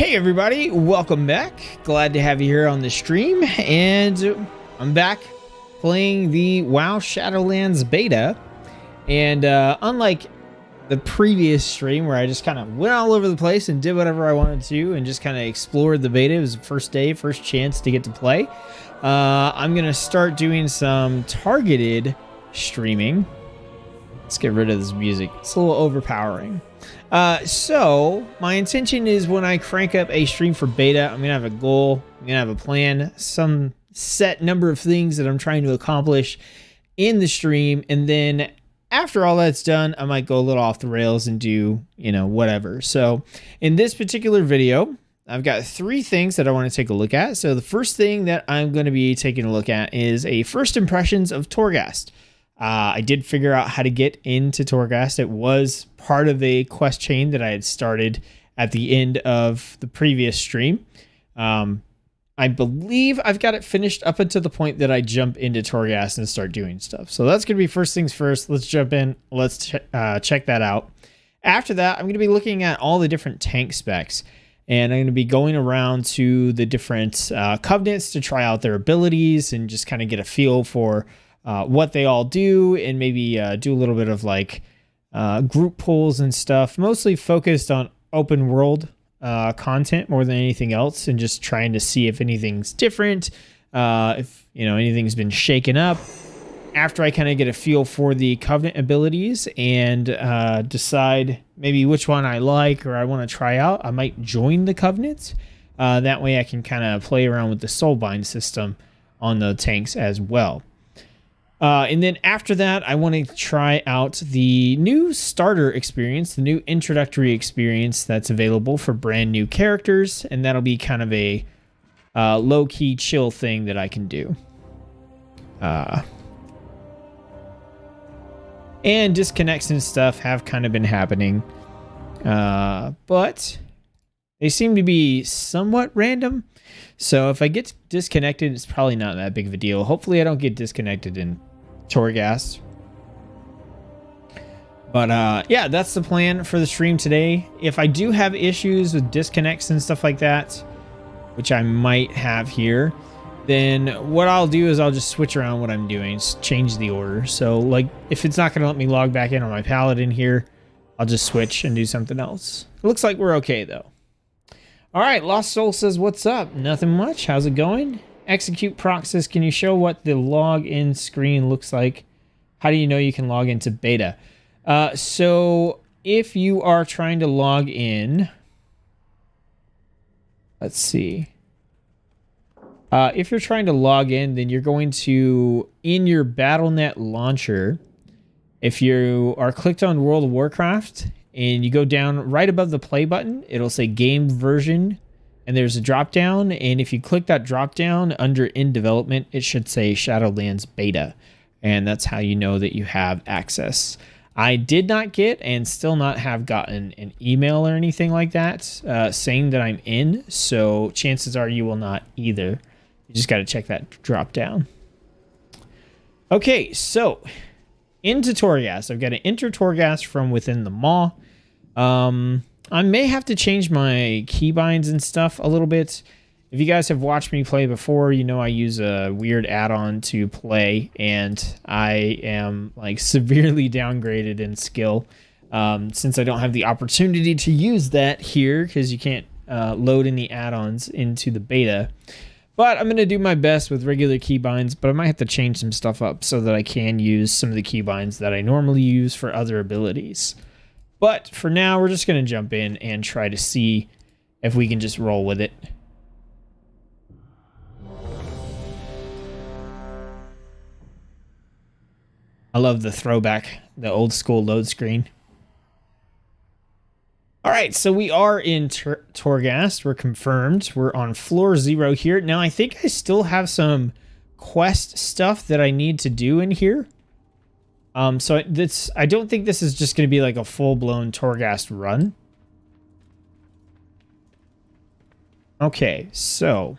Hey everybody, welcome back. Glad to have you here on the stream, and I'm back playing the WoW Shadowlands beta. And unlike the previous stream where I just kind of went all over the place and did whatever I wanted to and just kind of explored the beta, it was the first day, first chance to get to play. I'm gonna start doing some targeted streaming. Let's get rid of this music, it's a little overpowering. So my intention is when I crank up a stream for beta, I'm gonna have a goal, I'm gonna have a plan, some set number of things that I'm trying to accomplish in the stream, and then after all that's done, I might go a little off the rails and do, whatever. So in this particular video, I've got 3 things that I want to take a look at. So the first thing that I'm going to be taking a look at is a first impressions of Torghast. I did figure out how to get into Torghast. It was part of a quest chain that I had started at the end of the previous stream. I believe I've got it finished up until the point that I jump into Torghast and start doing stuff. So that's going to be first things first. Let's jump in. Let's check that out. After that, I'm going to be looking at all the different tank specs. And I'm going to be going around to the different covenants to try out their abilities and just kind of get a feel for what they all do, and maybe do a little bit of like group pulls and stuff, mostly focused on open world content more than anything else, and just trying to see if anything's different, if anything's been shaken up. After I kind of get a feel for the covenant abilities and decide maybe which one I like or I want to try out, I might join the covenants. That way I can kind of play around with the soulbind system on the tanks as well. And then after that, I want to try out the new starter experience, the new introductory experience that's available for brand new characters. And that'll be kind of a low-key chill thing that I can do. And disconnects and stuff have kind of been happening. But they seem to be somewhat random. So if I get disconnected, it's probably not that big of a deal. Hopefully I don't get disconnected in Torghast. But yeah, that's the plan for the stream today. If I do have issues with disconnects and stuff like that, which I might have here, then what I'll do is I'll just switch around what I'm doing, change the order. So like if it's not going to let me log back in on my paladin here, I'll just switch and do something else. It looks like we're okay though. All right, Lost Soul says, what's up? Nothing much. How's it going? Execute Proxys. Can you show what the login screen looks like? How do you know you can log into beta? So if you are trying to log in, let's see. If you're trying to log in, then you're going to, in your BattleNet launcher, if you are clicked on World of Warcraft and you go down right above the play button, it'll say game version, and there's a drop down. And if you click that drop down under in development, it should say Shadowlands beta. And that's how you know that you have access. I did not get and still not have gotten an email or anything like that saying that I'm in. So chances are you will not either. You just got to check that drop down. Okay, so into Torghast. I've got to enter Torghast from within the maw. I may have to change my keybinds and stuff a little bit. If you guys have watched me play before, you know I use a weird add-on to play, and I am like severely downgraded in skill since I don't have the opportunity to use that here because you can't load any add-ons into the beta. But I'm going to do my best with regular keybinds, but I might have to change some stuff up so that I can use some of the keybinds that I normally use for other abilities. But for now, we're just going to jump in and try to see if we can just roll with it. I love the throwback, the old school load screen. All right, so we are in Torghast. We're confirmed. We're on floor 0 here. Now, I think I still have some quest stuff that I need to do in here. So I don't think this is just going to be like a full-blown Torghast run. Okay, so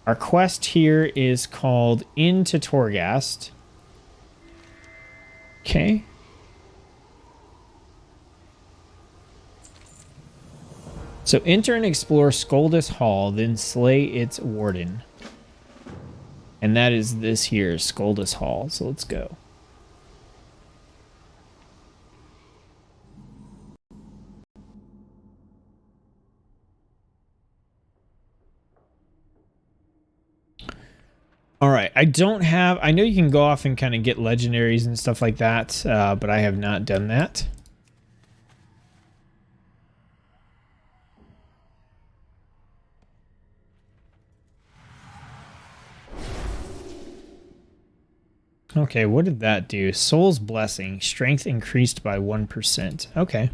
our quest here is called Into Torghast. Okay. So enter and explore Scoldus Hall, then slay its warden. And that is this here, Scoldus Hall. So let's go. All right, I know you can go off and kind of get legendaries and stuff like that, but I have not done that. Okay, what did that do? Soul's Blessing, strength increased by 1%. Okay.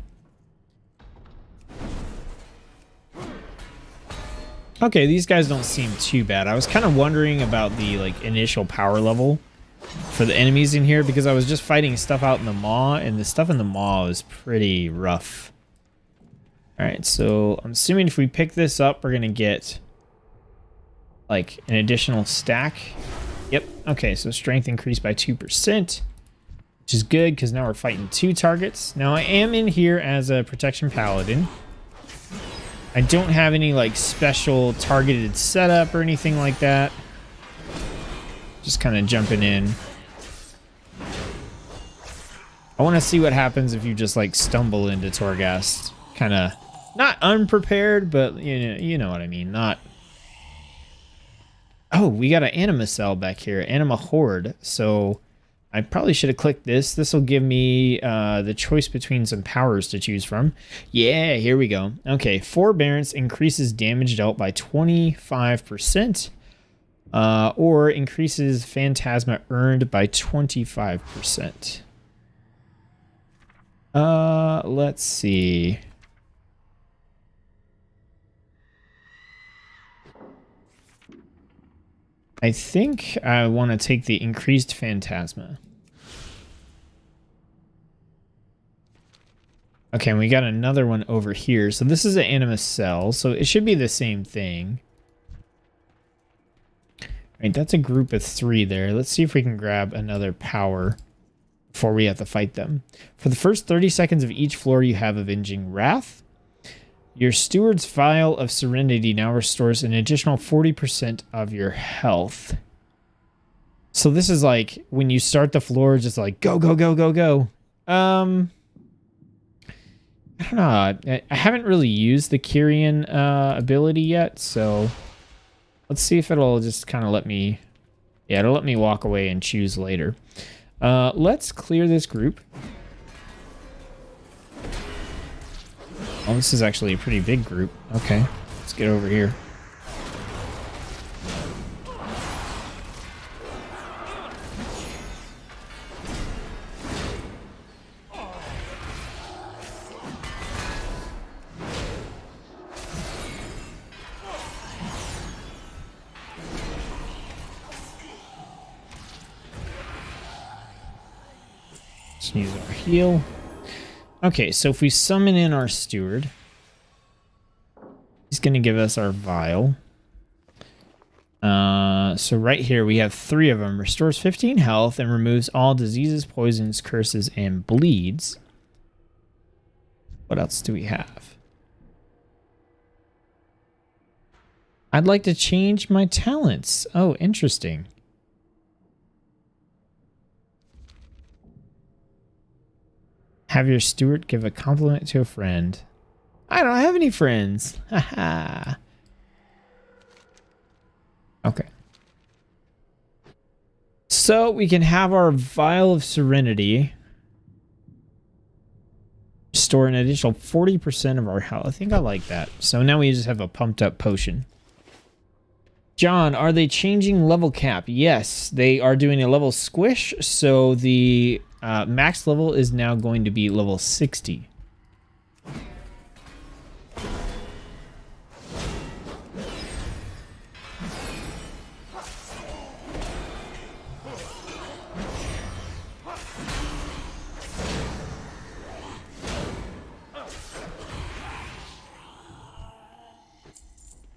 Okay, these guys don't seem too bad. I was kind of wondering about the like initial power level for the enemies in here because I was just fighting stuff out in the maw, and the stuff in the maw is pretty rough. All right, so I'm assuming if we pick this up, we're gonna get like an additional stack. Yep. Okay, so strength increased by 2%, which is good because now we're fighting 2 targets. Now I am in here as a protection paladin. I don't have any like special targeted setup or anything like that. Just kind of jumping in. I want to see what happens if you just like stumble into Torghast. Kind of not unprepared, but you know what I mean. Not. Oh, we got an anima cell back here, anima horde. So I probably should have clicked this. This will give me the choice between some powers to choose from. Yeah, here we go. Okay, Forbearance increases damage dealt by 25%, or increases Phantasma earned by 25%. Let's see. I think I want to take the increased Phantasma. Okay, and we got another one over here. So this is an anima cell, so it should be the same thing. All right, that's a group of 3 there. Let's see if we can grab another power before we have to fight them. For the first 30 seconds of each floor, you have Avenging Wrath. Your Steward's Vial of Serenity now restores an additional 40% of your health. So this is like when you start the floor, just like go, go, go, go, go. I don't know. I haven't really used the Kyrian ability yet, so let's see if it'll just kind of let me... Yeah, it'll let me walk away and choose later. Let's clear this group. Oh, this is actually a pretty big group. Okay, let's get over here. Let's use our heal. Okay, so if we summon in our steward, he's going to give us our vial. So right here we have 3 of them. Restores 15 health and removes all diseases, poisons, curses, and bleeds. What else do we have? I'd like to change my talents. Oh, interesting. Have your steward give a compliment to a friend. I don't have any friends. Haha. Okay. So we can have our Vial of Serenity. Store an additional 40% of our health. I think I like that. So now we just have a pumped up potion. John, are they changing level cap? Yes, they are doing a level squish. So the max level is now going to be level 60.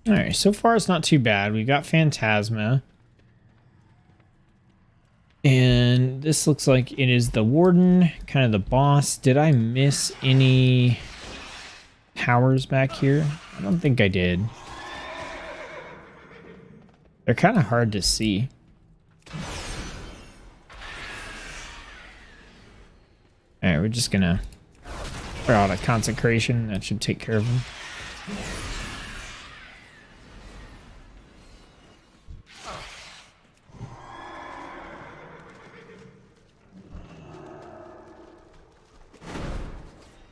All right, so far it's not too bad. We got Phantasma. And this looks like it is the Warden, kind of the boss. Did I miss any... towers back here? I don't think I did. They're kind of hard to see. Alright, we're just gonna throw out a consecration. That should take care of them.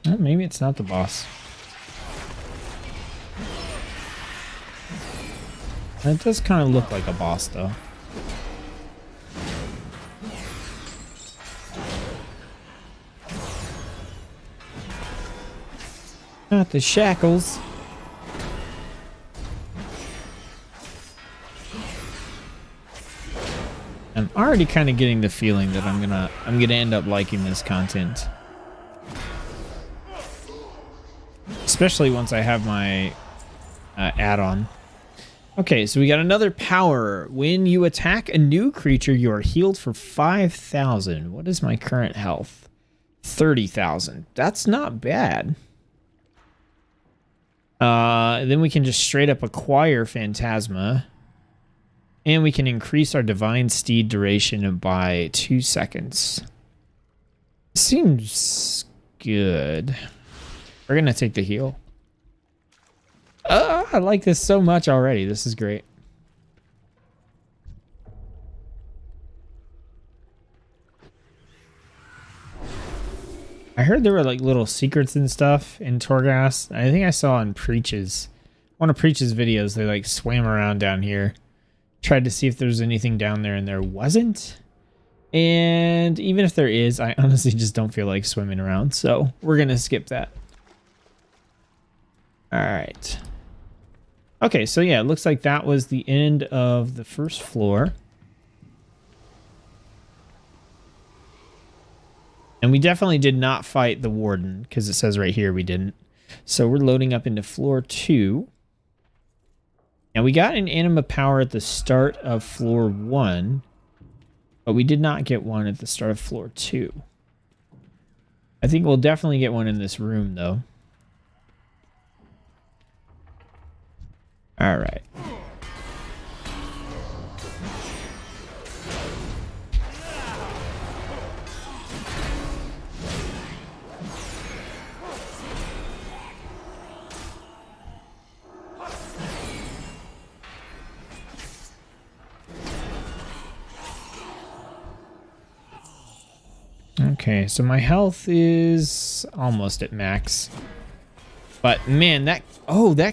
Oh, maybe it's not the boss. That does kind of look like a boss, though. Not the shackles. I'm already kind of getting the feeling that I'm gonna end up liking this content. Especially once I have my add-on. Okay, so we got another power. When you attack a new creature, you are healed for 5,000. What is my current health? 30,000. That's not bad. Then we can just straight up acquire Phantasma. And we can increase our Divine Steed duration by 2 seconds. Seems good. We're going to take the heal. I like this so much already. This is great. I heard there were like little secrets and stuff in Torghast. I think I saw on Preach's. One of Preach's videos, they like swam around down here. Tried to see if there's anything down there and there wasn't. And even if there is, I honestly just don't feel like swimming around. So we're going to skip that. All right. Okay, so yeah, it looks like that was the end of the first floor. And we definitely did not fight the Warden, because it says right here we didn't. So we're loading up into floor 2. And we got an anima power at the start of floor 1, but we did not get one at the start of floor 2. I think we'll definitely get one in this room, though. All right. Okay, so my health is almost at max. But man, that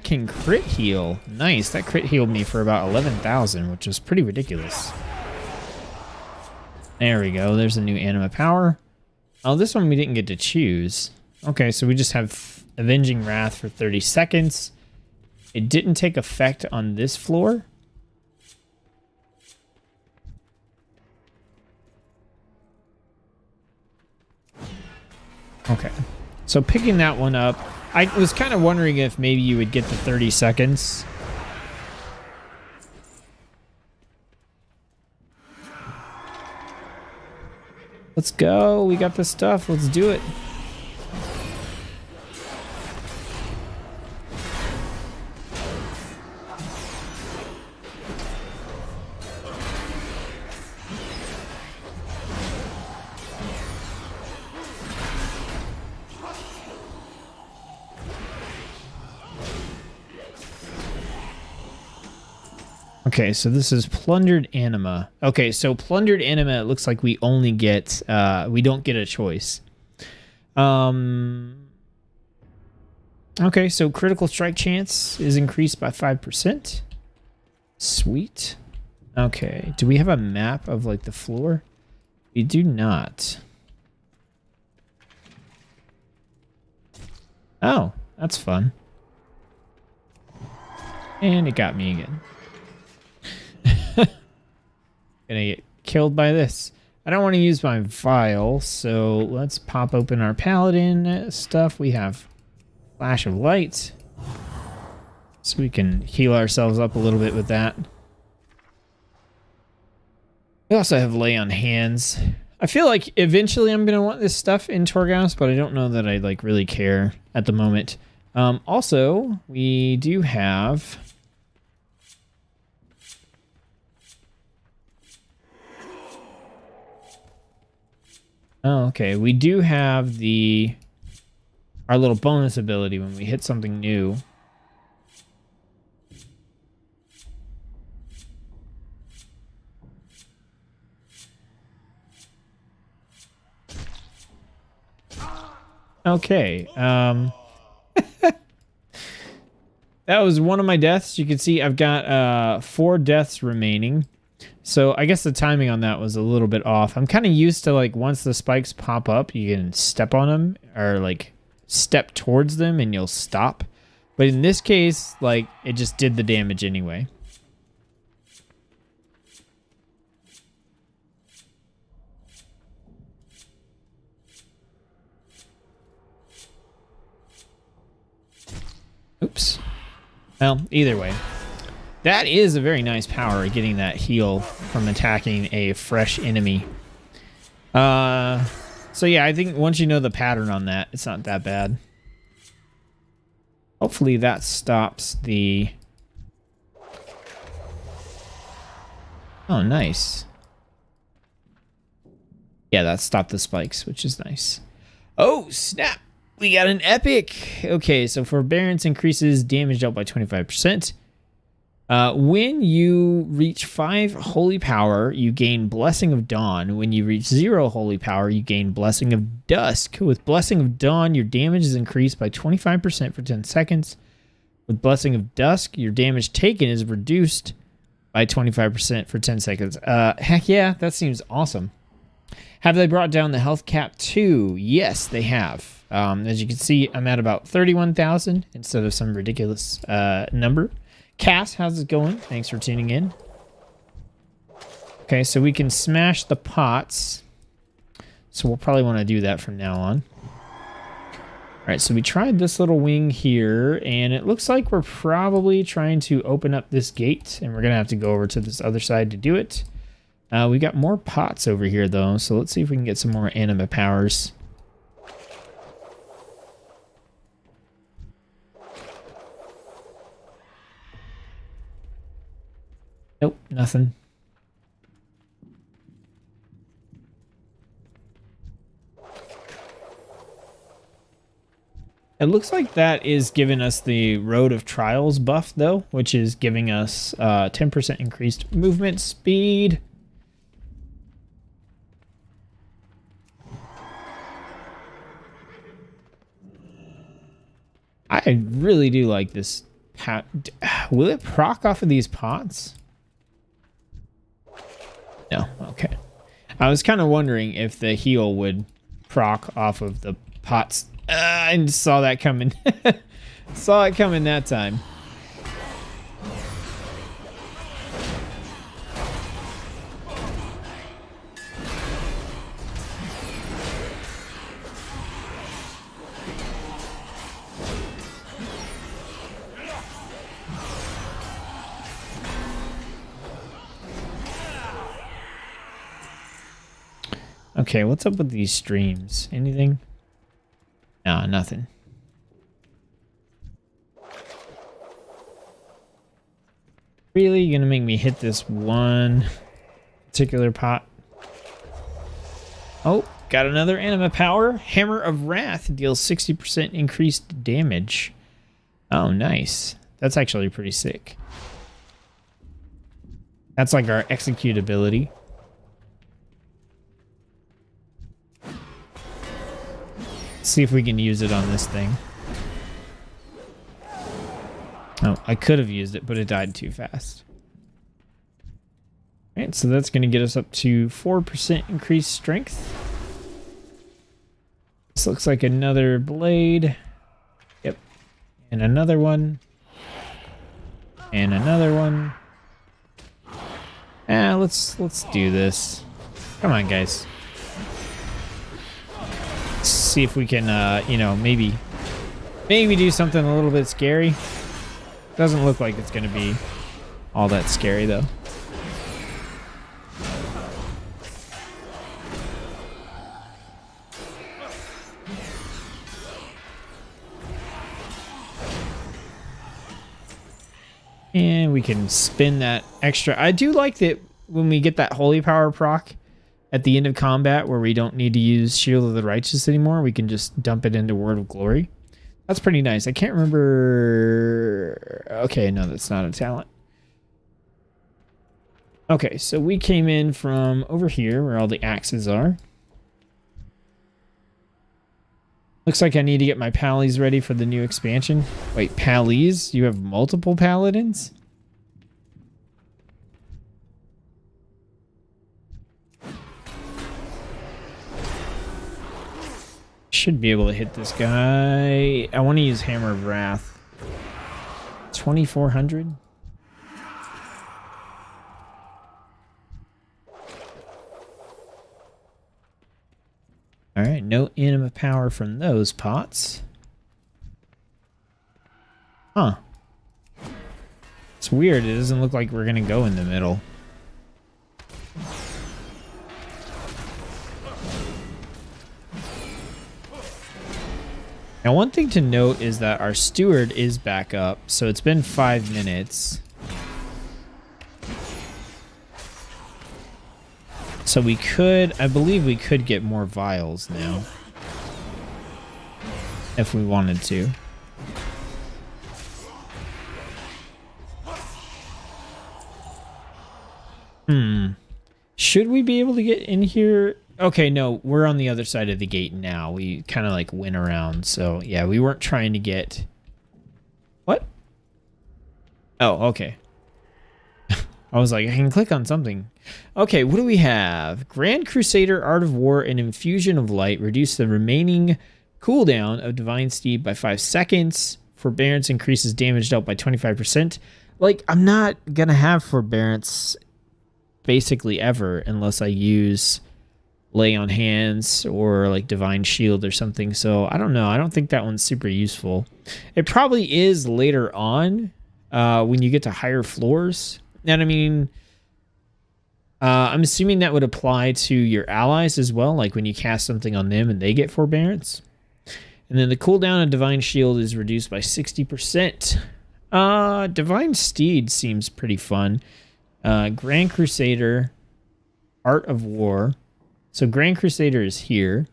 can crit heal. Nice, that crit healed me for about 11,000, which is pretty ridiculous. There we go, there's a new anima power. Oh, this one we didn't get to choose. Okay, so we just have Avenging Wrath for 30 seconds. It didn't take effect on this floor. Okay, so picking that one up, I was kind of wondering if maybe you would get the 30 seconds. Let's go, we got the stuff, let's do it. Okay, so this is Plundered Anima. Okay, so Plundered Anima, it looks like we only get, we don't get a choice. Okay, so critical strike chance is increased by 5%. Sweet. Okay, do we have a map of like the floor? We do not. Oh, that's fun. And it got me again. Gonna get killed by this. I don't want to use my vial, so let's pop open our paladin stuff. We have Flash of Light, so we can heal ourselves up a little bit with that. We also have Lay on Hands. I feel like eventually I'm gonna want this stuff in Torghast, but I don't know that I like really care at the moment. Also, we do have... Oh, okay. We do have our little bonus ability when we hit something new. Okay. That was one of my deaths. You can see I've got 4 deaths remaining. So I guess the timing on that was a little bit off. I'm kind of used to, like, once the spikes pop up, you can step on them or, like, step towards them and you'll stop. But in this case, like, it just did the damage anyway. Oops. Well, either way. That is a very nice power, getting that heal from attacking a fresh enemy. So yeah, I think once you know the pattern on that, it's not that bad. Hopefully that stops the... Oh, nice. Yeah, that stopped the spikes, which is nice. Oh, snap! We got an epic! Okay, so forbearance increases damage dealt by 25%. When you reach 5 holy power, you gain Blessing of Dawn. When you reach 0 holy power, you gain Blessing of Dusk. With Blessing of Dawn, your damage is increased by 25% for 10 seconds. With Blessing of Dusk, your damage taken is reduced by 25% for 10 seconds. Heck yeah, that seems awesome. Have they brought down the health cap too? Yes, they have. As you can see, I'm at about 31,000 instead of some ridiculous number. Cass, how's it going? Thanks for tuning in. Okay, so we can smash the pots. So we'll probably want to do that from now on. All right, so we tried this little wing here, and it looks like we're probably trying to open up this gate, and we're going to have to go over to this other side to do it. We got more pots over here, though, so let's see if we can get some more anima powers. Nope, nothing. It looks like that is giving us the Road of Trials buff, though, which is giving us 10% increased movement speed. I really do like this. Will it proc off of these pots? No, okay. I was kind of wondering if the heal would proc off of the pots. I saw that coming. Saw it coming that time. Okay, what's up with these streams? Anything? Nah, nothing. Really? You're gonna make me hit this one particular pot? Oh, got another anima power. Hammer of Wrath deals 60% increased damage. Oh, nice. That's actually pretty sick. That's like our execute ability. See if we can use it on this thing. Oh, I could have used it, but it died too fast. Alright, so that's going to get us up to 4% increased strength. This looks like another blade. Yep. And another one. And another one. Let's do this. Come on, guys. See if we can, you know, maybe do something a little bit scary. Doesn't look like it's going to be all that scary, though. And we can spin that extra. I do like that when we get that holy power proc at the end of combat where we don't need to use Shield of the Righteous anymore. We can just dump it into Word of Glory. That's pretty nice. I can't remember. Okay, no, that's not a talent. Okay, so we came in from over here where all the axes are. Looks like I need to get my pallies ready for the new expansion. Wait, pallies? You have multiple paladins? Should be able to hit this guy. I want to use Hammer of Wrath. 2,400? All right, no anima power from those pots. Huh. It's weird. It doesn't look like we're going to go in the middle. Now, one thing to note is that our steward is back up, so it's been 5 minutes. So we could, I believe we could get more vials now. If we wanted to. Should we be able to get in here? Okay, no, we're on the other side of the gate now. We kind of like went around. So yeah, we weren't trying to get... What? Oh, okay. I was like, I can click on something. Okay, what do we have? Grand Crusader, Art of War, and Infusion of Light. Reduce the remaining cooldown of Divine Steed by 5 seconds. Forbearance increases damage dealt by 25%. Like, I'm not going to have Forbearance basically ever unless I use Lay on Hands or like Divine Shield or something. So, I don't know. I don't think that one's super useful. It probably is later on when you get to higher floors. And I mean, I'm assuming that would apply to your allies as well, like when you cast something on them and they get Forbearance. And then the cooldown of Divine Shield is reduced by 60%. Divine Steed seems pretty fun. Grand Crusader, Art of War. So Grand Crusader is here.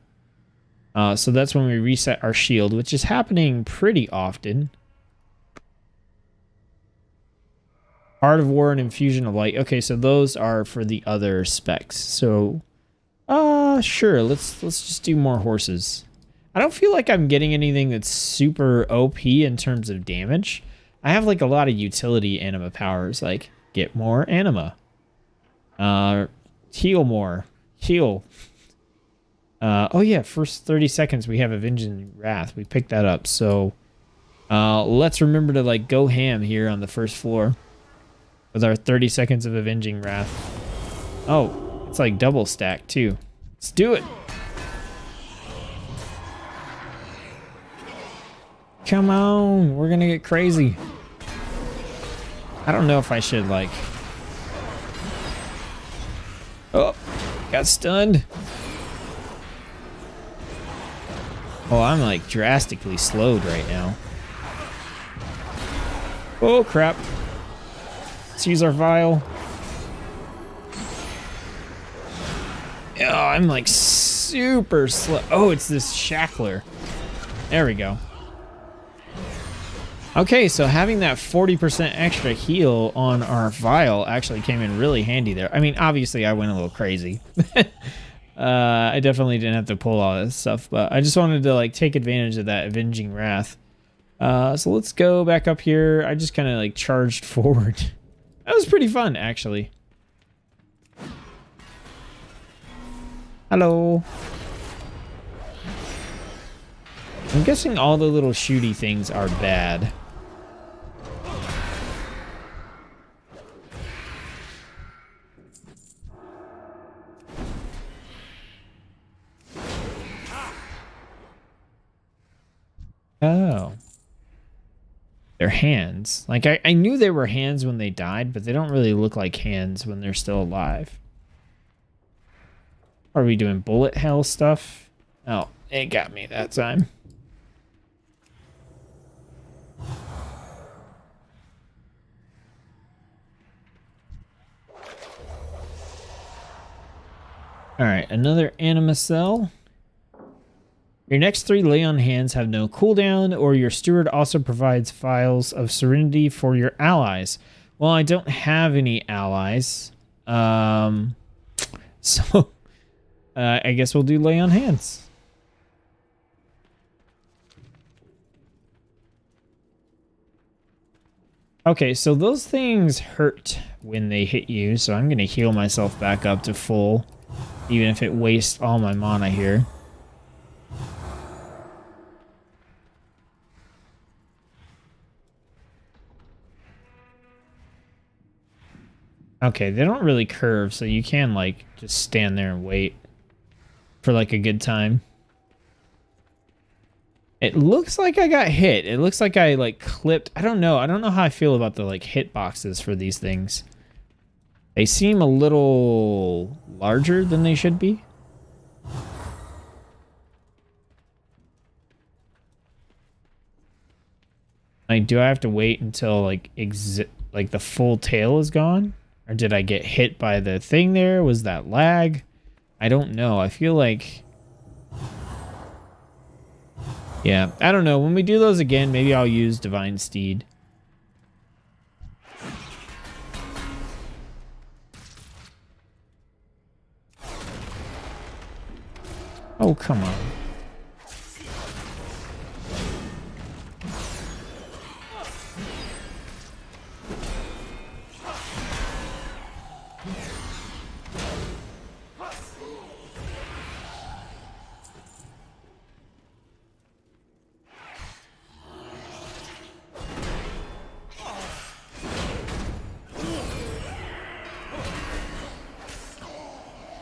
So that's when we reset our shield, which is happening pretty often. Art of War and Infusion of Light. Okay, so those are for the other specs. So, sure. Let's just do more horses. I don't feel like I'm getting anything that's super OP in terms of damage. I have like a lot of utility anima powers, like get more anima, heal more, heal. Oh yeah, first 30 seconds we have Avenging Wrath. We picked that up. So, let's remember to like go ham here on the first floor. With our 30 seconds of Avenging Wrath. Oh, it's like double stack too. Let's do it. Come on, we're gonna get crazy. I don't know if I should like... Oh, got stunned. Oh, I'm like drastically slowed right now. Oh crap. Let's use our vial. Oh, I'm like super slow. Oh, it's this shackler. There we go. Okay, so having that 40% extra heal on our vial actually came in really handy there. I mean, obviously I went a little crazy. I definitely didn't have to pull all this stuff, but I just wanted to like take advantage of that Avenging Wrath. So let's go back up here. I just kind of like charged forward. That was pretty fun, actually. Hello. I'm guessing all the little shooty things are bad. Oh. They're hands. Like, I knew they were hands when they died, but they don't really look like hands when they're still alive. Are we doing bullet hell stuff? Oh, it got me that time. All right, another anima cell. Your next 3 lay on hands have no cooldown, or your steward also provides vials of serenity for your allies. Well, I don't have any allies. So I guess we'll do lay on hands. Okay, so those things hurt when they hit you, so I'm going to heal myself back up to full, even if it wastes all my mana here. Okay, they don't really curve, so you can, like, just stand there and wait for, like, a good time. It looks like I got hit. It looks like I, like, clipped. I don't know. I don't know how I feel about the, like, hit boxes for these things. They seem a little larger than they should be. Like, do I have to wait until, like, the full tail is gone? Or did I get hit by the thing there? Was that lag? I don't know. I feel like... Yeah, I don't know. When we do those again, maybe I'll use Divine Steed. Oh, come on.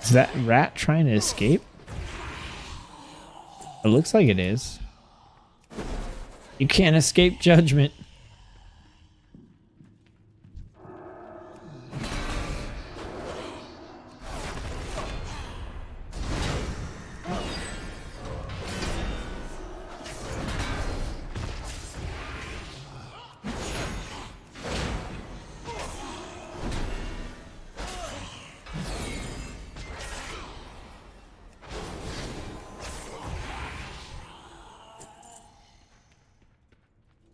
Is that rat trying to escape? It looks like it is. You can't escape judgment.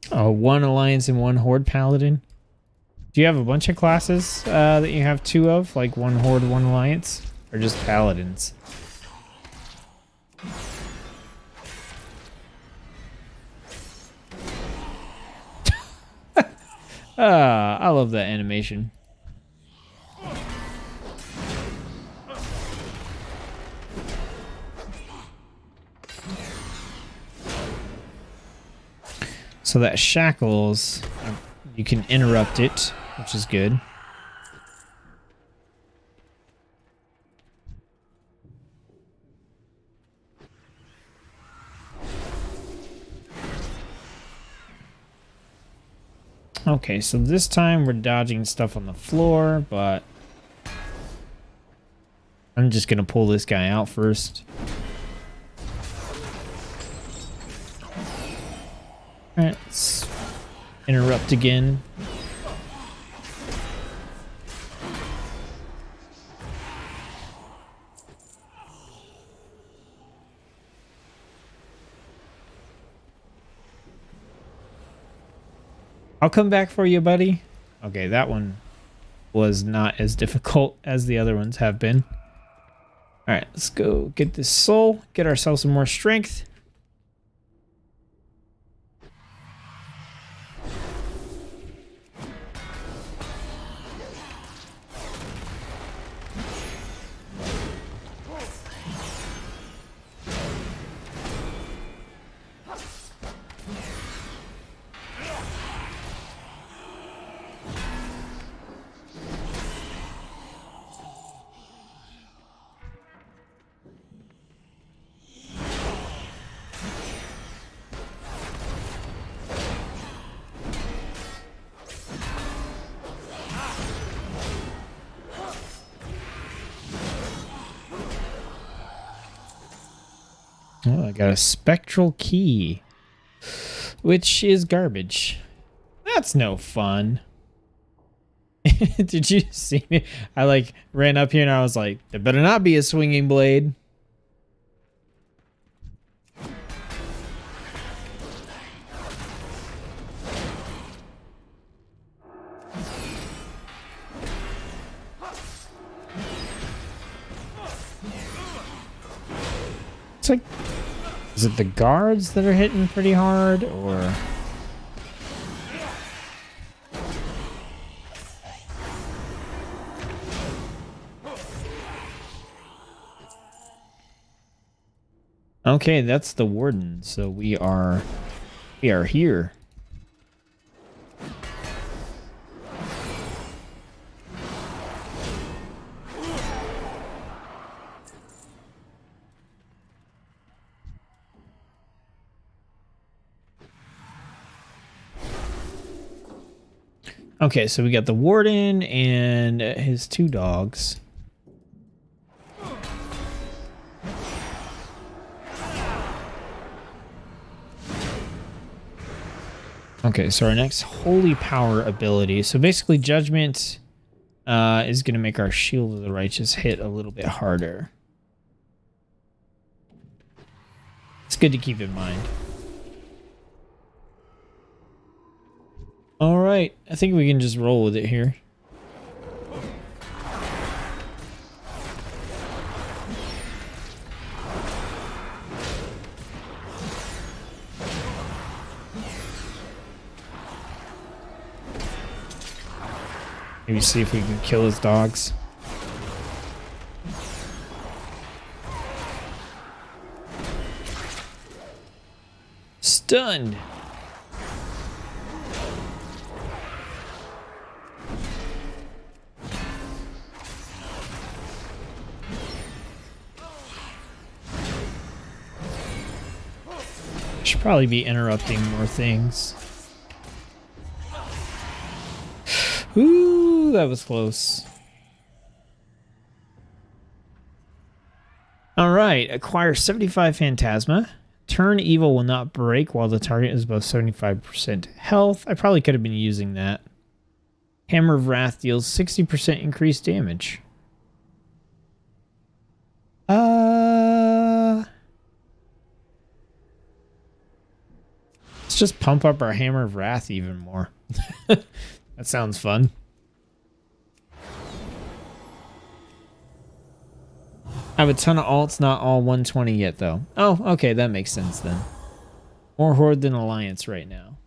Oh, 1 alliance and 1 horde paladin. Do you have a bunch of classes that you have 2 of? Like 1 horde, 1 alliance? Or just paladins? I love that animation. So that shackles, you can interrupt it, which is good. Okay, so this time we're dodging stuff on the floor, but I'm just gonna pull this guy out first. Alright, let's interrupt again. I'll come back for you, buddy. Okay, that one was not as difficult as the other ones have been. Alright, let's go get this soul, get ourselves some more strength. Oh, I got a spectral key, which is garbage. That's no fun. Did you see me? I like ran up here and I was like, there better not be a swinging blade. It's like, is it the guards that are hitting pretty hard, or? Okay, that's the Warden, so we are here. Okay, so we got the Warden and his 2 dogs. Okay, so our next holy power ability. So basically Judgment is going to make our Shield of the Righteous hit a little bit harder. It's good to keep in mind. All right, I think we can just roll with it here. Maybe see if we can kill his dogs. Stunned. Should probably be interrupting more things. Ooh, that was close. All right, acquire 75 Phantasma. Turn evil will not break while the target is above 75% health. I probably could have been using that. Hammer of Wrath deals 60% increased damage. Let's just pump up our Hammer of Wrath even more. That sounds fun. I have a ton of alts, not all 120 yet, though. Oh, okay, that makes sense then. More Horde than Alliance right now.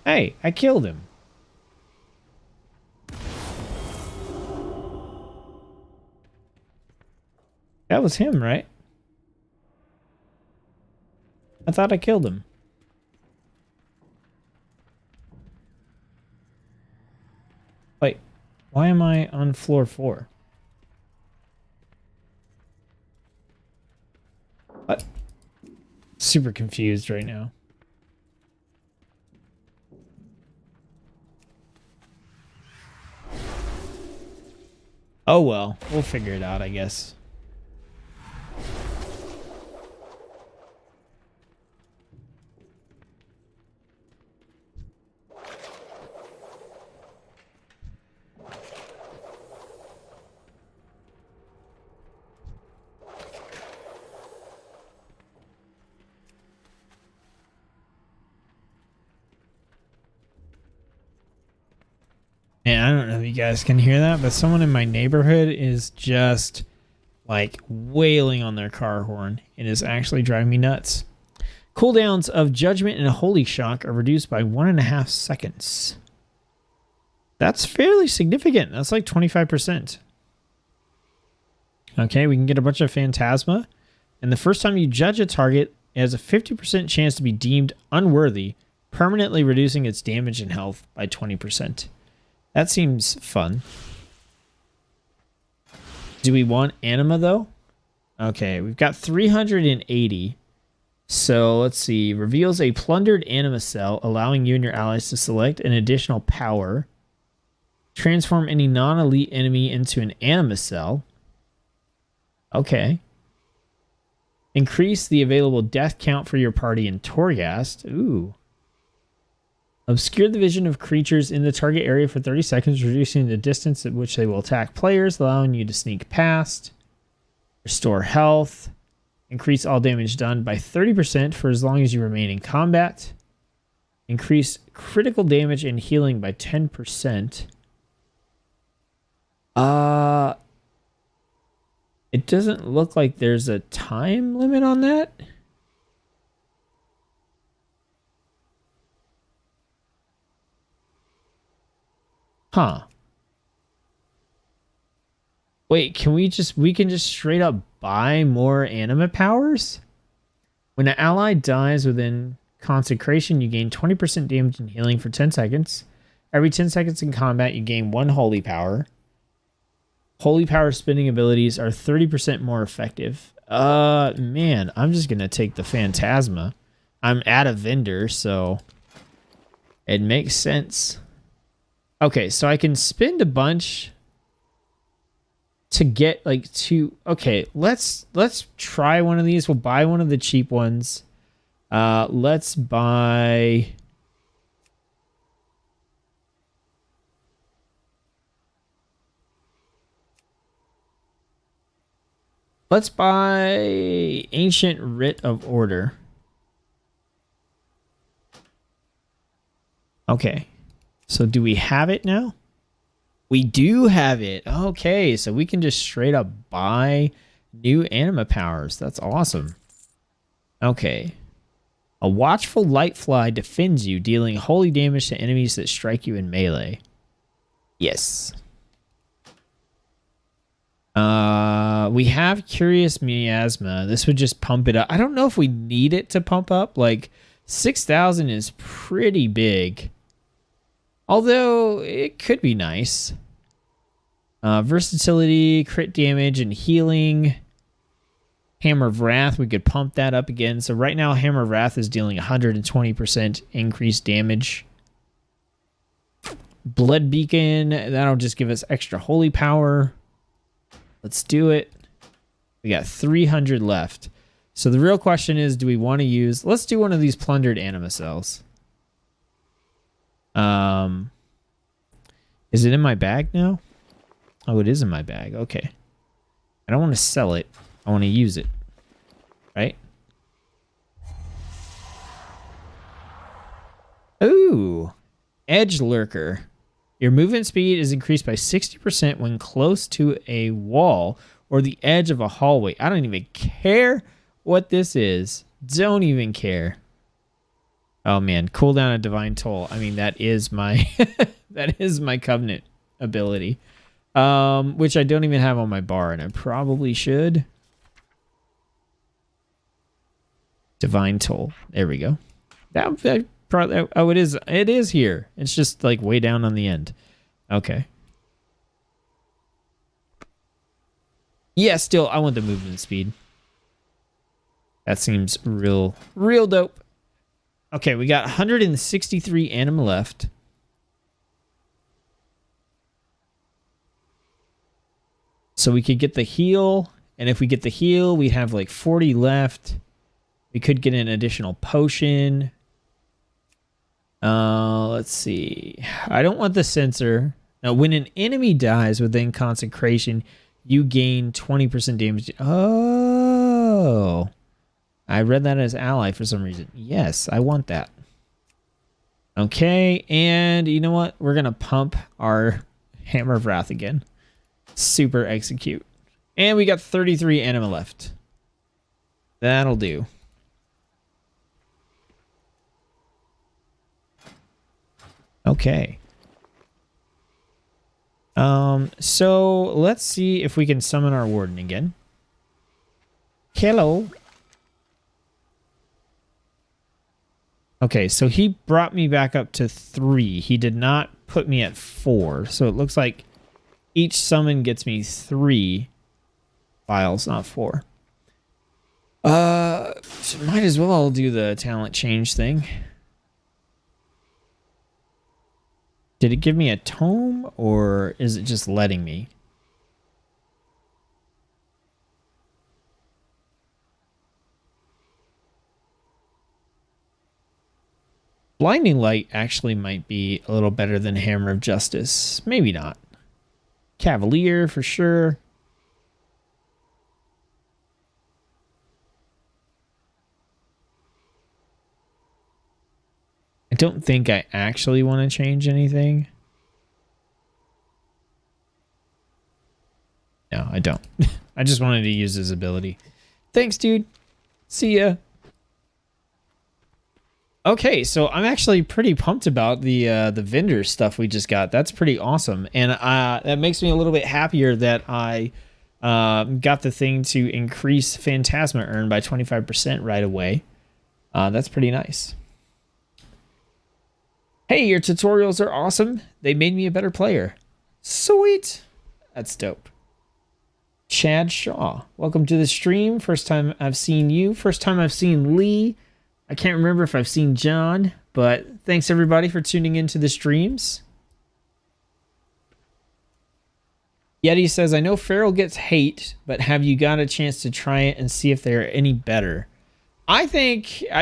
Hey, I killed him. That was him, right? I thought I killed him. Wait, why am I on floor 4? What? Super confused right now. Oh well, we'll figure it out, I guess. And I don't know if you guys can hear that, but someone in my neighborhood is just like wailing on their car horn. It is actually driving me nuts. Cooldowns of Judgment and Holy Shock are reduced by 1.5 seconds. That's fairly significant. That's like 25%. Okay, we can get a bunch of Phantasma. And the first time you judge a target, it has a 50% chance to be deemed unworthy, permanently reducing its damage and health by 20%. That seems fun. Do we want anima though? Okay, we've got 380. So let's see. Reveals a plundered anima cell, allowing you and your allies to select an additional power. Transform any non-elite enemy into an anima cell. Okay. Increase the available death count for your party in Torghast. Ooh. Obscure the vision of creatures in the target area for 30 seconds, reducing the distance at which they will attack players, allowing you to sneak past. Restore health. Increase all damage done by 30% for as long as you remain in combat. Increase critical damage and healing by 10%. It doesn't look like there's a time limit on that. Huh. Wait, we can just straight up buy more anima powers? When an ally dies within consecration, you gain 20% damage and healing for 10 seconds. Every 10 seconds in combat, you gain 1 holy power. Holy power spending abilities are 30% more effective. Man, I'm just gonna take the Phantasma. I'm at a vendor, so it makes sense. Okay, so I can spend a bunch to get like two. Okay, let's try one of these. We'll buy one of the cheap ones. Let's buy. Let's buy Ancient Writ of Order. Okay. So do we have it now? We do have it. Okay, so we can just straight up buy new anima powers. That's awesome. Okay. A watchful lightfly defends you, dealing holy damage to enemies that strike you in melee. Yes. We have Curious Miasma. This would just pump it up. I don't know if we need it to pump up. Like, 6,000 is pretty big. Although, it could be nice. Versatility, crit damage, and healing. Hammer of Wrath, we could pump that up again. So right now, Hammer of Wrath is dealing 120% increased damage. Blood Beacon, that'll just give us extra holy power. Let's do it. We got 300 left. So the real question is, do we want to use... Let's do one of these plundered anima cells. Is it in my bag now? Oh, it is in my bag. Okay. I don't want to sell it. I want to use it. Right? Ooh. Edge Lurker. Your movement speed is increased by 60% when close to a wall or the edge of a hallway. I don't even care what this is. Don't even care. Oh man, cooldown of Divine Toll. I mean, that is my that is my Covenant ability. Which I don't even have on my bar, and I probably should. Divine Toll. There we go. That probably, oh, it is here. It's just like way down on the end. Okay. Yeah, still, I want the movement speed. That seems real dope. Okay, we got 163 anima left. So we could get the heal, and if we get the heal, we have like 40 left. We could get an additional potion. Let's see. I don't want the sensor. Now, when an enemy dies within consecration, you gain 20% damage. Oh. I read that as ally for some reason. Yes, I want that. Okay, and you know what? We're going to pump our Hammer of Wrath again. Super execute. And we got 33 anima left. That'll do. Okay. So let's see if we can summon our Warden again. Hello. Okay, so he brought me back up to 3. He did not put me at 4. So it looks like each summon gets me 3 files, not 4. So might as well do the talent change thing. Did it give me a tome, or is it just letting me? Blinding Light actually might be a little better than Hammer of Justice. Maybe not. Cavalier for sure. I don't think I actually want to change anything. No, I don't. I just wanted to use his ability. Thanks, dude. See ya. Okay, so I'm actually pretty pumped about the vendor stuff we just got. That's pretty awesome, and that makes me a little bit happier that I got the thing to increase Phantasma earn by 25% right away. That's pretty nice. Hey, your tutorials are awesome. They made me a better player. Sweet. That's dope. Chad Shaw, welcome to the stream. First time I've seen you. First time I've seen Lee. I can't remember if I've seen John, but thanks everybody for tuning into the streams. Yeti says, I know Feral gets hate, but have you got a chance to try it and see if they're any better? I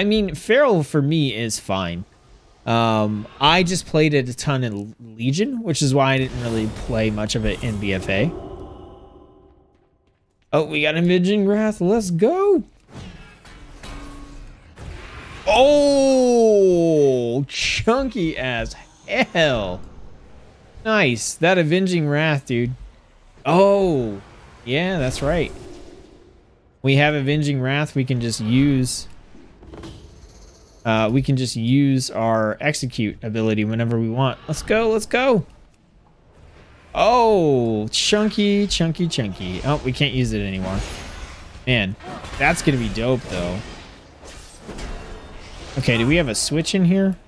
mean, Feral for me is fine. I just played it a ton in Legion, which is why I didn't really play much of it in BFA. Oh, we got Avenging Wrath. Let's go. Oh, chunky as hell. Nice. That Avenging Wrath, dude. Oh, yeah, that's right. We have Avenging Wrath. We can just use our execute ability whenever we want. Let's go. Let's go. Oh, chunky, chunky, chunky. Oh, we can't use it anymore. Man, that's going to be dope, though. Okay, do we have a switch in here?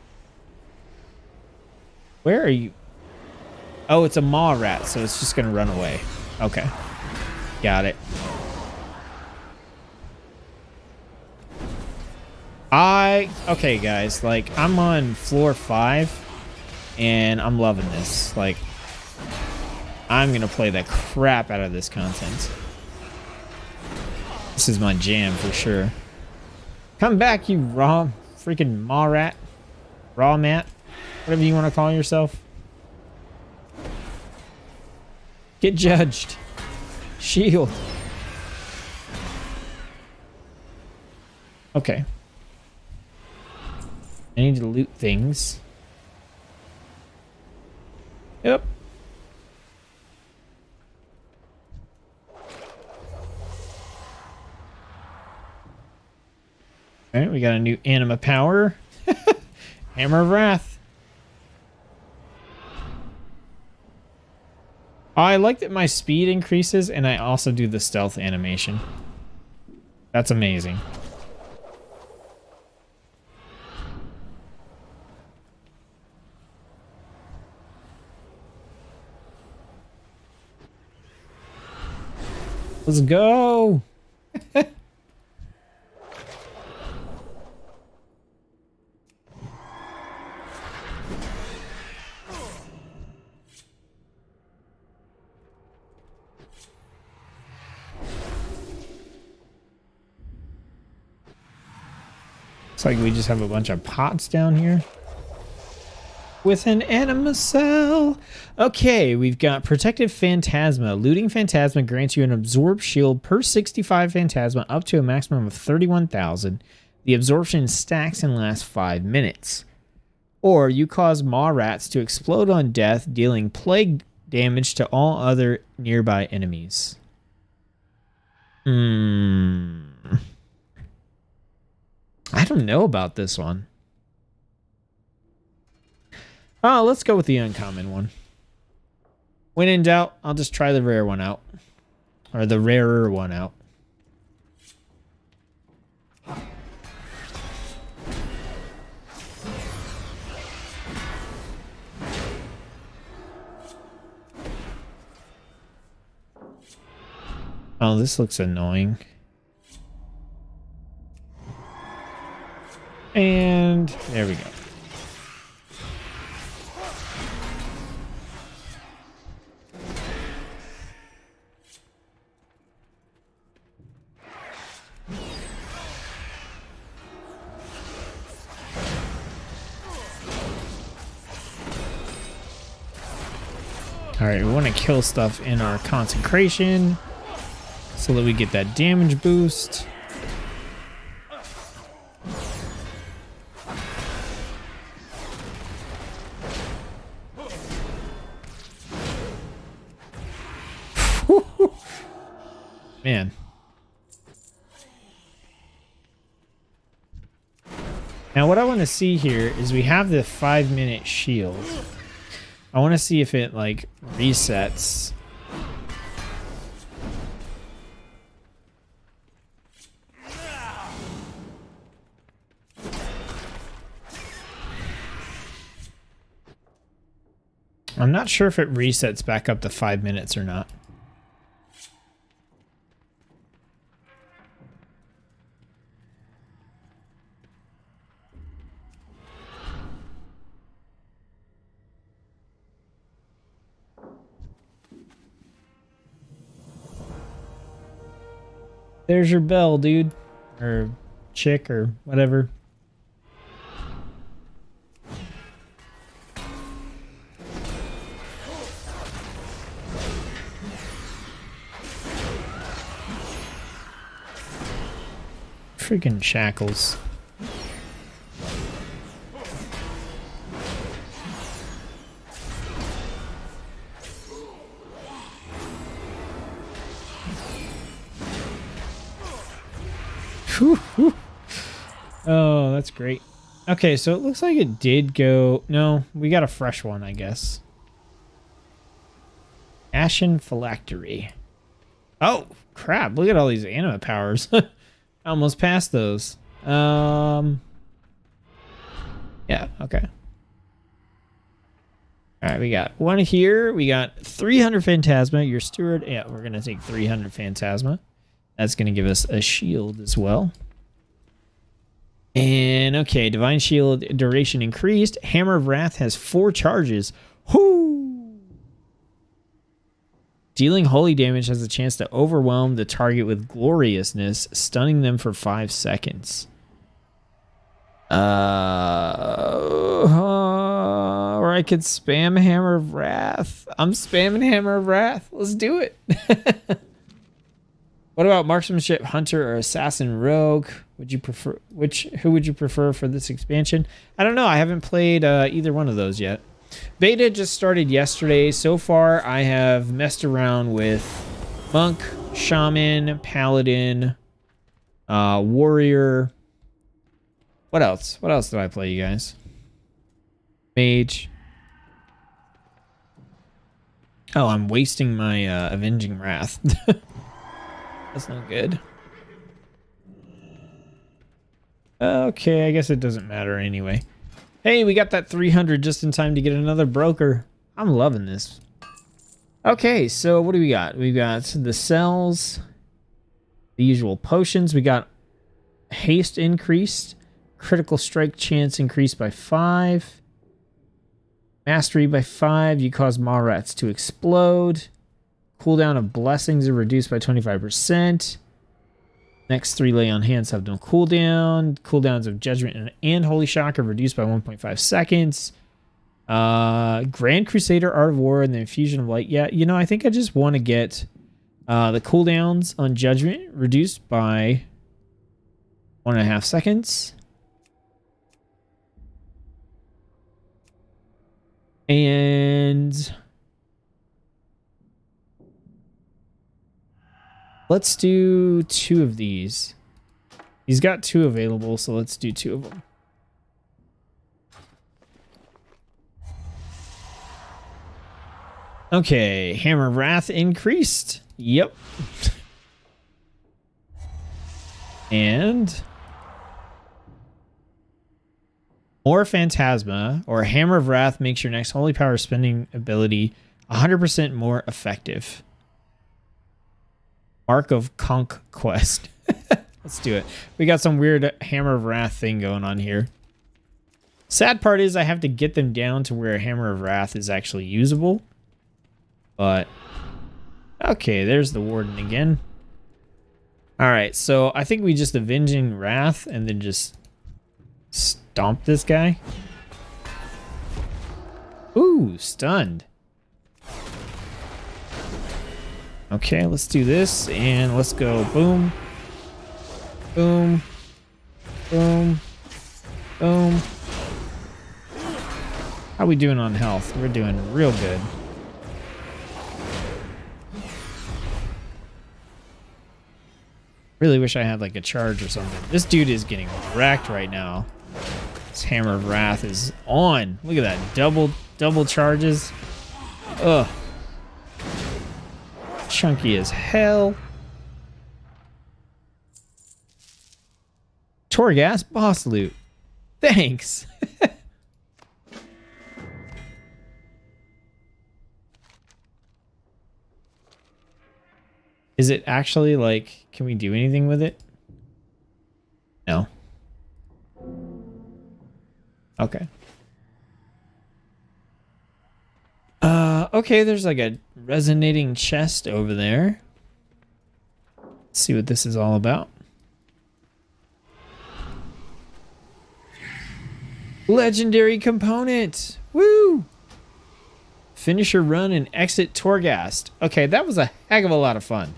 Where are you? Oh, it's a maw rat, so it's just going to run away. Okay. Got it. Okay, guys, like, I'm on floor 5, and I'm loving this. Like, I'm going to play the crap out of this content. This is my jam for sure. Come back, you raw freaking maw rat. Raw mat. Whatever you want to call yourself. Get judged. Shield. Okay. I need to loot things. Yep. Alright, we got a new anima power. Hammer of Wrath. I like that my speed increases and I also do the stealth animation. That's amazing. Let's go. Looks like we just have a bunch of pots down here. With an anima cell. Okay, we've got Protective Phantasma. Looting Phantasma grants you an absorb shield per 65 Phantasma up to a maximum of 31,000. The absorption stacks and lasts 5 minutes. Or you cause maw rats to explode on death, dealing plague damage to all other nearby enemies. I don't know about this one. Oh, let's go with the uncommon one. When in doubt, I'll just try the rare one out. Or the rarer one out. Oh, this looks annoying. And there we go. Alright, we want to kill stuff in our consecration so that we get that damage boost. Man. Now what I want to see here is we have the 5-minute shield. I want to see if it like resets. I'm not sure if it resets back up to 5 minutes or not. There's your bell, dude. Or chick or whatever. Freaking shackles. Oh, that's great. Okay, so it looks like it did go... No, we got a fresh one, I guess. Ashen Phylactery. Oh, crap. Look at all these anima powers. I almost passed those. Yeah, okay. Alright, we got one here. We got 300 Phantasma. Your steward. Yeah, we're going to take 300 Phantasma. That's going to give us a shield as well. And okay, Divine Shield duration increased. Hammer of Wrath has 4 charges. Whoo! Dealing holy damage has a chance to overwhelm the target with gloriousness, stunning them for 5 seconds. Or I could spam Hammer of Wrath. I'm spamming Hammer of Wrath. Let's do it. What about marksmanship, hunter, or assassin, rogue? Would you prefer who would you prefer for this expansion? I don't know. I haven't played either one of those yet. Beta just started yesterday. So far, I have messed around with monk, shaman, paladin, warrior. What else? What else did I play, you guys? Mage. Oh, I'm wasting my avenging wrath. That's not good. Okay, I guess it doesn't matter anyway. Hey, we got that 300 just in time to get another broker. I'm loving this. Okay, so what do we got? We got the cells, the usual potions. We got haste increased, critical strike chance increased by 5, mastery by 5. You cause maw rats to explode. Cooldown of blessings are reduced by 25%. Next 3 lay on hands have no cooldown. Cooldowns of judgment and holy shock are reduced by 1.5 seconds. Grand Crusader, Art of War, and the Infusion of Light. Yeah, you know, I think I just want to get the cooldowns on judgment reduced by 1.5 seconds. And let's do 2 of these. He's got 2 available, so let's do 2 of them. Okay, Hammer of Wrath increased. Yep. And more Phantasma or Hammer of Wrath makes your next Holy Power spending ability 100% more effective. Mark of Conquest. Let's do it. We got some weird Hammer of Wrath thing going on here. Sad part is I have to get them down to where Hammer of Wrath is actually usable. But, okay, there's the Warden again. Alright, so I think we just Avenging Wrath and then just stomp this guy. Ooh, stunned. Okay, let's do this and let's go boom, boom, boom, boom. How we doing on health? We're doing real good. Really wish I had like a charge or something. This dude is getting wrecked right now. This Hammer of Wrath is on. Look at that. Double charges. Ugh. Chunky as hell. Torghast boss loot. Thanks. Is it actually like, can we do anything with it? No. Okay. Okay, there's like a resonating chest over there. Let's see what this is all about. Legendary component. Woo! Finish your run and exit Torghast. Okay, that was a heck of a lot of fun.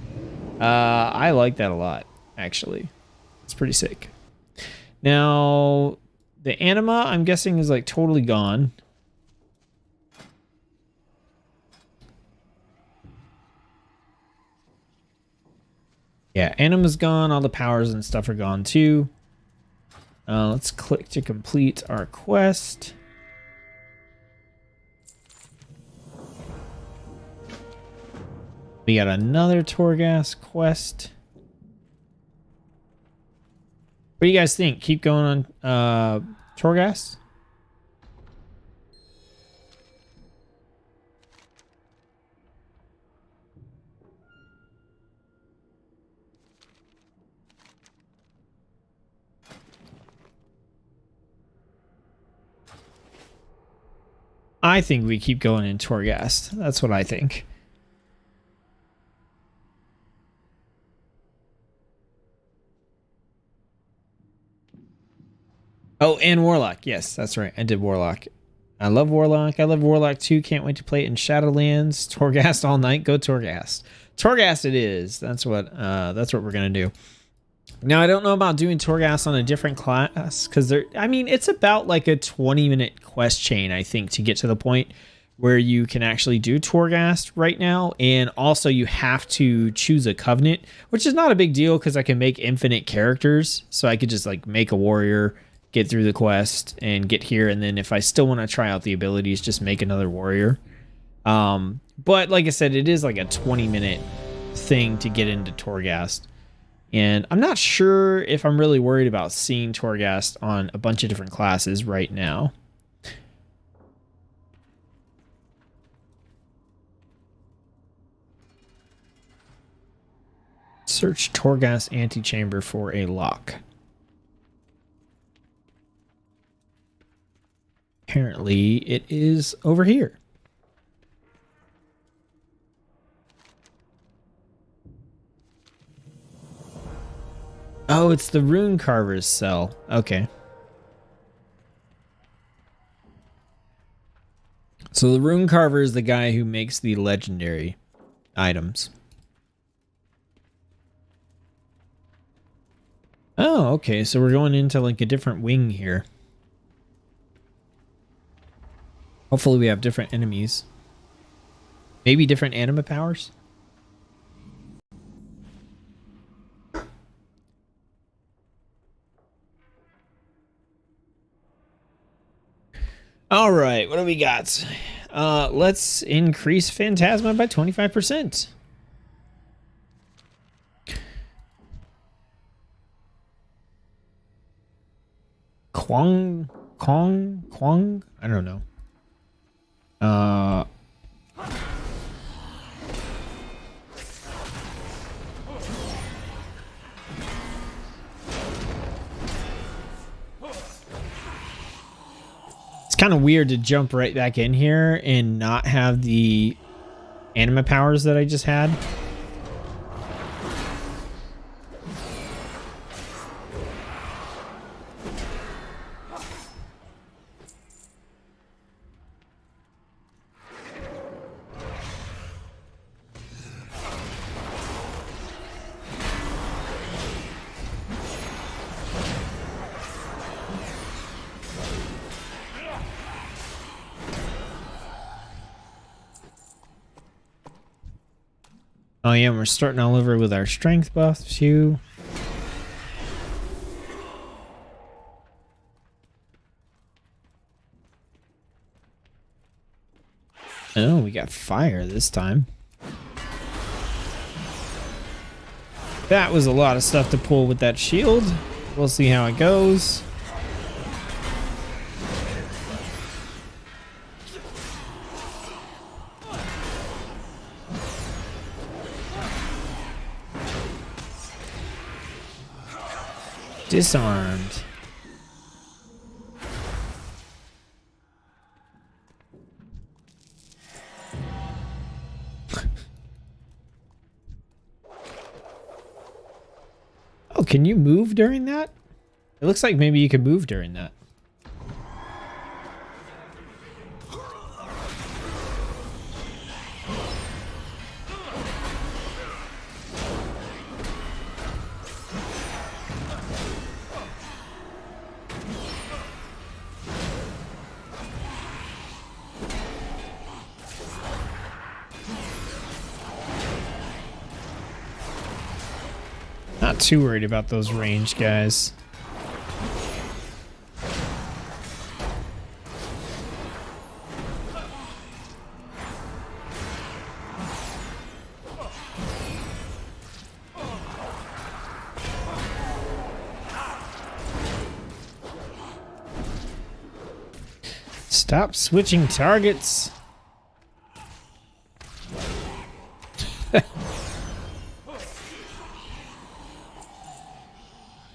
I like that a lot, actually. It's pretty sick. Now, the anima, I'm guessing, is like totally gone. Yeah, anima's gone. All the powers and stuff are gone too. Let's click to complete our quest. We got another Torghast quest. What do you guys think? Keep going on Torghast? I think we keep going in Torghast. That's what I think. Oh, and Warlock. Yes, that's right. I did Warlock. I love Warlock. I love Warlock too. Can't wait to play it in Shadowlands. Torghast all night. Go Torghast. Torghast it is. That's what we're gonna do. Now I don't know about doing Torghast on a different class because I mean it's about like a 20-minute quest chain, I think, to get to the point where you can actually do Torghast right now. And also you have to choose a covenant, which is not a big deal because I can make infinite characters. So I could just like make a warrior, get through the quest and get here. And then if I still want to try out the abilities, just make another warrior. But like I said, it is like a 20-minute thing to get into Torghast. And I'm not sure if I'm really worried about seeing Torghast on a bunch of different classes right now. Search Torghast antechamber for a lock. Apparently it is over here. Oh, it's the Rune carver's cell. Okay. So the Rune carver is the guy who makes the legendary items. Oh, okay. So we're going into like a different wing here. Hopefully we have different enemies. Maybe different anima powers? All right, what do we got? Let's increase Phantasma by 25%. Kwang? I don't know. It's kind of weird to jump right back in here and not have the anima powers that I just had. Oh yeah, we're starting all over with our strength buffs too. Oh, we got fire this time. That was a lot of stuff to pull with that shield. We'll see how it goes. Disarmed. Oh, can you move during that? It looks like maybe you can move during that. Not too worried about those ranged guys. Stop switching targets.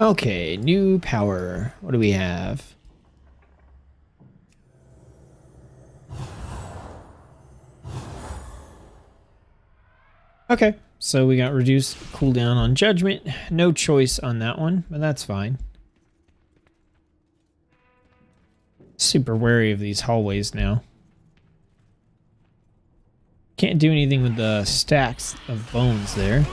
Okay, new power. What do we have? Okay, so we got reduced cooldown on judgment. No choice on that one, but that's fine. Super wary of these hallways now. Can't do anything with the stacks of bones there.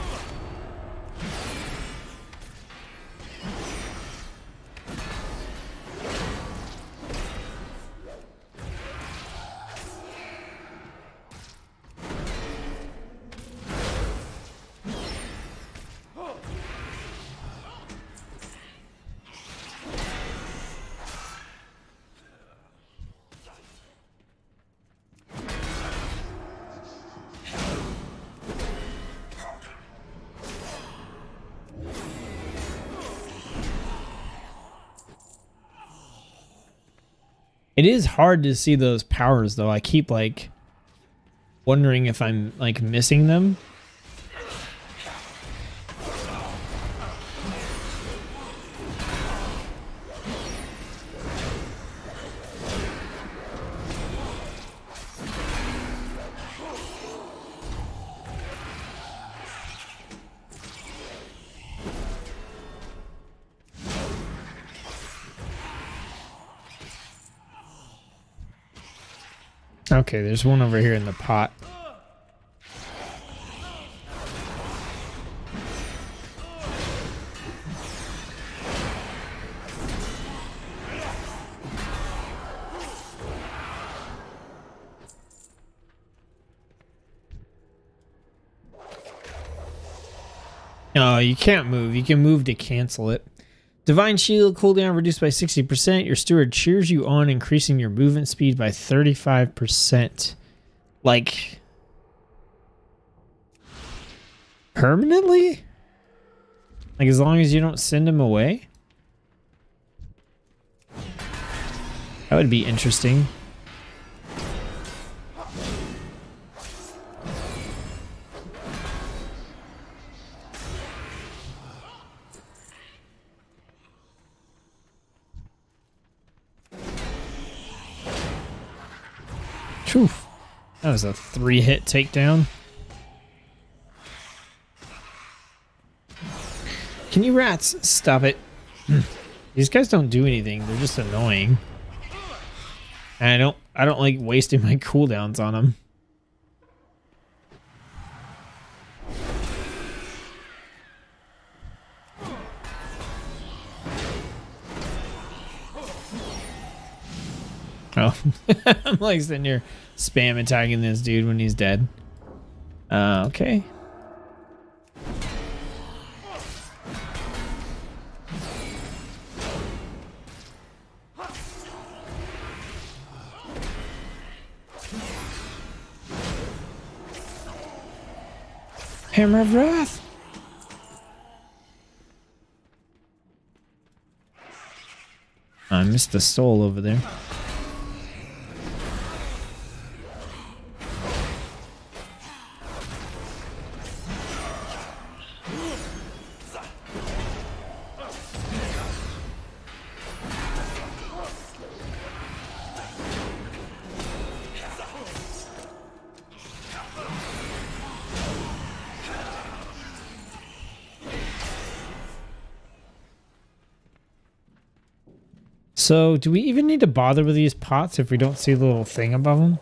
It is hard to see those powers though. I keep like wondering if I'm like missing them. Okay, there's one over here in the pot. No, you can't move. You can move to cancel it. Divine Shield cooldown reduced by 60%. Your steward cheers you on, increasing your movement speed by 35%. Like, permanently? Like, as long as you don't send him away? That would be interesting. Oof. That was a 3-hit takedown. Can you rats stop it? These guys don't do anything. They're just annoying. And I don't like wasting my cooldowns on them. Oh, I'm like sitting here spam attacking this dude when he's dead. Okay. Hammer of Wrath. I missed the soul over there. So, do we even need to bother with these pots if we don't see the little thing above them?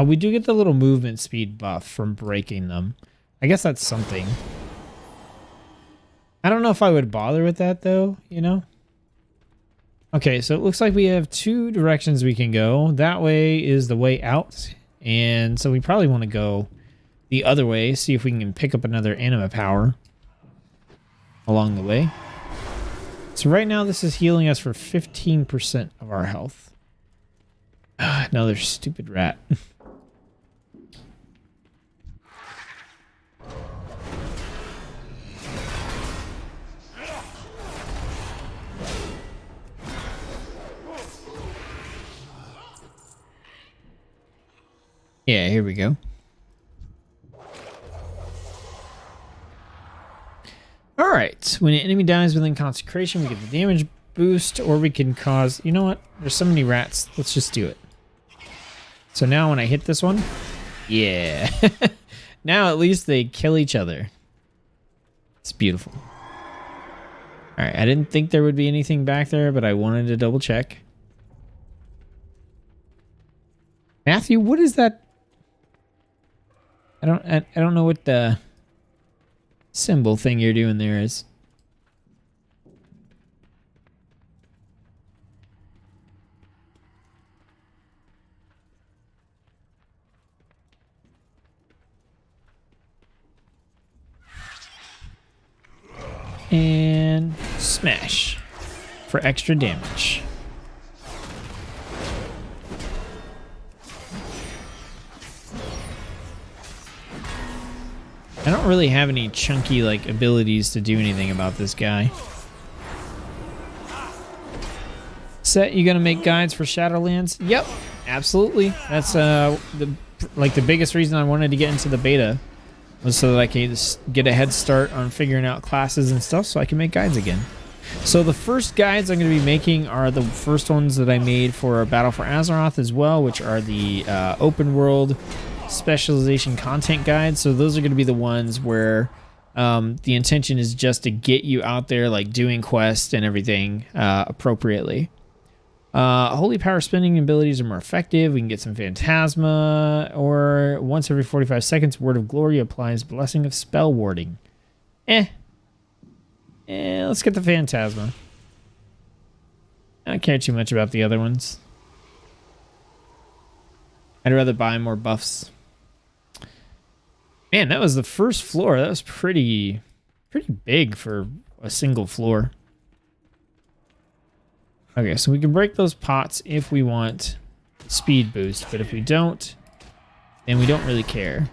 We do get the little movement speed buff from breaking them. I guess that's something. I don't know if I would bother with that, though, you know? Okay, so it looks like we have 2 directions we can go. That way is the way out. And so we probably want to go the other way, see if we can pick up another anima power along the way. So right now this is healing us for 15% of our health. Another stupid rat. Yeah, here we go. Alright, when an enemy dies within consecration, we get the damage boost, or we can cause... You know what? There's so many rats. Let's just do it. So now when I hit this one... Yeah. Now at least they kill each other. It's beautiful. Alright, I didn't think there would be anything back there, but I wanted to double check. Matthew, what is that? I don't know what the symbol thing you're doing there is. And smash for extra damage. I don't really have any chunky like abilities to do anything about this guy. Set, you gonna make guides for Shadowlands? Yep, absolutely. That's the biggest reason I wanted to get into the beta was so that I can just get a head start on figuring out classes and stuff so I can make guides again. So the first guides I'm going to be making are the first ones that I made for Battle for Azeroth as well, which are the open world specialization content guides. So those are going to be the ones where the intention is just to get you out there like doing quests and everything appropriately. Holy power spending abilities are more effective. We can get some Phantasma, or once every 45 seconds, Word of Glory applies Blessing of Spell Warding. Let's get the Phantasma. I don't care too much about the other ones. I'd rather buy more buffs. Man, that was the first floor. That was pretty big for a single floor. Okay, so we can break those pots if we want speed boost, but if we don't, then we don't really care.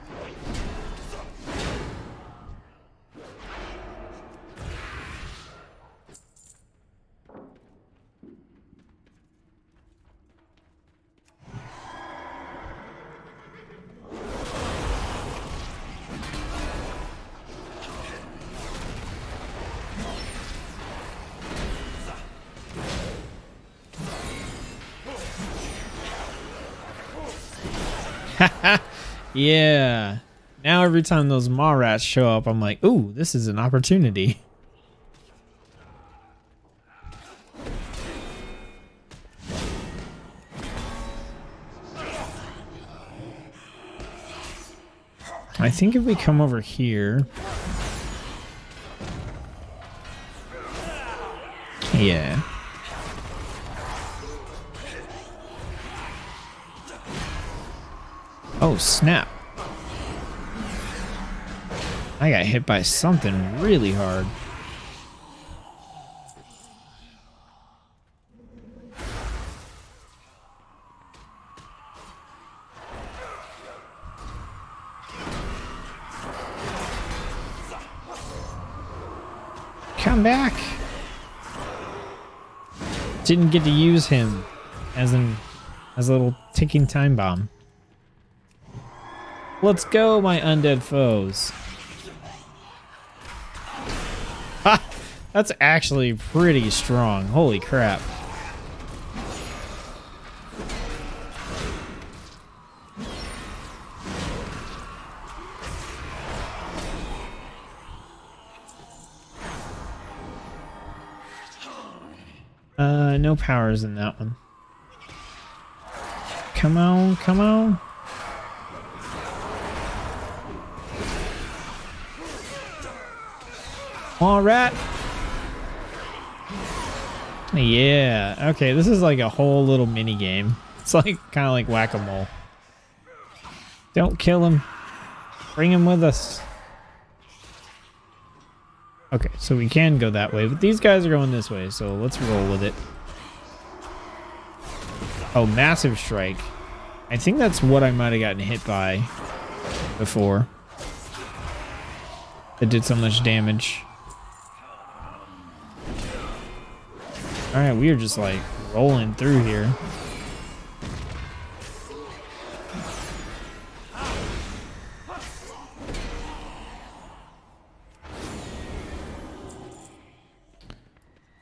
Yeah. Now every time those maw rats show up, I'm like, ooh, this is an opportunity. I think if we come over here... Yeah. Oh, snap. I got hit by something really hard. Come back. Didn't get to use him as a little ticking time bomb. Let's go, my undead foes. Ha! That's actually pretty strong. Holy crap. No powers in that one. Come on, come on. All right. Yeah. Okay, this is like a whole little mini game. It's like kind of like whack-a-mole. Don't kill him. Bring him with us. Okay, so we can go that way, but these guys are going this way, so let's roll with it. Oh, massive strike. I think that's what I might have gotten hit by before. It did so much damage. Alright, we are just like rolling through here.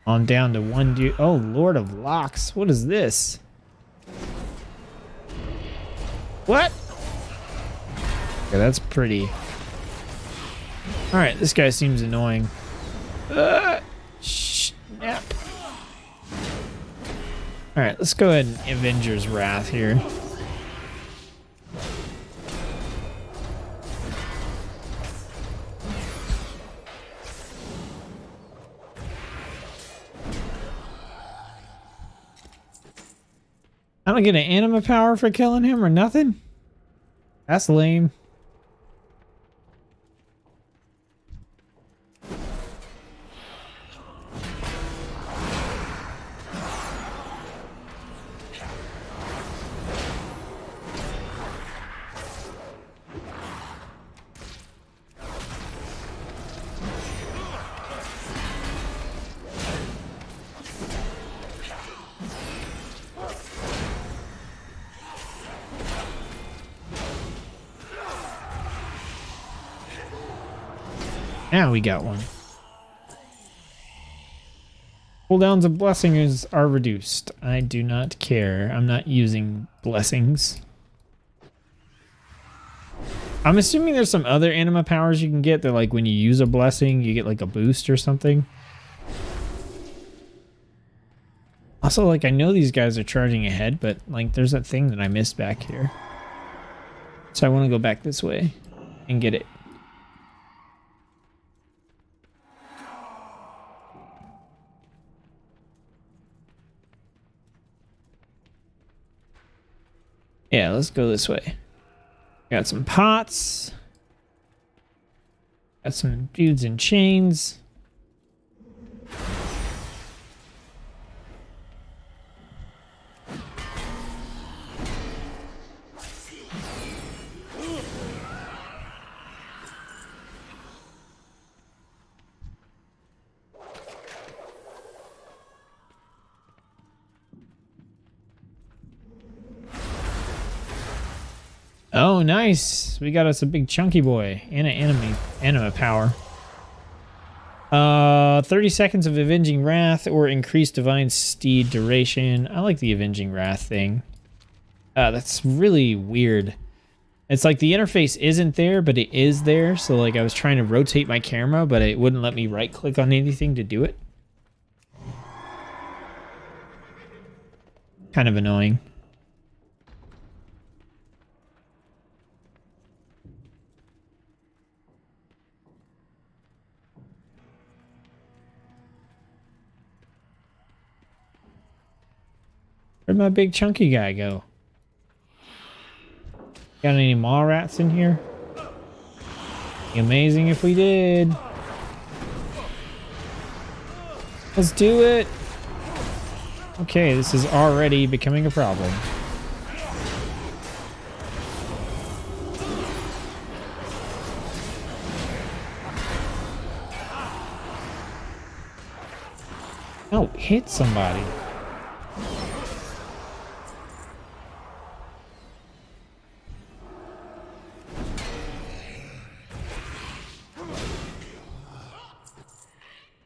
On down to one dude. Oh, Lord of Locks. What is this? What? Okay, that's pretty. Alright, this guy seems annoying. Snap. Alright, let's go ahead and Avenger's Wrath here. I don't get an anima power for killing him or nothing? That's lame. Now we got one. Cooldowns of blessings are reduced. I do not care. I'm not using blessings. I'm assuming there's some other anima powers you can get that, like, when you use a blessing, you get like a boost or something. Also, like, I know these guys are charging ahead, but like, there's that thing that I missed back here. So I want to go back this way and get it. Yeah, let's go this way. Got some pots. Got some dudes in chains. Oh, nice. We got us a big chunky boy and an anima power. 30 seconds of Avenging Wrath or increased Divine Steed duration. I like the Avenging Wrath thing. That's really weird. It's like the interface isn't there, but it is there. So like I was trying to rotate my camera, but it wouldn't let me right click on anything to do it. Kind of annoying. Where'd my big chunky guy go? Got any maw rats in here? Be amazing if we did. Let's do it. Okay, this is already becoming a problem. Oh, hit somebody.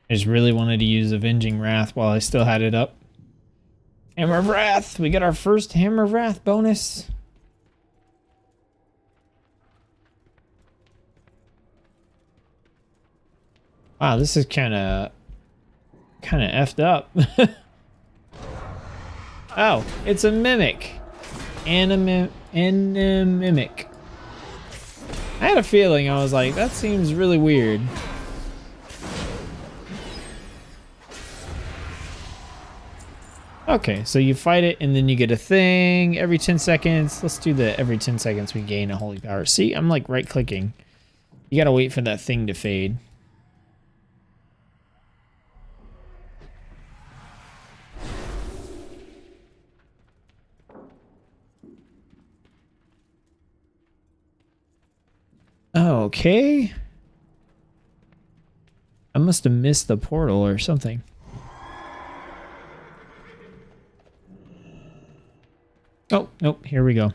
I just really wanted to use Avenging Wrath while I still had it up. Hammer of Wrath! We got our first Hammer of Wrath bonus. Wow, this is kind of effed up. Oh, it's a mimic. Anima mimic. I had a feeling, I was like, that seems really weird. Okay, so you fight it and then you get a thing every 10 seconds. Let's do the every 10 seconds we gain a holy power. See, I'm like right clicking. You gotta wait for that thing to fade. Okay. I must have missed the portal or something. Oh, nope, here we go.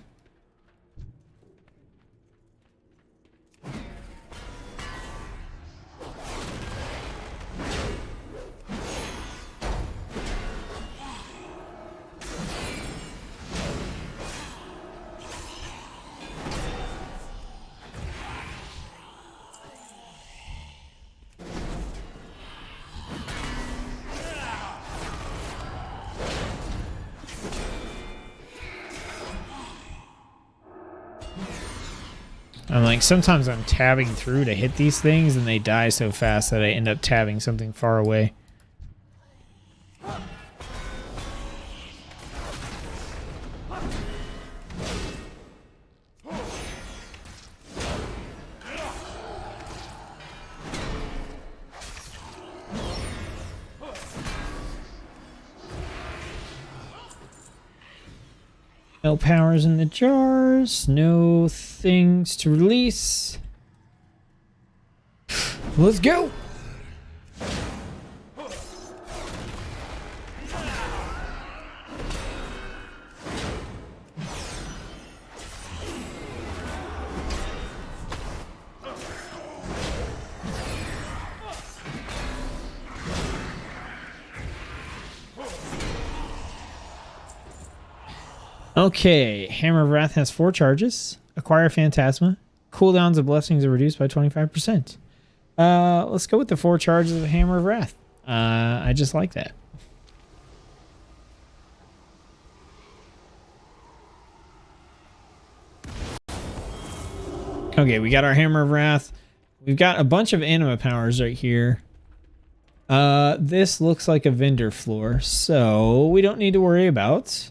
I'm like, sometimes I'm tabbing through to hit these things and they die so fast that I end up tabbing something far away. No powers in the jars, no things to release. Let's go! Okay, Hammer of Wrath has 4 charges. Acquire Phantasma. Cooldowns of Blessings are reduced by 25%. Let's go with the 4 charges of Hammer of Wrath. I just like that. Okay, we got our Hammer of Wrath. We've got a bunch of anima powers right here. This looks like a vendor floor, so we don't need to worry about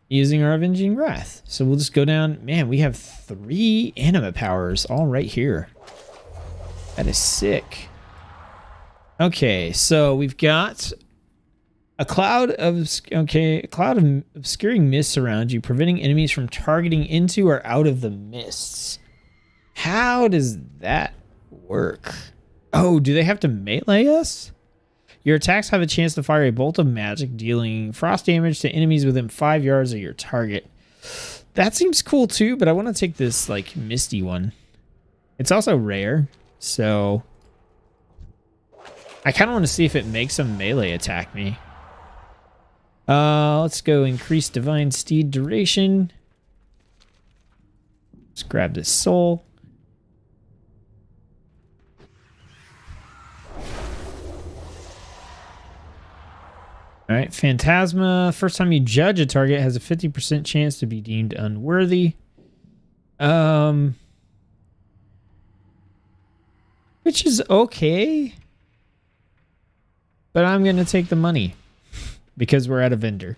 using our Avenging Wrath. So we'll just go down. Man, we have 3 anima powers all right here. That is sick. Okay, so we've got a cloud of obscuring mists around you, preventing enemies from targeting into or out of the mists. How does that work? Oh, do they have to melee us? Your attacks have a chance to fire a bolt of magic, dealing frost damage to enemies within 5 yards of your target. That seems cool too, but I want to take this like misty one. It's also rare, so I kind of want to see if it makes them melee attack me. Let's go increase Divine Steed duration. Let's grab this soul. All right, Phantasma. First time you judge a target has a 50% chance to be deemed unworthy. Which is okay. But I'm going to take the money because we're at a vendor.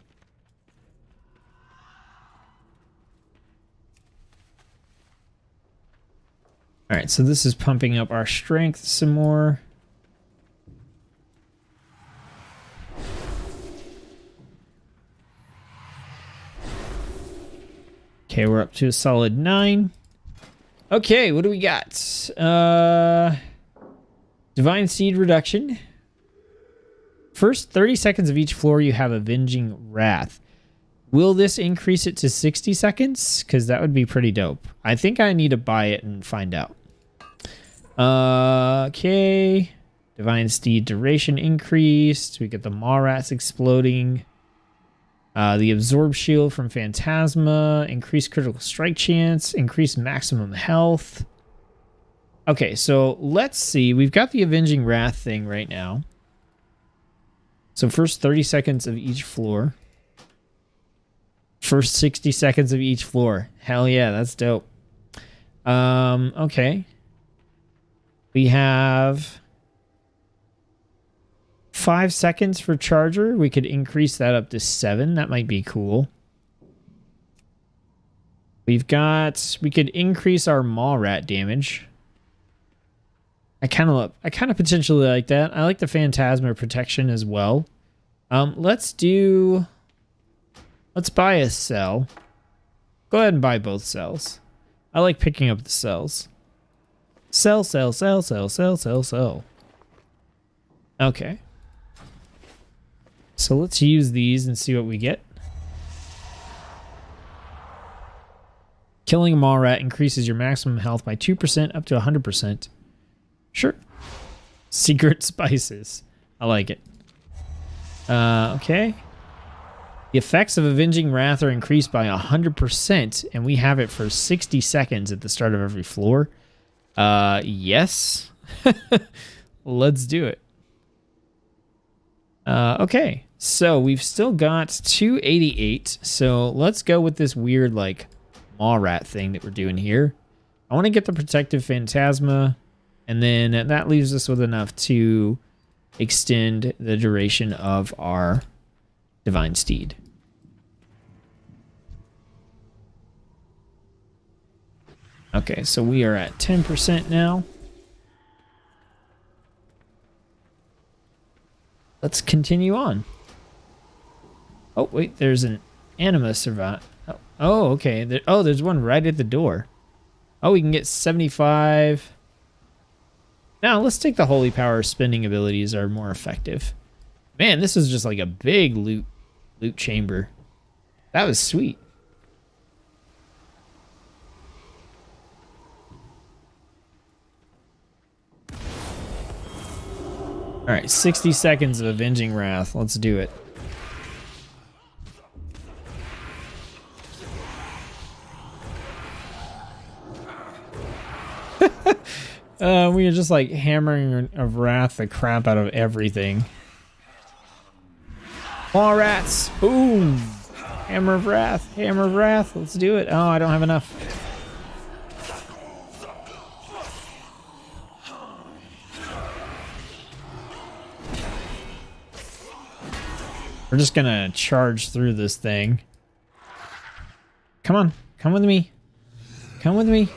All right, so this is pumping up our strength some more. Okay, we're up to a solid 9. Okay, what do we got? Divine Seed reduction. First 30 seconds of each floor, you have Avenging Wrath. Will this increase it to 60 seconds? Because that would be pretty dope. I think I need to buy it and find out. Okay. Divine Steed duration increased. We get the Maw Rats exploding. The Absorb Shield from Phantasma. Increased critical strike chance. Increased maximum health. Okay, so let's see. We've got the Avenging Wrath thing right now. So first 30 seconds of each floor. First 60 seconds of each floor. Hell yeah, that's dope. Okay. We have 5 seconds for Charger. We could increase that up to 7. That might be cool. We could increase our Maw Rat damage. I kind of potentially like that. I like the Phantasma protection as well. Let's buy a cell. Go ahead and buy both cells. I like picking up the cells. Sell. Okay. So let's use these and see what we get. Killing a Maw Rat increases your maximum health by 2% up to 100%. Sure. Secret spices. I like it. Okay. The effects of Avenging Wrath are increased by 100%, and we have it for 60 seconds at the start of every floor. Yes. Let's do it. Okay. So we've still got 288. So let's go with this weird, like, Maw Rat thing that we're doing here. I want to get the Protective Phantasma, and then that leaves us with enough to extend the duration of our Divine Steed. Okay, so we are at 10% now. Let's continue on. Oh, wait, there's an anima survive. Oh, okay. There's one right at the door. Oh, we can get 75. Now, let's take the Holy Power. Spending abilities are more effective. Man, this is just like a big loot chamber. That was sweet. All right, 60 seconds of Avenging Wrath. Let's do it. We are just like hammering of wrath the crap out of everything. Maw Rats, boom! Hammer of Wrath, Hammer of Wrath. Let's do it. Oh, I don't have enough. We're just gonna charge through this thing. Come on, come with me. Come with me.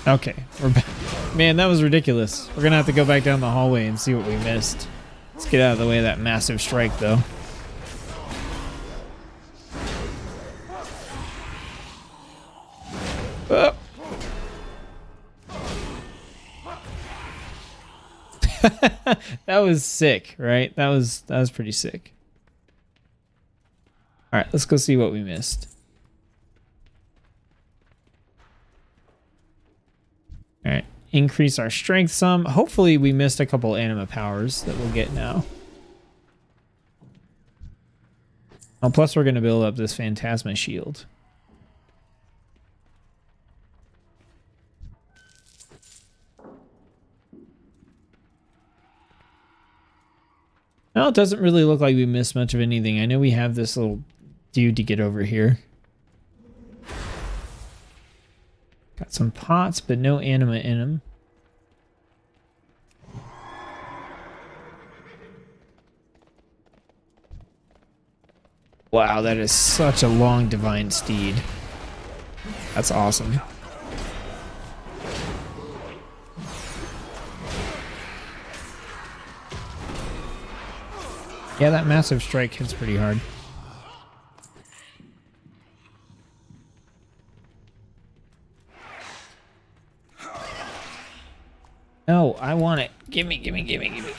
Okay, we're back. Man, that was ridiculous. We're gonna have to go back down the hallway and see what we missed. Let's get out of the way of that massive strike, though. Oh. That was sick, right? That was pretty sick. All right, let's go see what we missed. All right, increase our strength some. Hopefully we missed a couple anima powers that we'll get now. Oh, plus we're going to build up this Phantasma shield. Well, it doesn't really look like we missed much of anything. I know we have this little dude to get over here. Got some pots, but no anima in them. Wow, that is such a long Divine Steed. That's awesome. Yeah, that massive strike hits pretty hard. No, I want it. Gimme, gimme, gimme, gimme.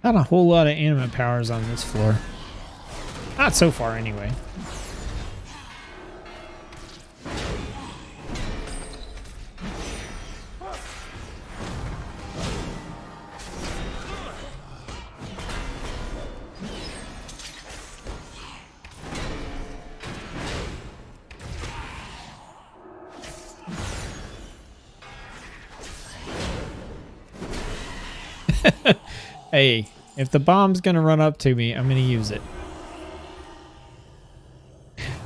Not a whole lot of anima powers on this floor. Not so far, anyway. Hey, if the bomb's gonna run up to me, I'm gonna use it.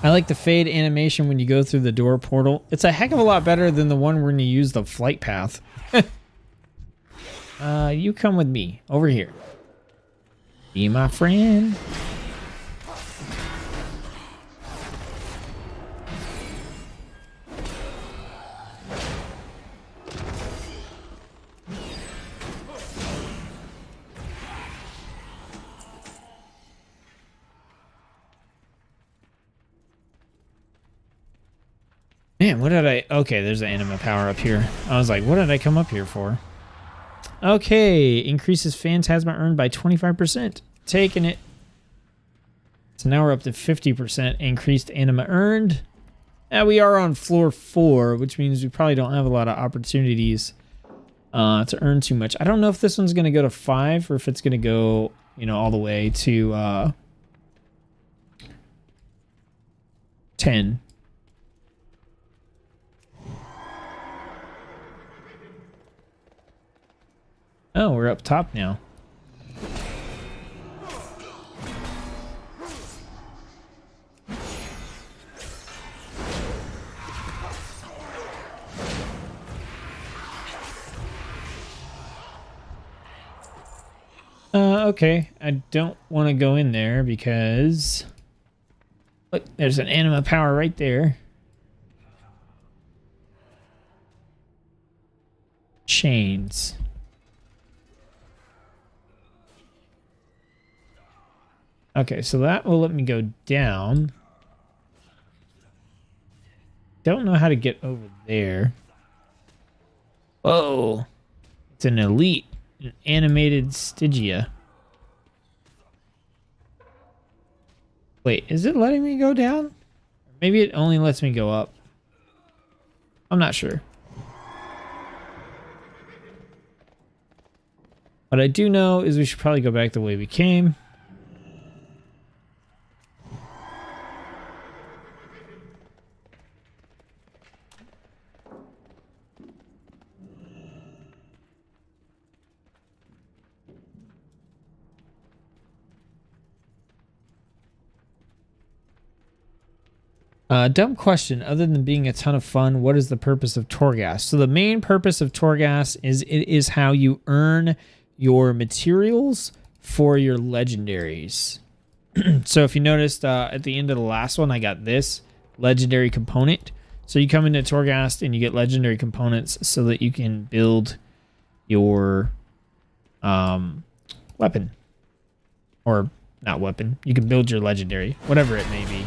I like the fade animation when you go through the door portal. It's a heck of a lot better than the one when you use the flight path. You come with me over here. Be my friend. Man, what did I... Okay, there's an anima power up here. I was like, what did I come up here for? Okay, increases Phantasma earned by 25%. Taking it. So now we're up to 50% increased anima earned. And we are on floor 4, which means we probably don't have a lot of opportunities to earn too much. I don't know if this one's going to go to 5 or if it's going to go, you know, all the way to 10. Oh, we're up top now. Okay. I don't want to go in there because... Look, there's an anima power right there. Chains. Okay, so that will let me go down. Don't know how to get over there. Whoa. It's an elite. An animated Stygia. Wait, is it letting me go down? Maybe it only lets me go up. I'm not sure. What I do know is we should probably go back the way we came. Dumb question. Other than being a ton of fun, what is the purpose of Torghast? So the main purpose of Torghast is it is how you earn your materials for your legendaries. So if you noticed at the end of the last one, I got this legendary component. So you come into Torghast and you get legendary components so that you can build your weapon. Or not weapon. You can build your legendary, whatever it may be.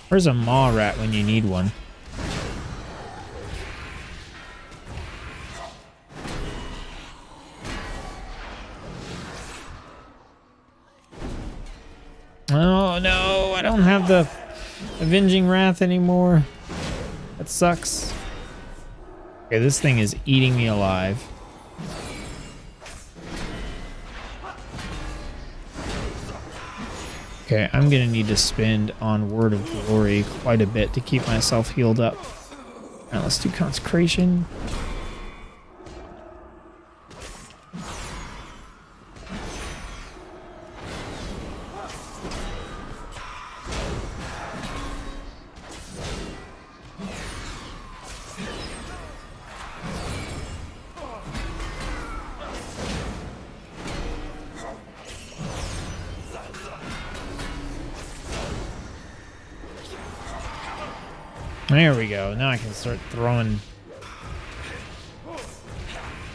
Where's a maw rat when you need one? Oh no, I don't have the Avenging Wrath anymore. That sucks. Okay, this thing is eating me alive. Okay, I'm gonna need to spend on Word of Glory quite a bit to keep myself healed up. Alright, let's do Consecration. There we go. Now I can start throwing.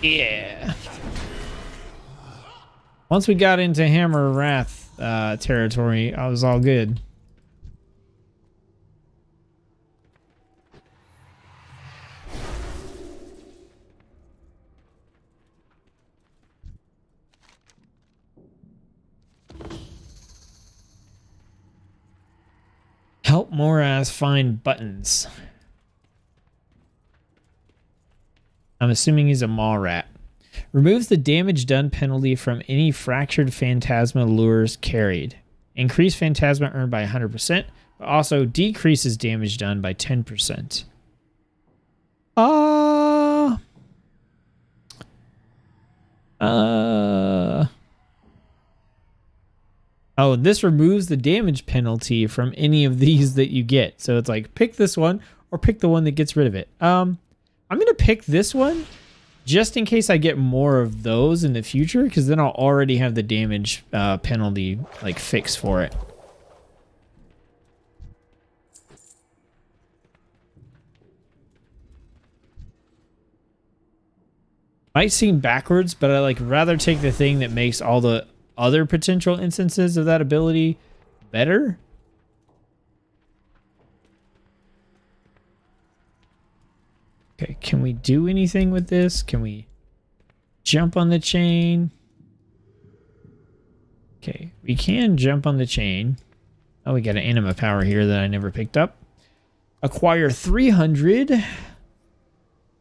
Yeah. Once we got into Hammer Wrath territory, I was all good. Help Moraz find buttons. I'm assuming he's a maw rat. Removes the damage done penalty from any fractured phantasma lures carried. Increase phantasma earned by 100%, but also decreases damage done by 10%. Oh, this removes the damage penalty from any of these that you get. So it's like, pick this one or pick the one that gets rid of it. I'm going to pick this one just in case I get more of those in the future, because then I'll already have the damage penalty like fixed for it. Might seem backwards, but I like rather take the thing that makes all the other potential instances of that ability better. Okay, can we do anything with this? Can we jump on the chain? Okay, we can jump on the chain. Oh, we got an anima power here that I never picked up. Acquire 300.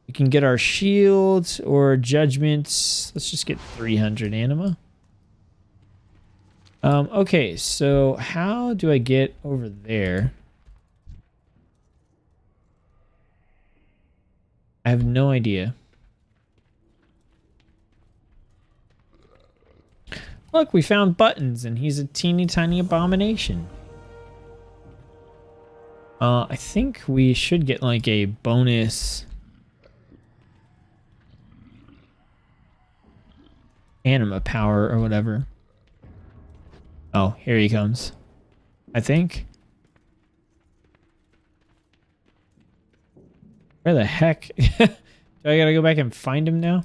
We can get our shields or judgments. Let's just get 300 anima. Okay, so how do I get over there? I have no idea. Look, we found buttons and he's a teeny tiny abomination. I think we should get like a bonus anima power or whatever. Oh, here he comes. I think. Where the heck? Do I gotta go back and find him now?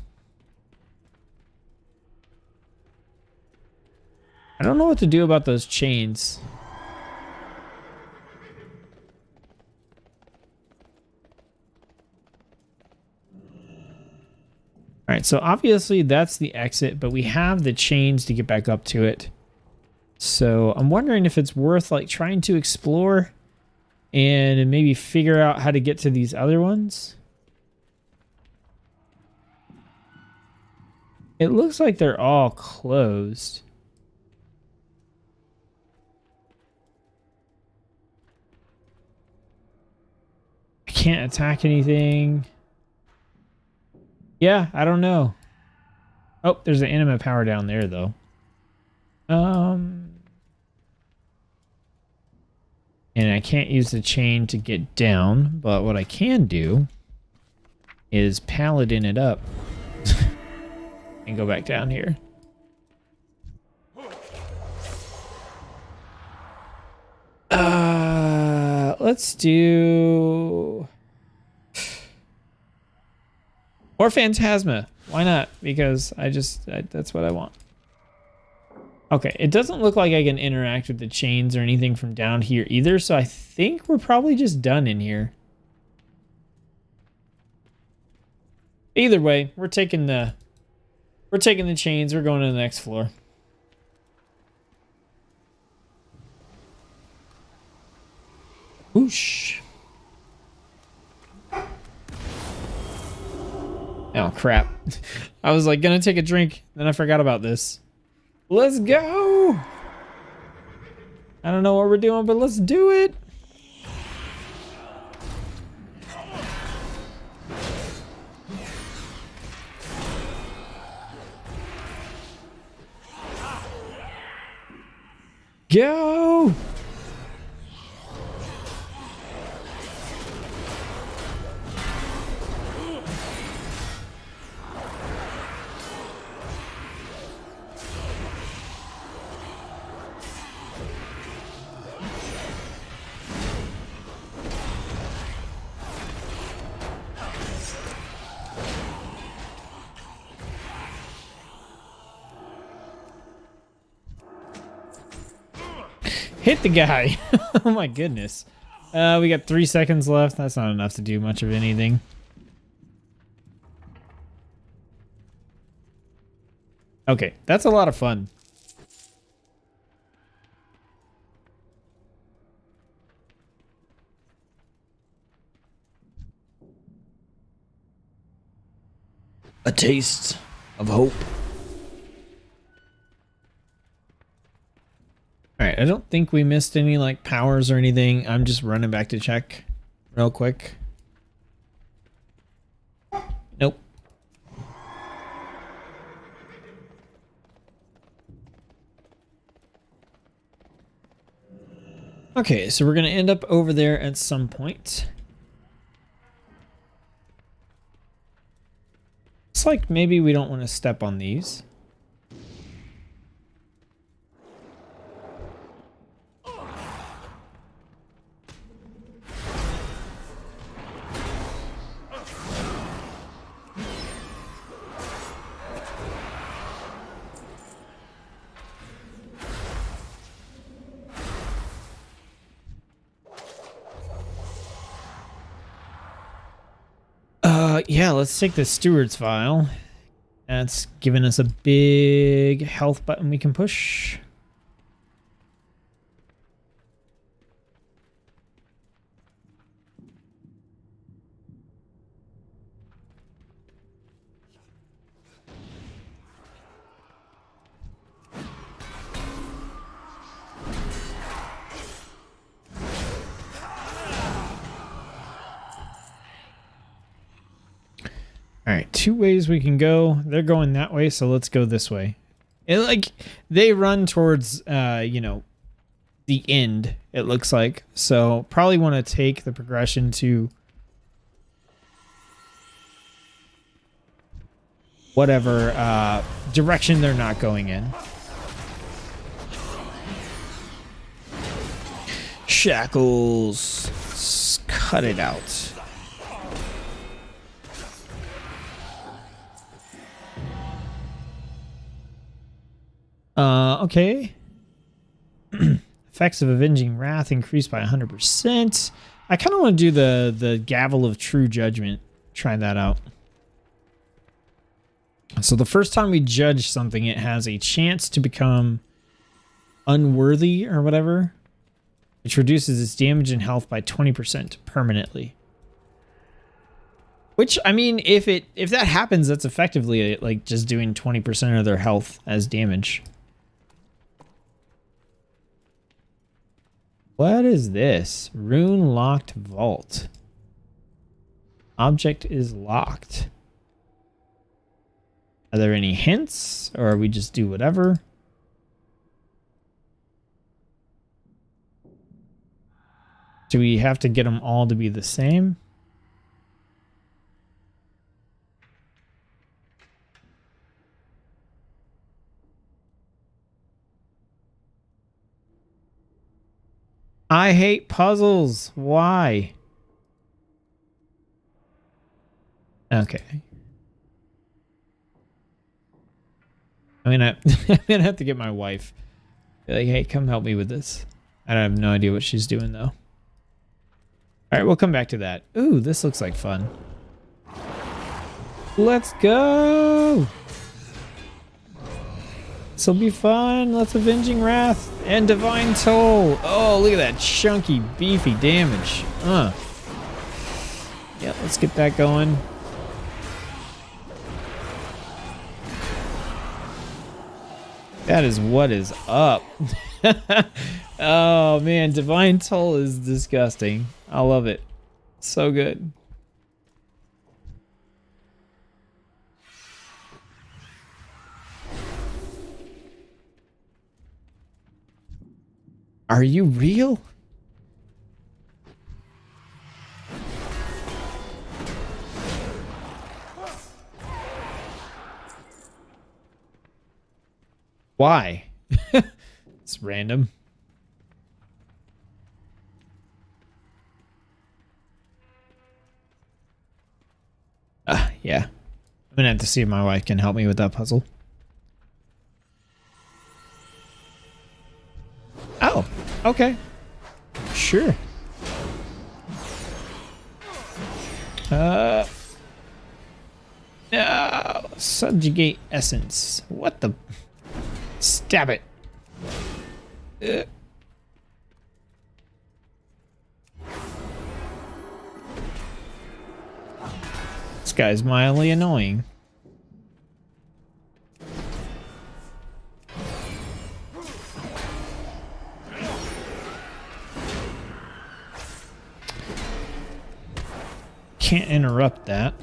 I don't know what to do about those chains. Alright, so obviously that's the exit, but we have the chains to get back up to it. So I'm wondering if it's worth like trying to explore and maybe figure out how to get to these other ones. It looks like they're all closed. I can't attack anything. Yeah, I don't know. Oh, there's an anima power down there though. And I can't use the chain to get down, but what I can do is paladin it up and go back down here. Let's do or Phantasma. Why not? Because that's what I want. Okay, it doesn't look like I can interact with the chains or anything from down here either, so I think we're probably just done in here. Either way, we're taking the chains, we're going to the next floor. Whoosh. Oh, crap. I was like gonna take a drink, then I forgot about this. Let's go! I don't know what we're doing, but let's do it! Go! Hit the guy. Oh my goodness. We got 3 seconds left. That's not enough to do much of anything. Okay, that's a lot of fun. A taste of hope. Alright, I don't think we missed any like powers or anything. I'm just running back to check real quick. Nope. Okay, so we're gonna end up over there at some point. It's like maybe we don't want to step on these. Yeah, let's take the steward's file. That's giving us a big health button we can push. All right, 2 ways we can go. They're going that way, so let's go this way. And like they run towards, you know, the end. It looks like so. Probably want to take the progression to whatever direction they're not going in. Shackles, cut it out. Okay. Effects of Avenging Wrath increased by 100%. I kind of want to do the Gavel of True Judgment. Try that out. So the first time we judge something, it has a chance to become unworthy or whatever, which reduces its damage and health by 20% permanently. Which, I mean, if that happens, that's effectively like just doing 20% of their health as damage. What is this? Rune locked vault. Object is locked. Are there any hints, or we just do whatever? Do we have to get them all to be the same? I hate puzzles. Why? Okay. I mean, I'm gonna have to get my wife. Be like, hey, come help me with this. I have no idea what she's doing though. All right, we'll come back to that. Ooh, this looks like fun. Let's go. This'll be fun. Let's Avenging Wrath and Divine Toll. Oh, look at that chunky, beefy damage. Yeah, let's get that going. That is what is up. Oh man, Divine Toll is disgusting. I love it. So good. Are you real? Why? It's random. Yeah. I'm gonna have to see if my wife can help me with that puzzle. Oh, okay. Sure. No. Subjugate essence. What the? Stab it. This guy's mildly annoying. Can't interrupt that.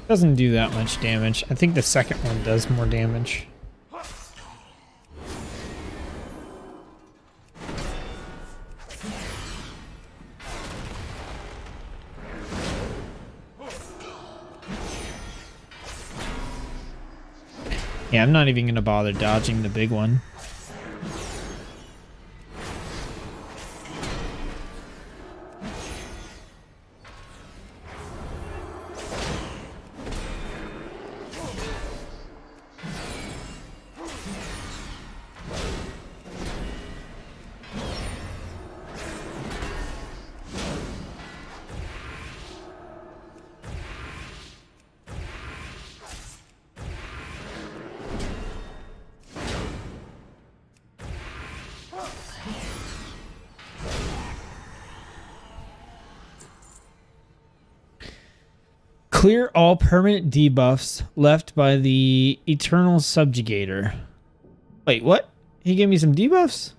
Doesn't do that much damage. I think the second one does more damage. Yeah, I'm not even gonna bother dodging the big one. Clear all permanent debuffs left by the Eternal Subjugator. Wait, what? He gave me some debuffs?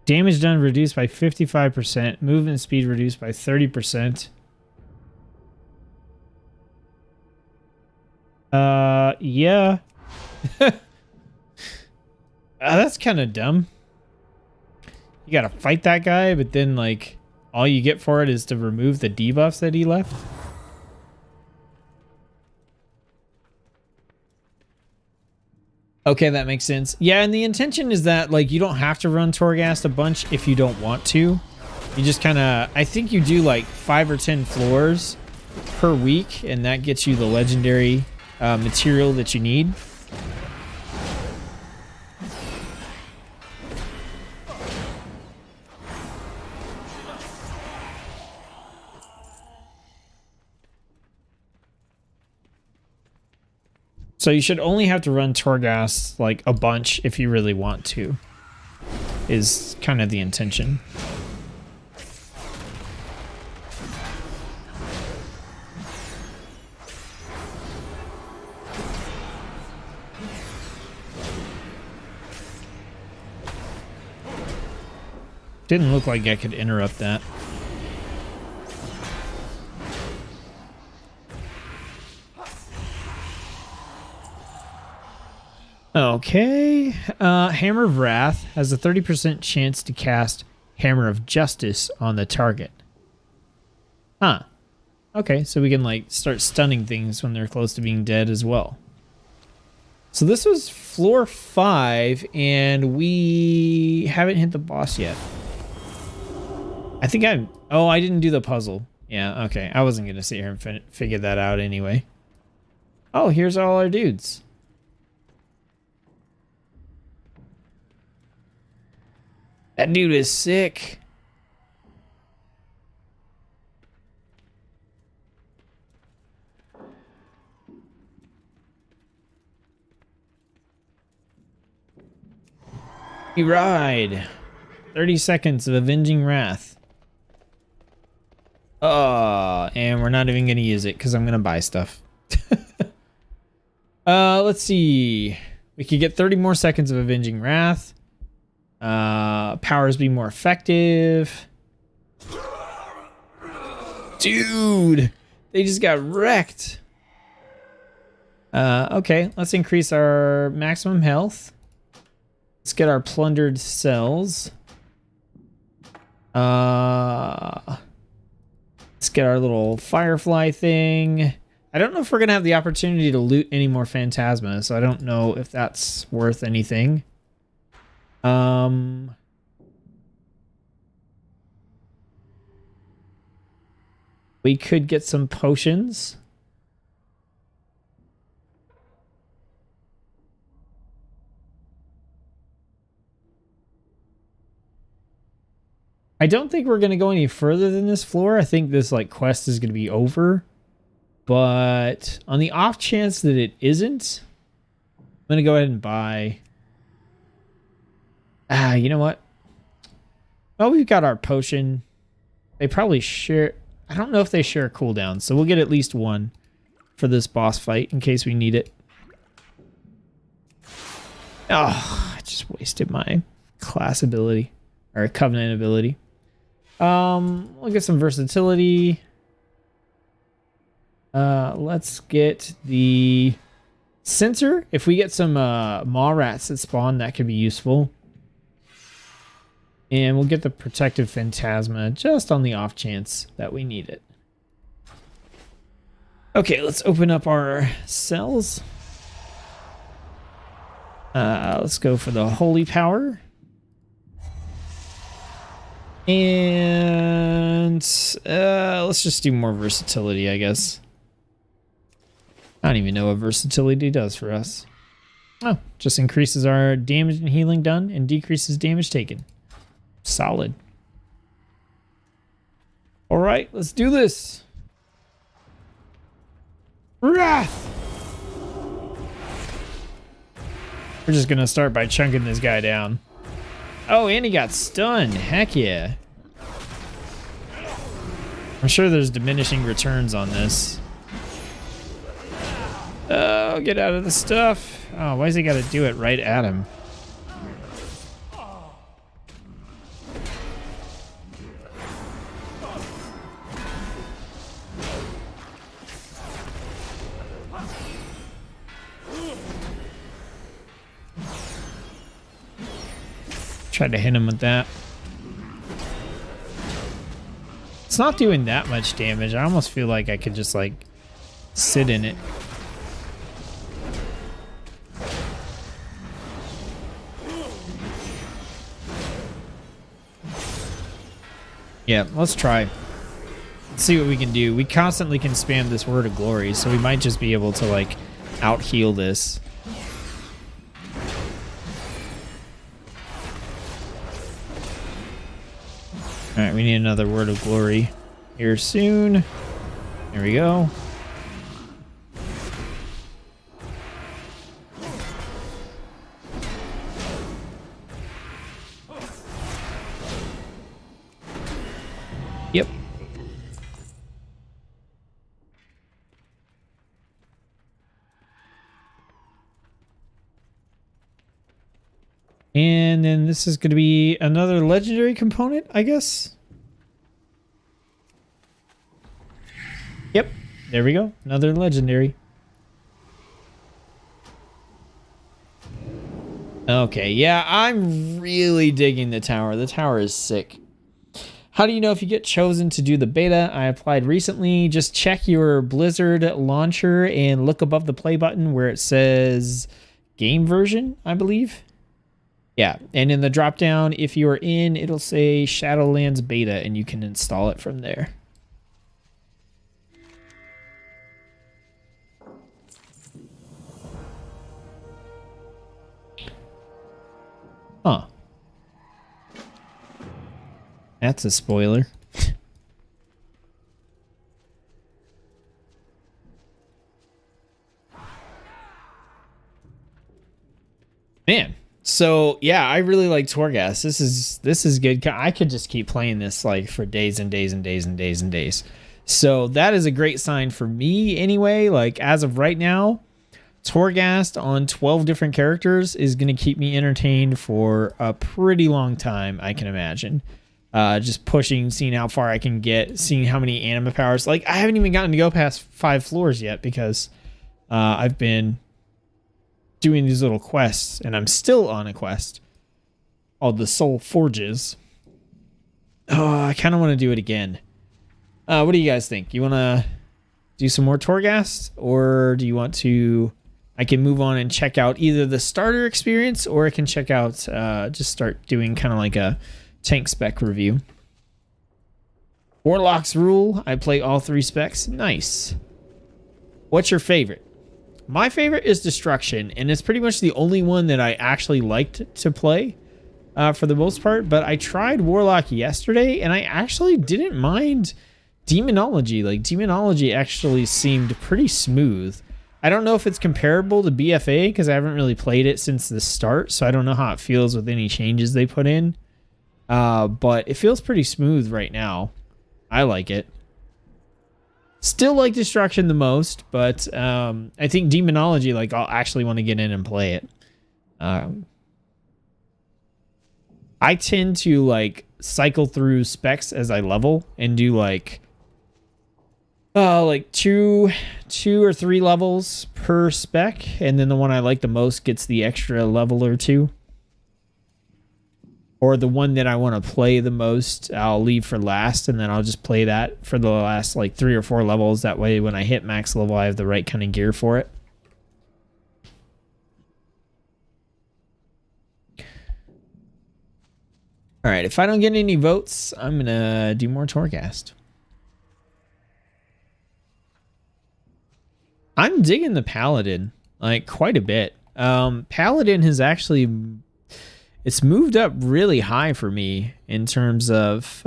Damage done reduced by 55%. Movement speed reduced by 30%. Yeah. That's kind of dumb. You gotta fight that guy, but then, like, all you get for it is to remove the debuffs that he left. Okay, that makes sense. Yeah, and the intention is that, like, you don't have to run Torghast a bunch if you don't want to. You just kind of, I think you do like 5 or 10 floors per week, and that gets you the legendary material that you need. So you should only have to run Torghast like a bunch if you really want to, is kind of the intention. Didn't look like I could interrupt that. Okay, Hammer of Wrath has a 30% chance to cast Hammer of Justice on the target. Huh. Okay, so we can like start stunning things when they're close to being dead as well. So this was floor 5, and we haven't hit the boss yet. I think I didn't do the puzzle. Yeah, okay. I wasn't going to sit here and figure that out anyway. Oh, here's all our dudes. That dude is sick. You ride. 30 seconds of Avenging Wrath. And we're not even going to use it because I'm going to buy stuff. Let's see. We could get 30 more seconds of Avenging Wrath. Powers be more effective. Dude, they just got wrecked. Okay, let's increase our maximum health. Let's get our plundered cells. Let's get our little firefly thing. I don't know if we're going to have the opportunity to loot any more phantasma, so I don't know if that's worth anything. We could get some potions. I don't think we're going to go any further than this floor. I think this like quest is going to be over. But on the off chance that it isn't, I'm going to go ahead and buy. You know what? Oh, we've got our potion. They probably share. I don't know if they share cooldown, so we'll get at least one for this boss fight in case we need it. Oh, I just wasted my class ability or covenant ability. We'll get some versatility. Let's get the sensor. If we get some maw rats that spawn, that could be useful. And we'll get the protective phantasma just on the off chance that we need it. Okay, let's open up our cells. Let's go for the holy power. And let's just do more versatility, I guess. I don't even know what versatility does for us. Oh, just increases our damage and healing done and decreases damage taken. Solid. All right, let's do this. Wrath! We're just gonna start by chunking this guy down. Oh, and he got stunned. Heck yeah. I'm sure there's diminishing returns on this. Oh, get out of the stuff. Oh, why's he gotta do it right at him? Tried to hit him with that. It's not doing that much damage. I almost feel like I could just like sit in it. Yeah, let's try. Let's see what we can do. We constantly can spam this word of glory, so we might just be able to like out heal this. All right, we need another word of glory here soon. There we go. Yep. And then this is going to be another legendary component, I guess. Yep, there we go. Another legendary. Okay, yeah, I'm really digging the tower. The tower is sick. How do you know if you get chosen to do the beta? I applied recently. Just check your Blizzard launcher and look above the play button where it says game version, I believe. Yeah, and in the drop down, if you're in, it'll say Shadowlands Beta, and you can install it from there. Huh. That's a spoiler. Man, so yeah, I really like Torghast. This is good. I could just keep playing this like for days and days and days and days and days. So that is a great sign for me anyway. Like as of right now, Torghast on 12 different characters is going to keep me entertained for a pretty long time, I can imagine. Just pushing, seeing how far I can get, seeing how many anima powers. Like I haven't even gotten to go past 5 floors yet because I've been doing these little quests, and I'm still on a quest called the Soul Forges. Oh, I kind of want to do it again. What do you guys think? You want to do some more Torghast, or do you want to... I can move on and check out either the starter experience, or I can check out, just start doing kind of like a tank spec review. Warlock's rule. I play all 3 specs. Nice. What's your favorite? My favorite is Destruction, and it's pretty much the only one that I actually liked to play for the most part. But I tried Warlock yesterday, and I actually didn't mind Demonology. Like, Demonology actually seemed pretty smooth. I don't know if it's comparable to BFA, because I haven't really played it since the start, so I don't know how it feels with any changes they put in. But it feels pretty smooth right now. I like it. Still like Destruction the most, but I think Demonology, like, I'll actually want to get in and play it. I tend to, like, cycle through specs as I level and do, like two or 3 levels per spec, and then the one I like the most gets the extra level or 2. Or the one that I want to play the most, I'll leave for last, and then I'll just play that for the last like 3 or 4 levels. That way, when I hit max level, I have the right kind of gear for it. All right, if I don't get any votes, I'm going to do more Torghast. I'm digging the Paladin, like, quite a bit. Paladin has actually... It's moved up really high for me in terms of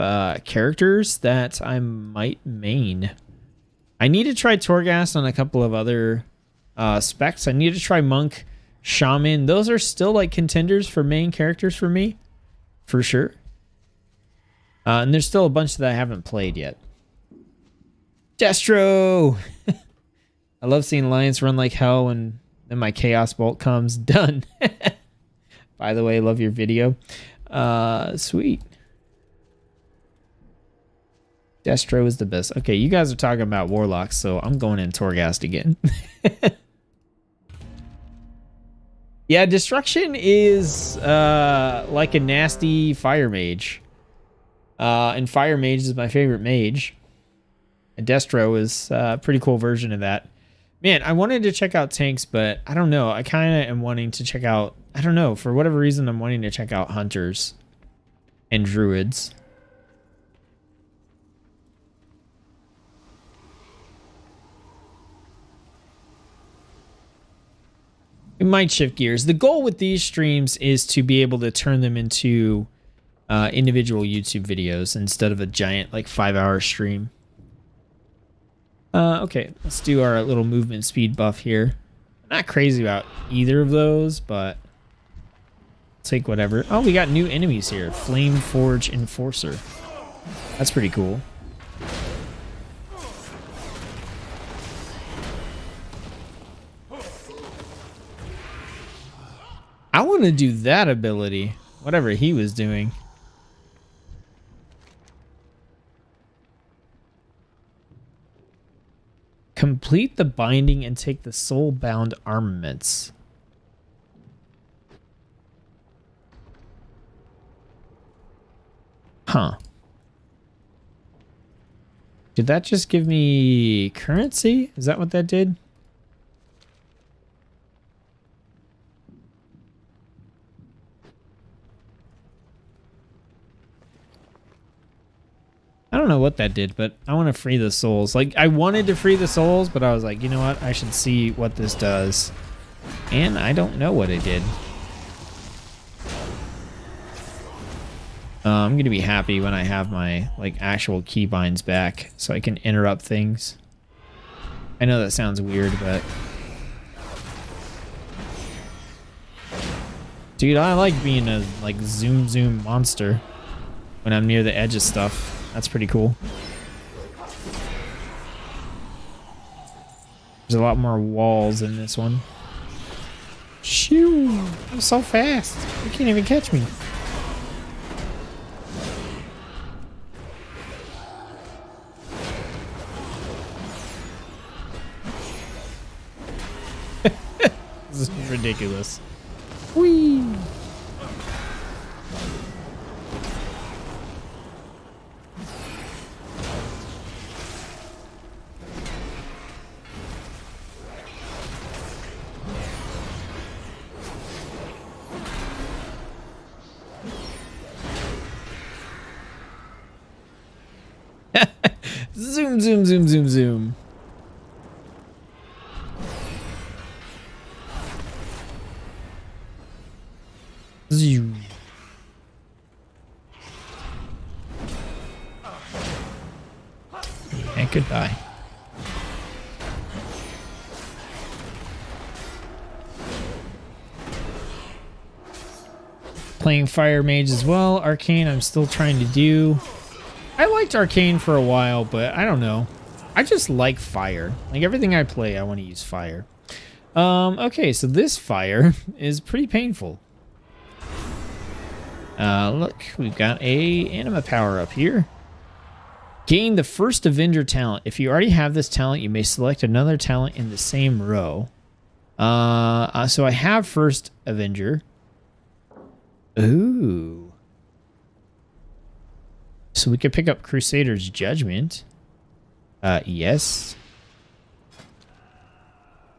characters that I might main. I need to try Torghast on a couple of other specs. I need to try Monk, Shaman. Those are still like contenders for main characters for me, for sure. And there's still a bunch that I haven't played yet. Destro! I love seeing Alliance run like hell, and then my Chaos Bolt comes. Done. By the way, love your video. Sweet. Destro is the best. Okay, you guys are talking about Warlocks, so I'm going in Torghast again. Yeah, Destruction is like a nasty Fire Mage. And Fire Mage is my favorite mage. And Destro is a pretty cool version of that. Man, I wanted to check out tanks, but I don't know. I kind of am wanting to check out... I don't know. For whatever reason, I'm wanting to check out Hunters and Druids. We might shift gears. The goal with these streams is to be able to turn them into individual YouTube videos instead of a giant, like, 5-hour stream. Okay, let's do our little movement speed buff here. I'm not crazy about either of those, but take whatever. Oh, we got new enemies here. Flame Forge Enforcer. That's pretty cool. I want to do that ability. Whatever he was doing. Complete the binding and take the soul-bound armaments. Huh. Did that just give me currency? Is that what that did? I don't know what that did, but I want to free the souls. Like, I wanted to free the souls, but I was like, you know what? I should see what this does. And I don't know what it did. I'm going to be happy when I have my like actual keybinds back so I can interrupt things. I know that sounds weird, but dude, I like being a like zoom monster when I'm near the edge of stuff. That's pretty cool. There's a lot more walls in this one. Shoo! I'm so fast. You can't even catch me. This is ridiculous. Whee! Zoom, zoom, zoom, zoom, zoom. Zoom. And goodbye. Playing Fire Mage as well. Arcane I'm still trying to do. I liked Arcane for a while, but I don't know. I just like fire. Like everything I play, I want to use fire. Okay, so this fire is pretty painful. Look, we've got a anima power up here. Gain the first Avenger talent. If you already have this talent, you may select another talent in the same row. So I have first Avenger. Ooh. So we could pick up Crusader's Judgment. Yes.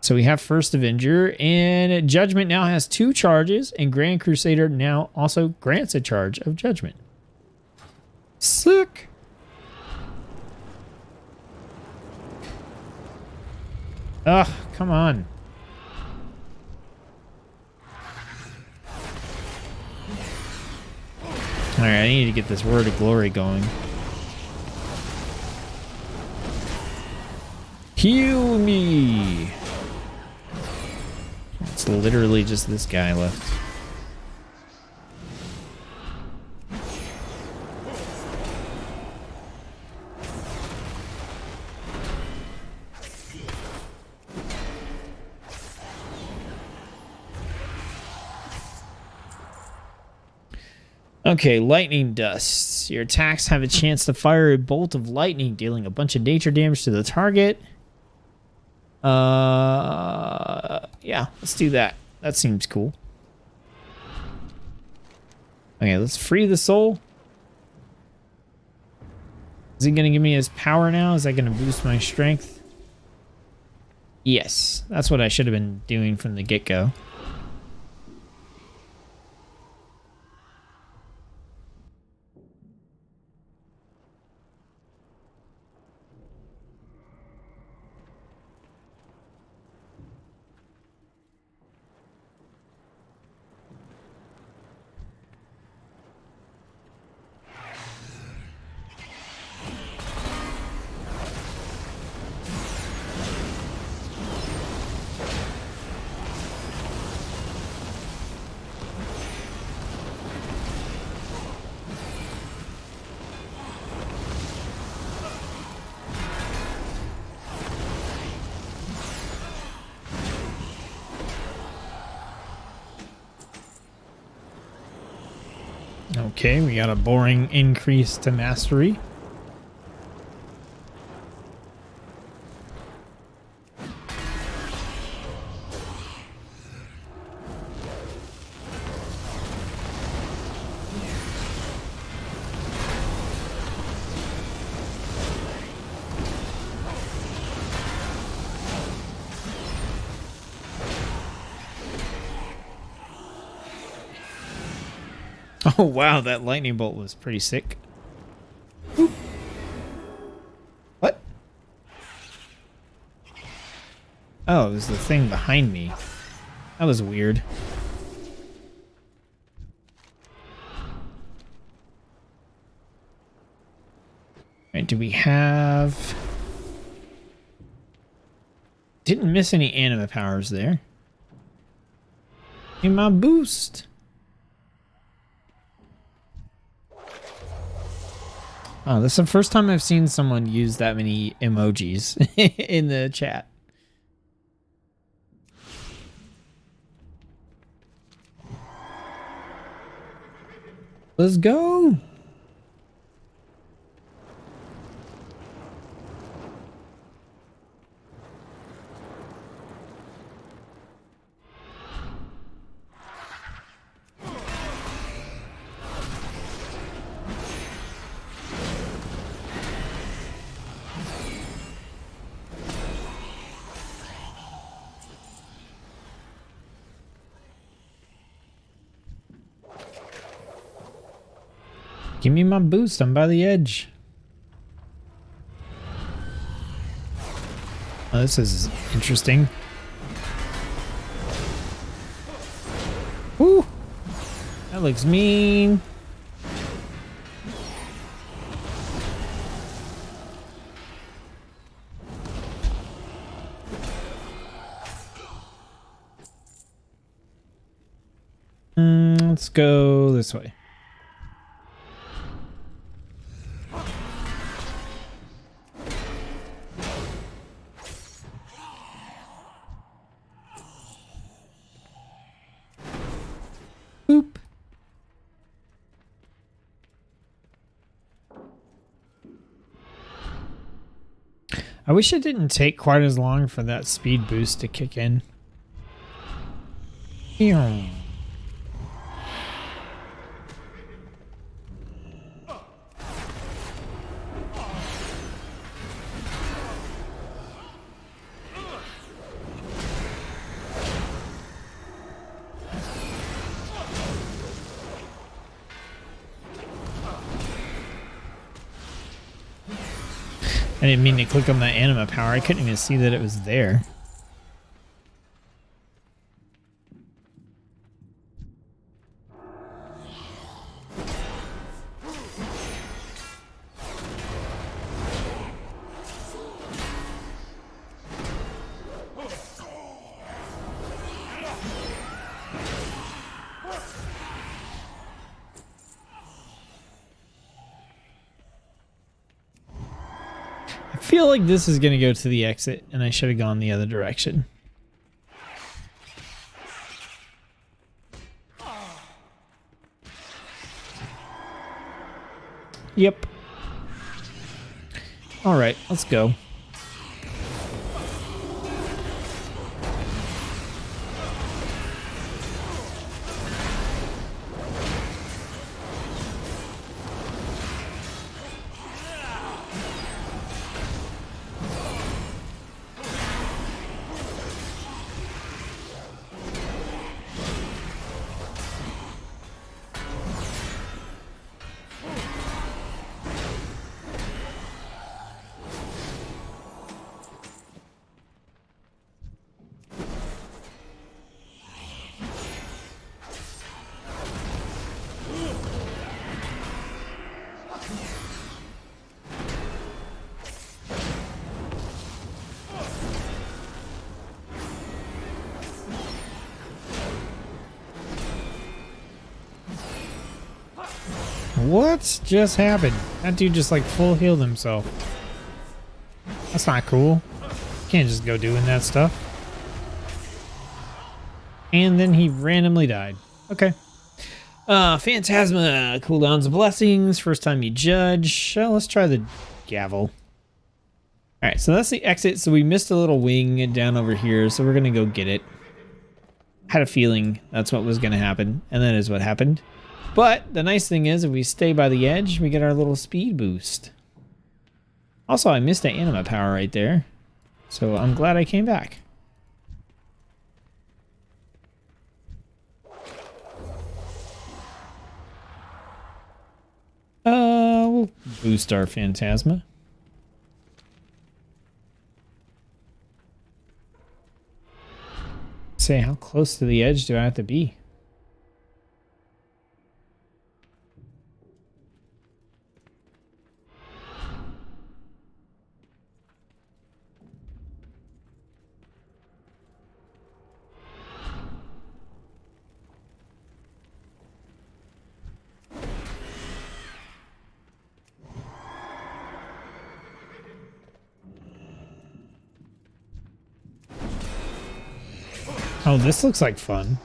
So we have First Avenger, and Judgment now has 2 charges, and Grand Crusader now also grants a charge of Judgment. Sick! Ugh, come on. Alright, I need to get this Word of Glory going. Heal me! It's literally just this guy left. Okay, lightning dusts. Your attacks have a chance to fire a bolt of lightning, dealing a bunch of nature damage to the target. Yeah, let's do that. That seems cool. Okay, let's free the soul. Is he gonna give me his power now? Is that gonna boost my strength? Yes, that's what I should have been doing from the get-go. Okay, we got a boring increase to mastery. Oh wow, that lightning bolt was pretty sick. Oop. What? Oh, it was the thing behind me. That was weird. Right, do we have... Didn't miss any anima powers there. In my boost. Oh, this is the first time I've seen someone use that many emojis in the chat. Let's go. Give me my boost. I'm by the edge. Oh, this is interesting. Woo! That looks mean. Let's go this way. Boop. I wish it didn't take quite as long for that speed boost to kick in. I didn't mean to click on that anima power. I couldn't even see that it was there. I feel like this is going to go to the exit, and I should have gone the other direction. Yep. All right, let's go. What just happened? That dude just like full healed himself. That's not cool. Can't just go doing that stuff. And then he randomly died. Okay. Phantasma, cooldowns of blessings. First time you judge. Let's try the gavel. Alright, so that's the exit. So we missed a little wing down over here. So we're going to go get it. Had a feeling that's what was going to happen. And that is what happened. But the nice thing is, if we stay by the edge, we get our little speed boost. Also, I missed the anima power right there. So I'm glad I came back. We'll boost our Phantasma. Say, how close to the edge do I have to be? Oh, this looks like fun.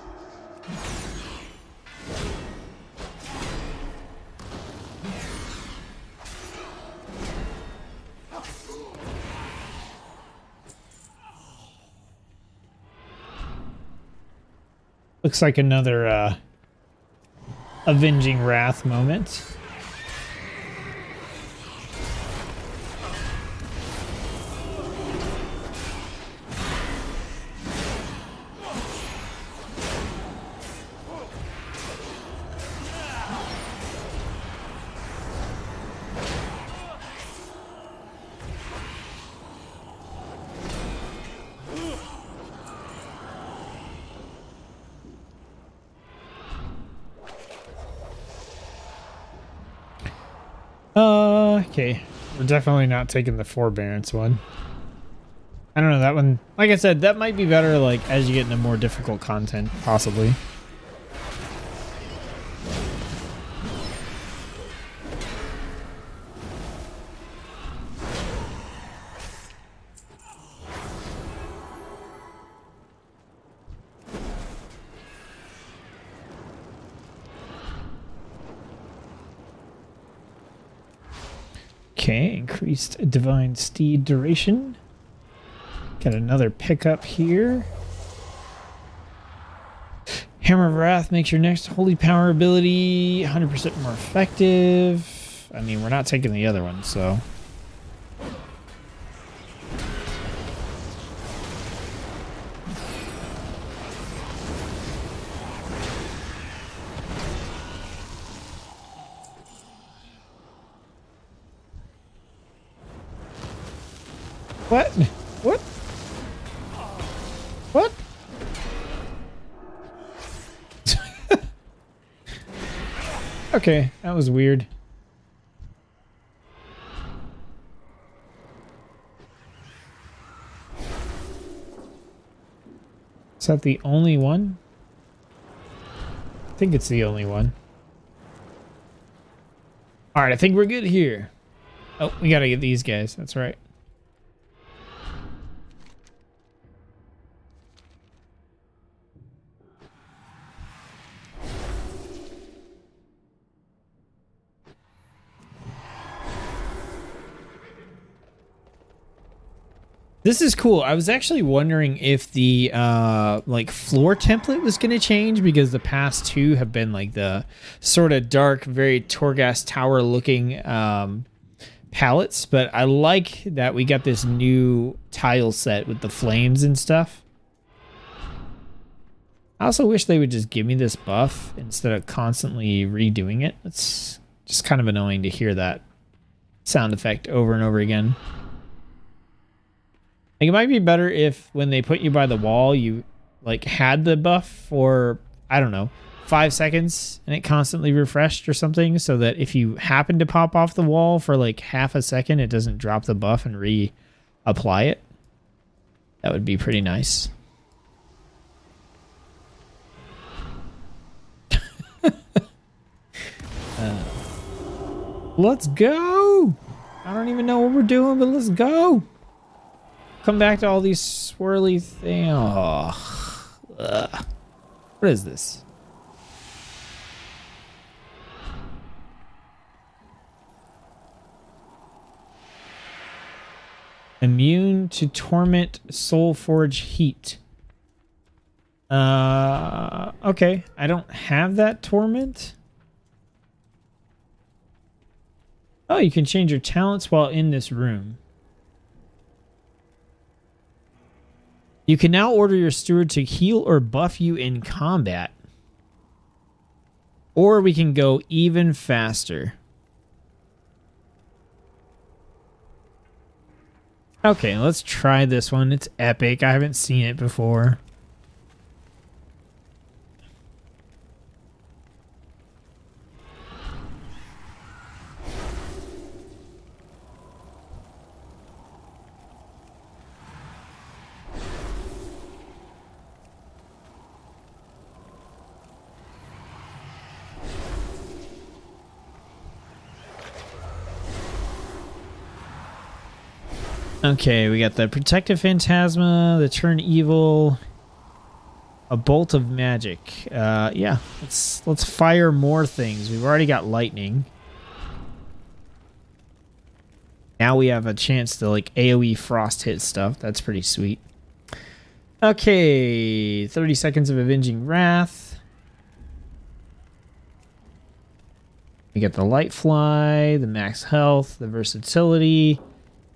Looks like another Avenging Wrath moment. Okay. We're definitely not taking the forbearance one. I don't know, that one, like I said, that might be better like as you get into more difficult content, possibly. Okay, increased divine steed duration. Got another pickup here. Hammer of Wrath makes your next holy power ability 100% more effective. I mean, we're not taking the other one, so. What? What? What? Okay, that was weird. Is that the only one? I think it's the only one. All right, I think we're good here. Oh, we gotta get these guys. That's right. This is cool. I was actually wondering if the like floor template was going to change, because the past two have been like the sort of dark, very Torghast Tower looking palettes. But I like that we got this new tile set with the flames and stuff. I also wish they would just give me this buff instead of constantly redoing it. It's just kind of annoying to hear that sound effect over and over again. Like, it might be better if when they put you by the wall, you like had the buff for, I don't know, 5 seconds and it constantly refreshed or something, so that if you happen to pop off the wall for like half a second, it doesn't drop the buff and reapply it. That would be pretty nice. Let's go. I don't even know what we're doing, but let's go. Come back to all these swirly things. Oh, what is this? Immune to torment soul forge heat. Okay. I don't have that torment. Oh, you can change your talents while in this room. You can now order your steward to heal or buff you in combat. Or we can go even faster. Okay, let's try this one. It's epic. I haven't seen it before. Okay, we got the Protective Phantasma, the Turn Evil. A bolt of magic. Yeah, let's fire more things. We've already got lightning. Now we have a chance to like AoE frost hit stuff. That's pretty sweet. Okay, 30 seconds of Avenging Wrath. We get the light fly, the max health, the versatility.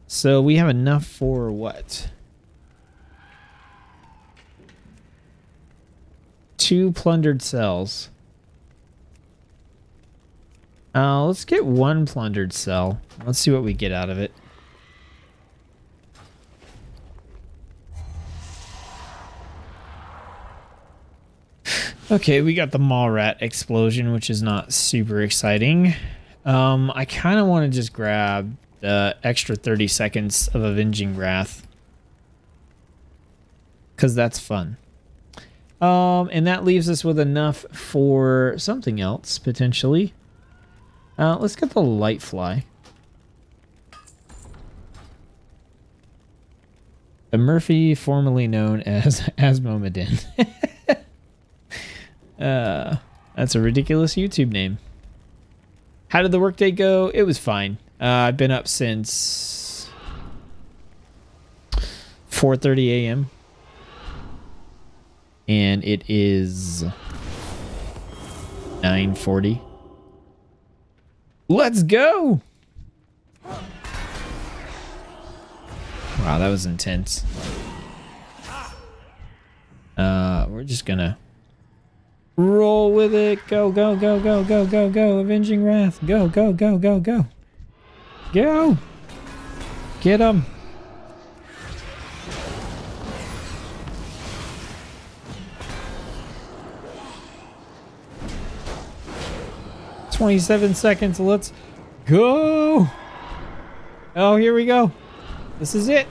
So we have enough for what? 2 plundered cells. Let's get 1 plundered cell. Let's see what we get out of it. Okay, we got the Maw Rat explosion, which is not super exciting. I kind of want to just grab the extra 30 seconds of Avenging Wrath, because that's fun. And that leaves us with enough for something else, potentially. Let's get the light fly. The Murphy, formerly known as Asmomedin. That's a ridiculous YouTube name. How did the workday go? It was fine. I've been up since 4:30 a.m. and it is 9:40. Let's go! Wow, that was intense. We're just gonna roll with it. Go, go, go, go, go, go, go. Avenging Wrath. Go, go, go, go, go. Go! Get him! "27 seconds, let's go!" Oh, here we go. This is it.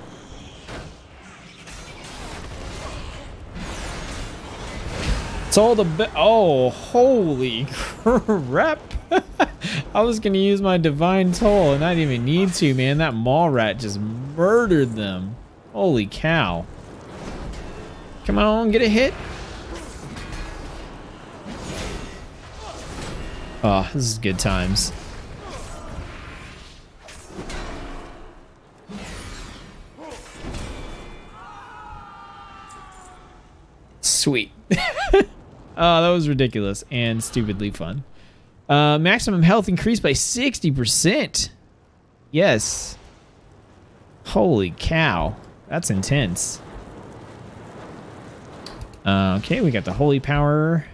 It's all the oh, holy crap. I was gonna use my Divine Toll and I didn't even need to, man. That Maw Rat just murdered them. Holy cow. Come on, get a hit. Oh, this is good times. Sweet. Oh, that was ridiculous and stupidly fun. Maximum health increased by 60%. Yes. Holy cow. That's intense. Okay, we got the Holy Power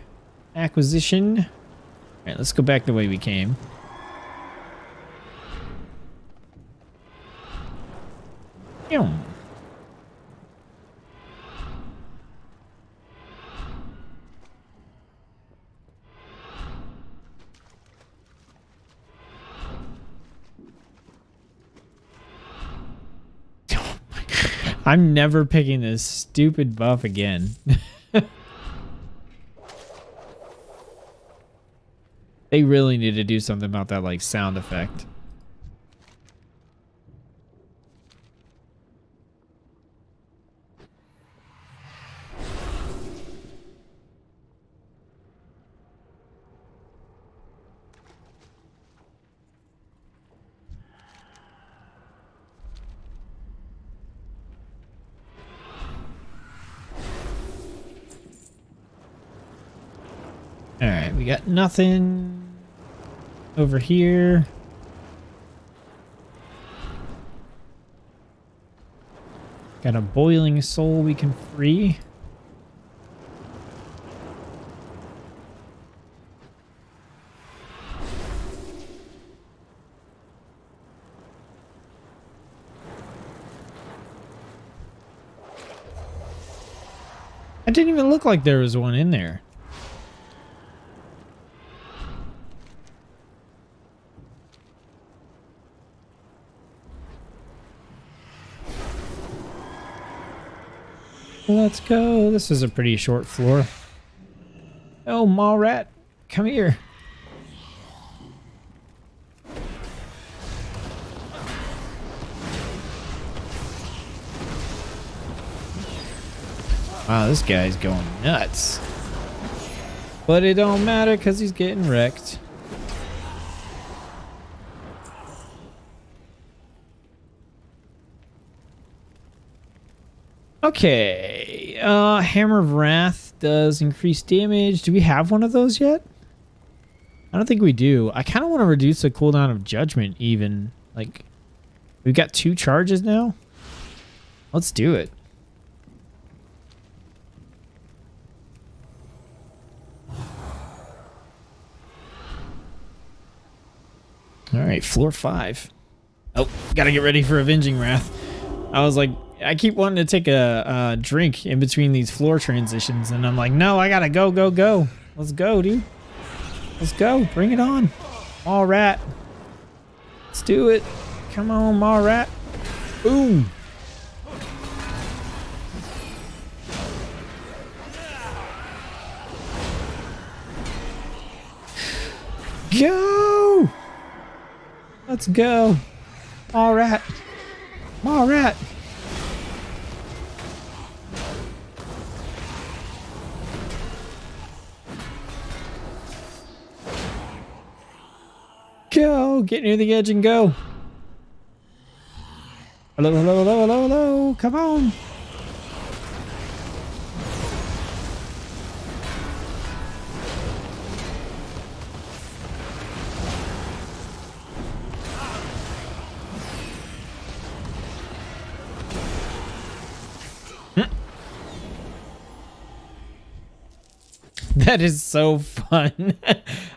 acquisition. All right, let's go back the way we came. I'm never picking this stupid buff again. They really need to do something about that, like, sound effect. All right, we got nothing over here. Got a boiling soul we can free. It didn't even look like there was one in there. Let's go. This is a pretty short floor. Oh, Maw Rat, come here. Wow, this guy's going nuts. But it don't matter because he's getting wrecked. Okay. Hammer of Wrath does increase damage. Do we have one of those yet? I don't think we do. I kind of want to reduce the cooldown of Judgment even. Like, we've got 2 charges now. Let's do it. All right, floor 5. Oh, gotta get ready for Avenging Wrath. I was like, I keep wanting to take a drink in between these floor transitions, and I'm like, no, I gotta go, go, go. Let's go, dude. Let's go. Bring it on. Mall rat. Let's do it. Come on, mall rat. Boom. Go. Let's go. Mall rat. Mall rat. Go. Get near the edge and go. Hello, hello, hello, hello, hello. Come on. That is so fun.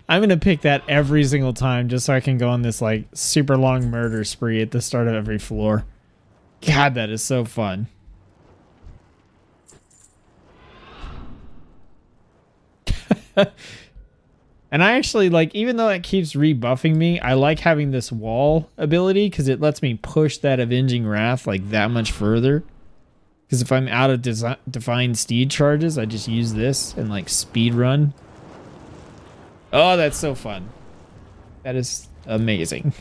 I'm going to pick that every single time just so I can go on this like super long murder spree at the start of every floor. God, that is so fun. And I actually like, even though it keeps rebuffing me, I like having this wall ability because it lets me push that Avenging Wrath like that much further. Because if I'm out of defined steed charges, I just use this and like speed run. Oh, that's so fun. That is amazing.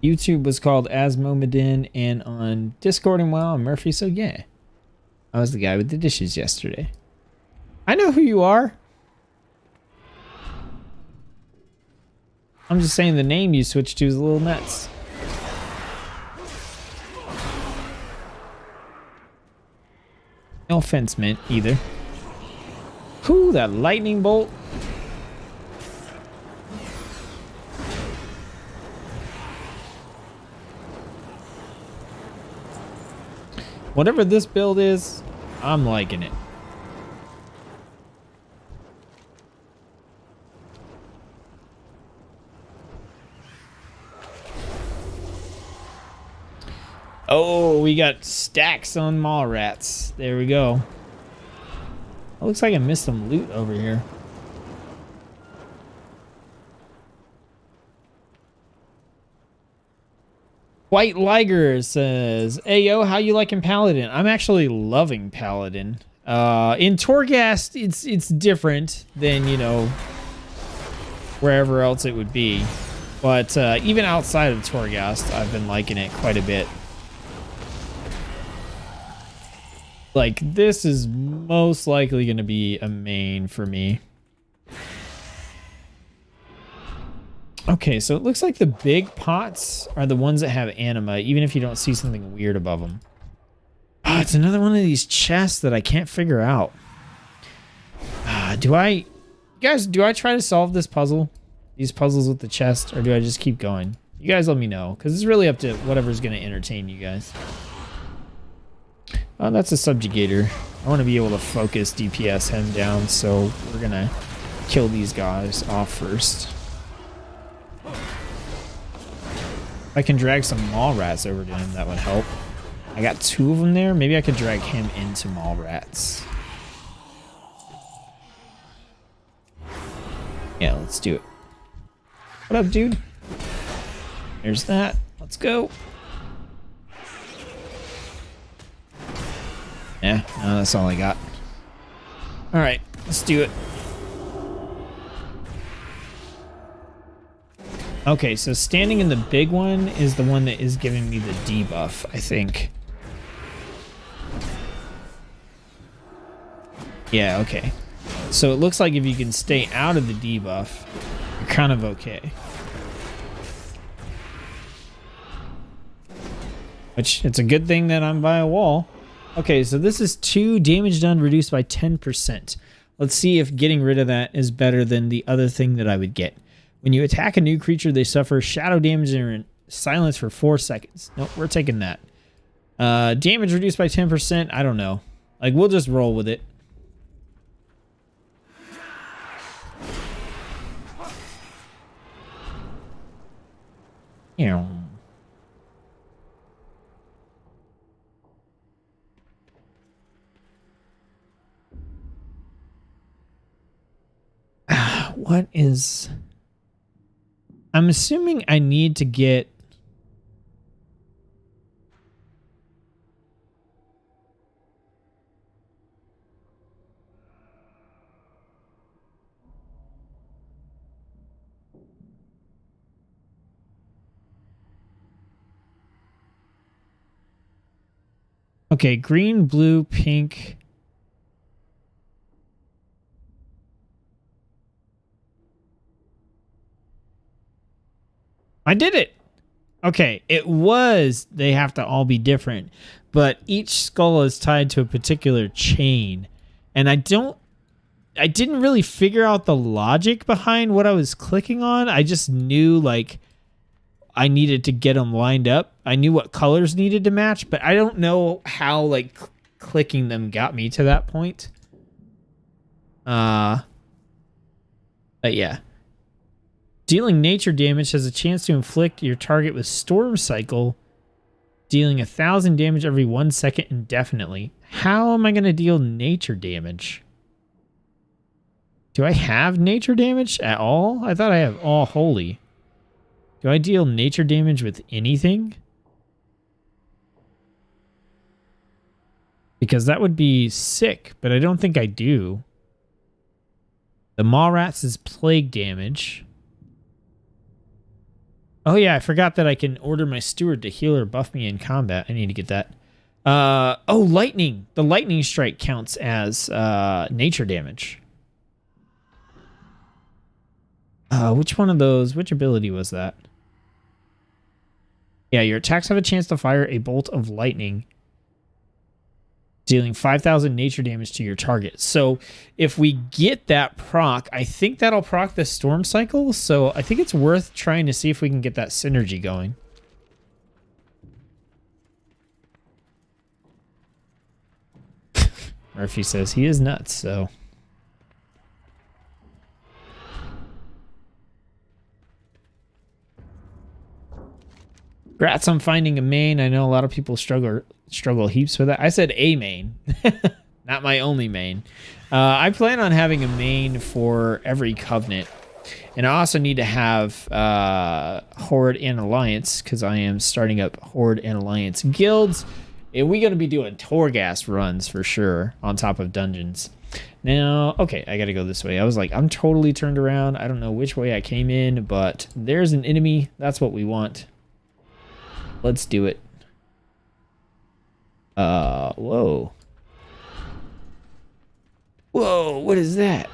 YouTube was called Asmomedin, and on Discord and WoW, Murphy, so yeah. I was the guy with the dishes yesterday. I know who you are. I'm just saying the name you switched to is a little nuts. No offense meant either. Whew, that lightning bolt. Whatever this build is, I'm liking it. Oh, we got stacks on mall rats. There we go. It looks like I missed some loot over here. White Liger says, "Hey yo, how you liking Paladin?" I'm actually loving Paladin. In Torghast, it's different than, you know, wherever else it would be. But even outside of Torghast, I've been liking it quite a bit. Like, this is most likely going to be a main for me. Okay, so it looks like the big pots are the ones that have anima, even if you don't see something weird above them. Oh, it's another one of these chests that I can't figure out. Do I try to solve this puzzle? These puzzles with the chest, or do I just keep going? You guys let me know, because it's really up to whatever's going to entertain you guys. Oh, that's a subjugator. I want to be able to focus DPS him down, so we're going to kill these guys off first. If I can drag some mall rats over to him, that would help. I got 2 of them there. Maybe I could drag him into mall rats. Yeah, let's do it. What up, dude? There's that. Let's go. Yeah, no, that's all I got. All right, let's do it. Okay, so standing in the big one is the one that is giving me the debuff, I think. Yeah, okay. So it looks like if you can stay out of the debuff, you're kind of okay. Which, it's a good thing that I'm by a wall. Okay, so this is 2 damage done reduced by 10%. Let's see if getting rid of that is better than the other thing that I would get. When you attack a new creature, they suffer shadow damage and are in silence for 4 seconds. Nope, we're taking that. Damage reduced by 10%. I don't know. Like, we'll just roll with it. Yeah. What is... I'm assuming I need to get... Okay, green, blue, pink... I did it. Okay, it was they have to all be different, but each skull is tied to a particular chain. And I didn't really figure out the logic behind what I was clicking on. I just knew like I needed to get them lined up. I knew what colors needed to match, but I don't know how like clicking them got me to that point. But yeah. Dealing nature damage has a chance to inflict your target with Storm Cycle, dealing 1,000 damage every 1 second indefinitely. How am I going to deal nature damage? Do I have nature damage at all? I thought I have all holy. Do I deal nature damage with anything? Because that would be sick, but I don't think I do. The Maw Rats is plague damage. Oh yeah, I forgot that I can order my steward to heal or buff me in combat. I need to get that. Oh, lightning. The lightning strike counts as nature damage. Which one of those? Which ability was that? Yeah, your attacks have a chance to fire a bolt of lightning, dealing 5,000 nature damage to your target. So if we get that proc, I think that'll proc the Storm Cycle. So I think it's worth trying to see if we can get that synergy going. Murphy says he is nuts, so... Congrats on finding a main. I know a lot of people struggle heaps with that. I said a main, not my only main. I plan on having a main for every covenant. And I also need to have Horde and Alliance, because I am starting up Horde and Alliance guilds. And we're going to be doing Torghast runs for sure on top of dungeons. Now, okay, I got to go this way. I was like, I'm totally turned around. I don't know which way I came in, but there's an enemy. That's what we want. Let's do it. Whoa. Whoa, what is that?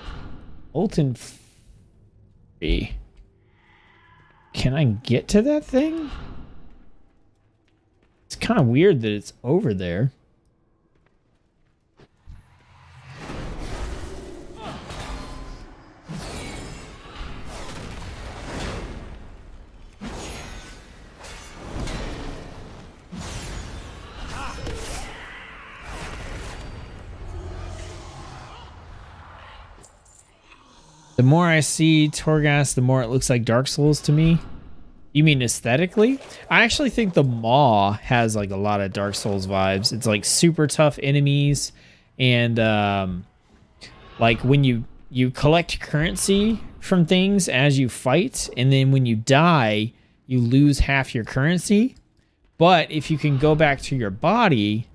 Molten Fury. Can I get to that thing? It's kind of weird that it's over there. The more I see Torghast, the more it looks like Dark Souls to me. You mean aesthetically? I actually think the Maw has like a lot of Dark Souls vibes. It's like super tough enemies, and like when you collect currency from things as you fight, and then when you die, you lose half your currency. But if you can go back to your body,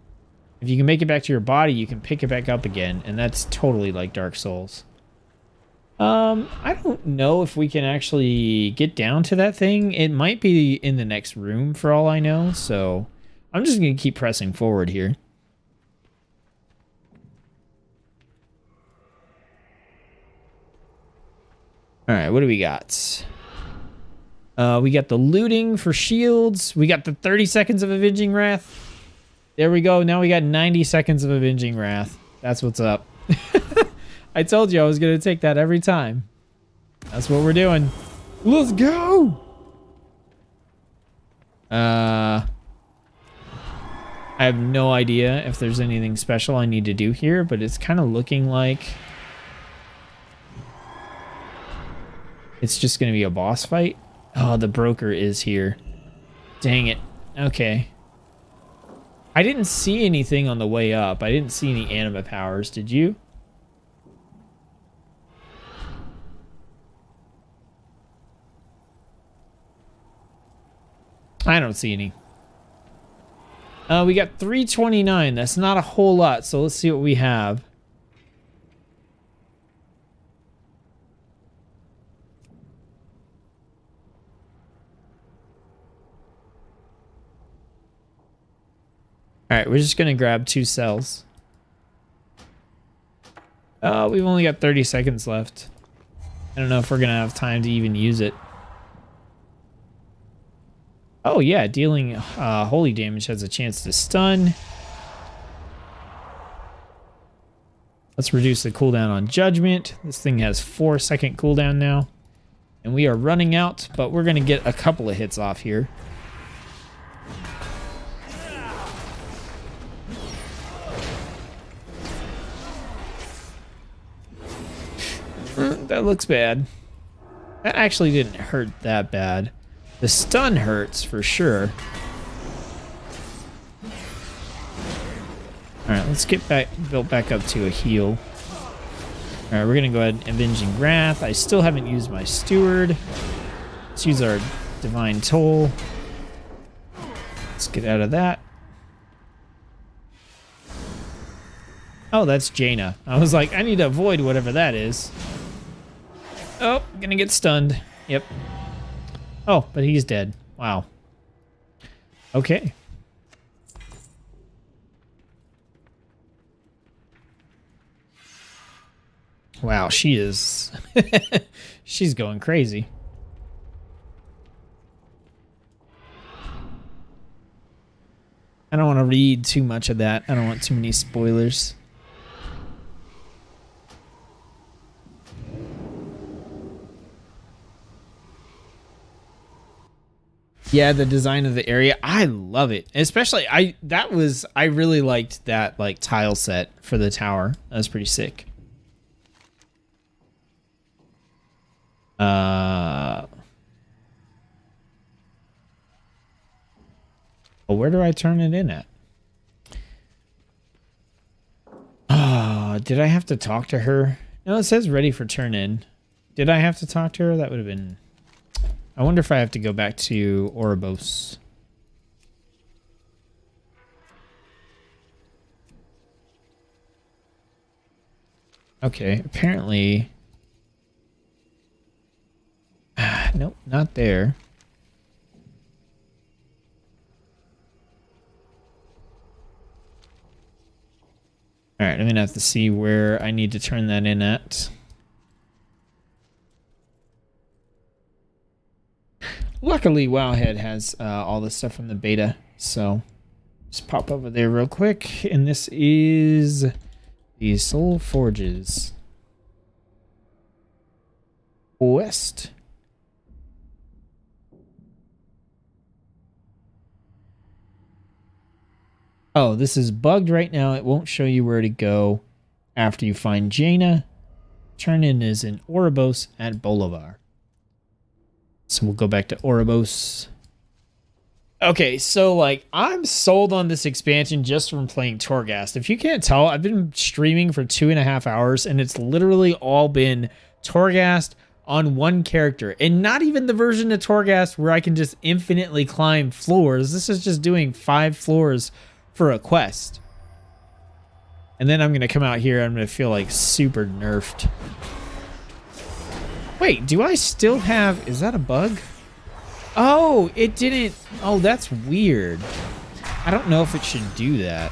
if you can make it back to your body, you can pick it back up again, and that's totally like Dark Souls. I don't know if we can actually get down to that thing. It might be in the next room for all I know, so I'm just gonna keep pressing forward here. All right, what do we got? We got the looting for shields. We got the 30 seconds of Avenging Wrath. There we go. Now we got 90 seconds of Avenging Wrath. That's what's up. I told you I was going to take that every time. That's what we're doing. Let's go! I have no idea if there's anything special I need to do here, but it's kind of looking like it's just going to be a boss fight. Oh, the broker is here. Dang it. Okay. I didn't see anything on the way up. I didn't see any anima powers. Did you? I don't see any. We got 329. That's not a whole lot, so let's see what we have. All right, we're just gonna grab 2 cells. We've only got 30 seconds left. I don't know if we're gonna have time to even use it. Oh yeah, dealing holy damage has a chance to stun. Let's reduce the cooldown on judgment. This thing has 4-second cooldown now. And we are running out, but we're gonna get a couple of hits off here. That looks bad. That actually didn't hurt that bad. The stun hurts for sure. Alright, let's get built back up to a heal. Alright, we're gonna go ahead and Avenging Wrath. I still haven't used my Steward. Let's use our Divine Toll. Let's get out of that. Oh, that's Jaina. I was like, I need to avoid whatever that is. Oh, gonna get stunned. Yep. Oh, but he's dead. Wow. Okay. Wow, she is... she's going crazy. I don't want to read too much of that. I don't want too many spoilers. Yeah, the design of the area, I love it. Especially, I really liked that like tile set for the tower. That was pretty sick. Oh, where do I turn it in at? Oh, did I have to talk to her? No, it says ready for turn in. Did I have to talk to her? That would have been... I wonder if I have to go back to Ouroboros. Okay, apparently... nope, not there. Alright, I'm gonna have to see where I need to turn that in at. Luckily, Wowhead has all the stuff from the beta, so just pop over there real quick. And this is the Soul Forges West. Oh, this is bugged right now. It won't show you where to go after you find Jaina. Turn in is in Ouroboros at Bolivar. So we'll go back to Ouroboros. Okay, so like I'm sold on this expansion just from playing Torghast. If you can't tell, I've been streaming for 2.5 hours and it's literally all been Torghast on one character. And not even the version of Torghast where I can just infinitely climb floors. This is just doing 5 floors for a quest. And then I'm going to come out here and I'm going to feel like super nerfed. Wait, do I still have... Is that a bug? Oh, it didn't... Oh, that's weird. I don't know if it should do that.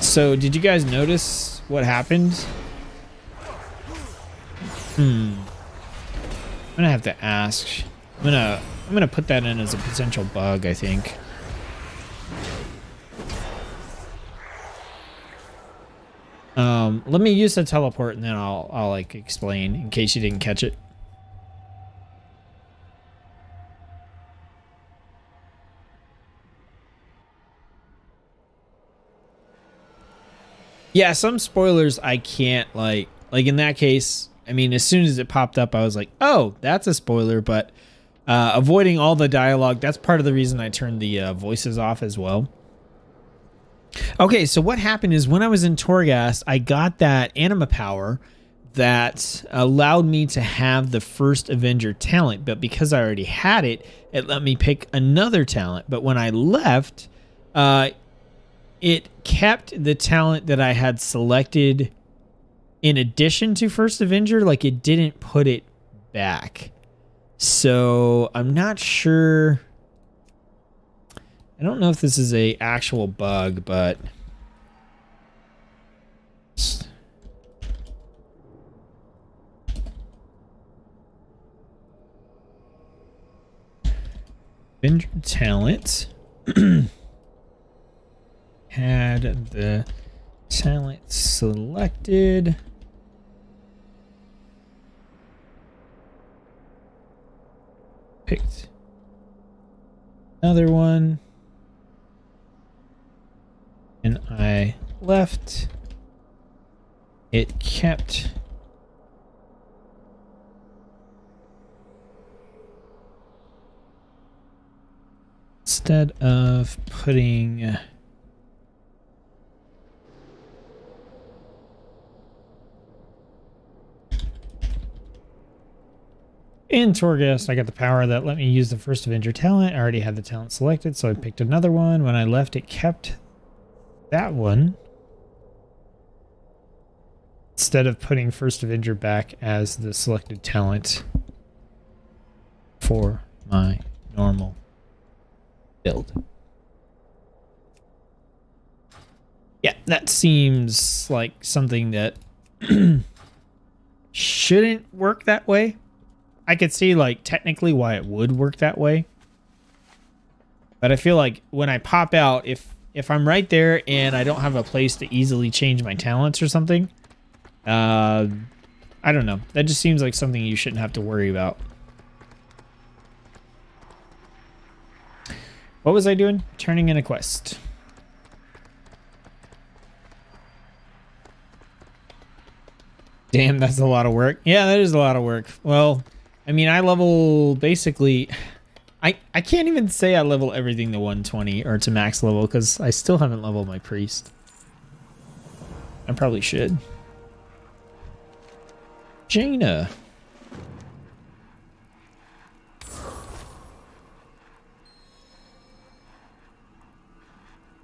So, did you guys notice what happened? I'm gonna have to ask. I'm gonna put that in as a potential bug, I think. Let me use the teleport and then I'll like explain in case you didn't catch it. Yeah, some spoilers I can't like in that case. I mean, as soon as it popped up, I was like, oh, that's a spoiler, but avoiding all the dialogue, that's part of the reason I turned the voices off as well. Okay, so what happened is when I was in Torghast, I got that anima power that allowed me to have the first Avenger talent, but because I already had it, it let me pick another talent. But when I left, it kept the talent that I had selected in addition to First Avenger, like it didn't put it back. So I'm not sure. I don't know if this is a actual bug, but Avenger talent had the talent selected. Picked another one. And I left. It kept instead of putting in Torghast, I got the power that let me use the First Avenger talent. I already had the talent selected, so I picked another one. When I left, it kept that one instead of putting First Avenger back as the selected talent for my normal build. Yeah, that seems like something that shouldn't work that way. I could see like technically why it would work that way, but I feel like when I pop out, if I'm right there and I don't have a place to easily change my talents or something, I don't know. That just seems like something you shouldn't have to worry about. What was I doing? Turning in a quest. Damn, that's a lot of work. Yeah, that is a lot of work. Well, I mean, I level basically... I can't even say I level everything to 120 or to max level because I still haven't leveled my priest. I probably should. Jaina.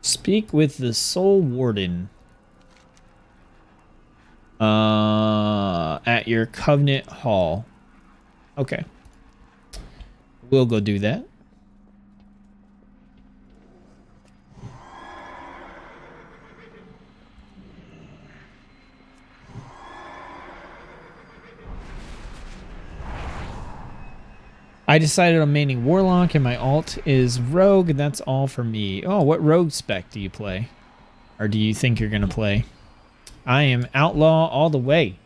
Speak with the Soul Warden. At your Covenant Hall. Okay. We'll go do that. I decided on maining Warlock and my alt is Rogue, and that's all for me. Oh, what Rogue spec do you play? Or do you think you're going to play? I am Outlaw all the way.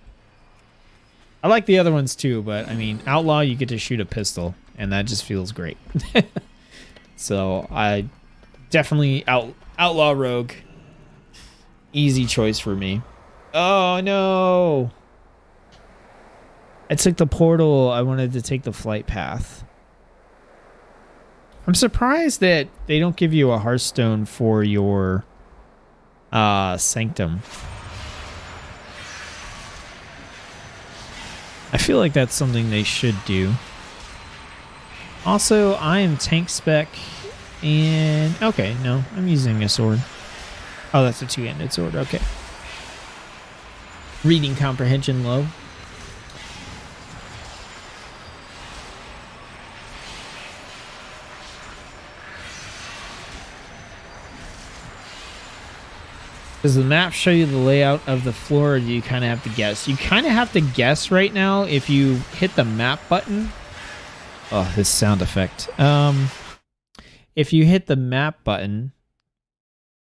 I like the other ones too, but I mean, Outlaw, you get to shoot a pistol, and that just feels great. So I definitely Outlaw Rogue. Easy choice for me. Oh no! I took the portal. I wanted to take the flight path. I'm surprised that they don't give you a Hearthstone for your Sanctum. I feel like that's something they should do. Also, I am tank spec and... Okay, no, I'm using a sword. Oh, that's a two-handed sword. Okay. Reading comprehension low. Does the map show you the layout of the floor, or do you kind of have to guess? You kind of have to guess right now if you hit the map button. Oh, this sound effect. If you hit the map button...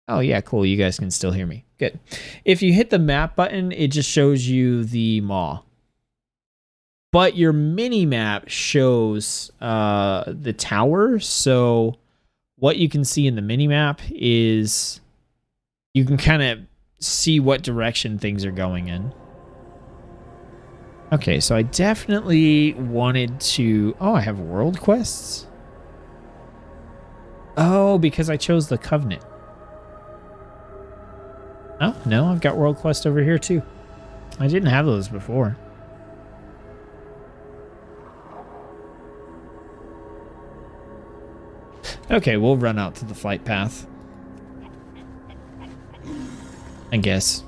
Oh, yeah, cool. You guys can still hear me. Good. If you hit the map button, it just shows you the maw. But your mini-map shows the tower, so what you can see in the mini-map is... You can kind of see what direction things are going in. Okay, so I definitely wanted to... Oh, I have world quests? Oh, because I chose the Covenant. Oh, no, I've got world quest over here too. I didn't have those before. Okay, we'll run out to the flight path, I guess.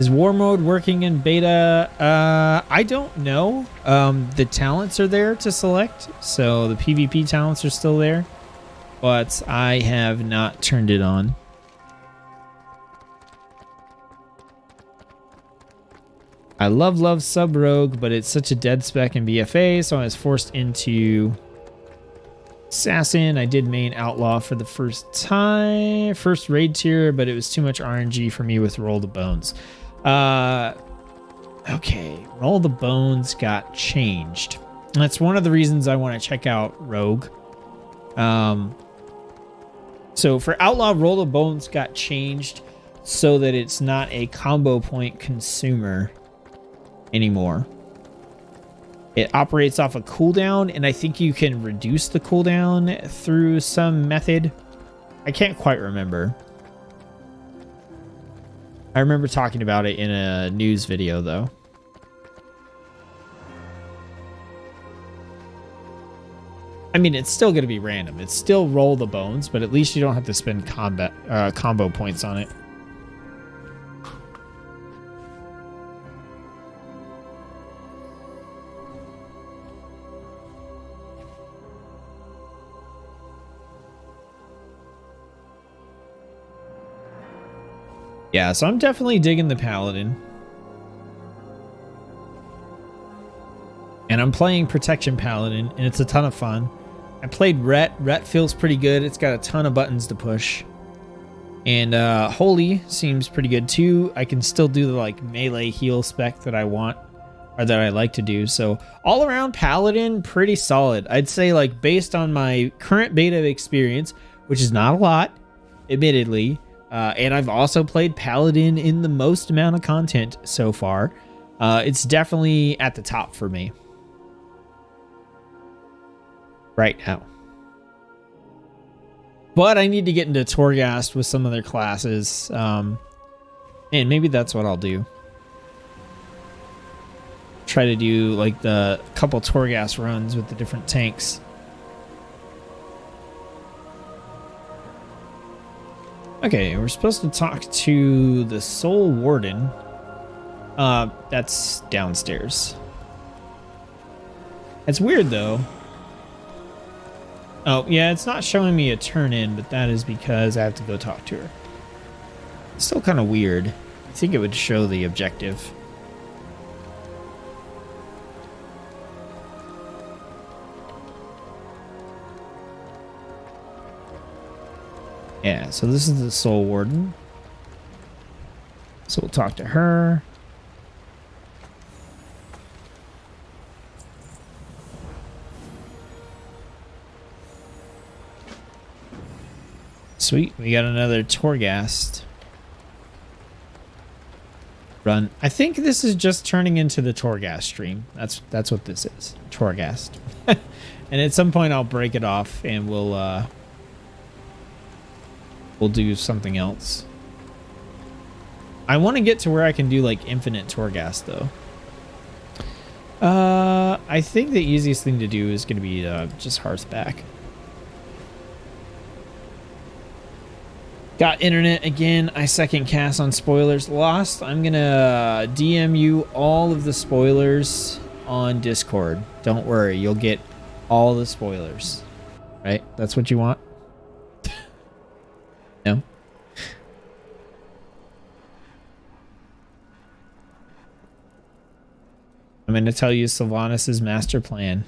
Is war mode working in beta? I don't know. The talents are there to select, so the PvP talents are still there, but I have not turned it on. I love Sub Rogue, but it's such a dead spec in BFA, so I was forced into Assassin. I did main Outlaw for the first raid tier, but it was too much RNG for me with Roll the Bones. Okay, Roll the Bones got changed. And that's one of the reasons I want to check out Rogue. So for Outlaw, Roll the Bones got changed so that it's not a combo point consumer anymore. It operates off a cooldown, and I think you can reduce the cooldown through some method. I can't quite remember. I remember talking about it in a news video, though. I mean, it's still going to be random. It's still Roll the Bones, but at least you don't have to spend combo points on it. Yeah, so I'm definitely digging the Paladin. And I'm playing Protection Paladin, and it's a ton of fun. I played Ret. Ret feels pretty good. It's got a ton of buttons to push. And Holy seems pretty good too. I can still do the like melee heal spec that I want, or that I like to do. So all around Paladin, pretty solid. I'd say like based on my current beta experience, which is not a lot, admittedly, and I've also played Paladin in the most amount of content so far. It's definitely at the top for me right now. But I need to get into Torghast with some other classes. And maybe that's what I'll do. Try to do like the couple Torghast runs with the different tanks. Okay, we're supposed to talk to the Soul Warden. That's downstairs. It's weird though. Oh, yeah, it's not showing me a turn in, but that is because I have to go talk to her. It's still kind of weird. I think it would show the objective. Yeah, so this is the Soul Warden. So we'll talk to her. Sweet, we got another Torghast run. I think this is just turning into the Torghast stream. That's what this is, Torghast. And at some point I'll break it off and we'll do something else. I want to get to where I can do like infinite Torghast though. I think the easiest thing to do is going to be just Hearthback. Got internet again. I second cast on spoilers. Lost. I'm gonna DM you all of the spoilers on Discord. Don't worry, you'll get all the spoilers. Right? That's what you want? No? I'm gonna tell you Sylvanas' master plan.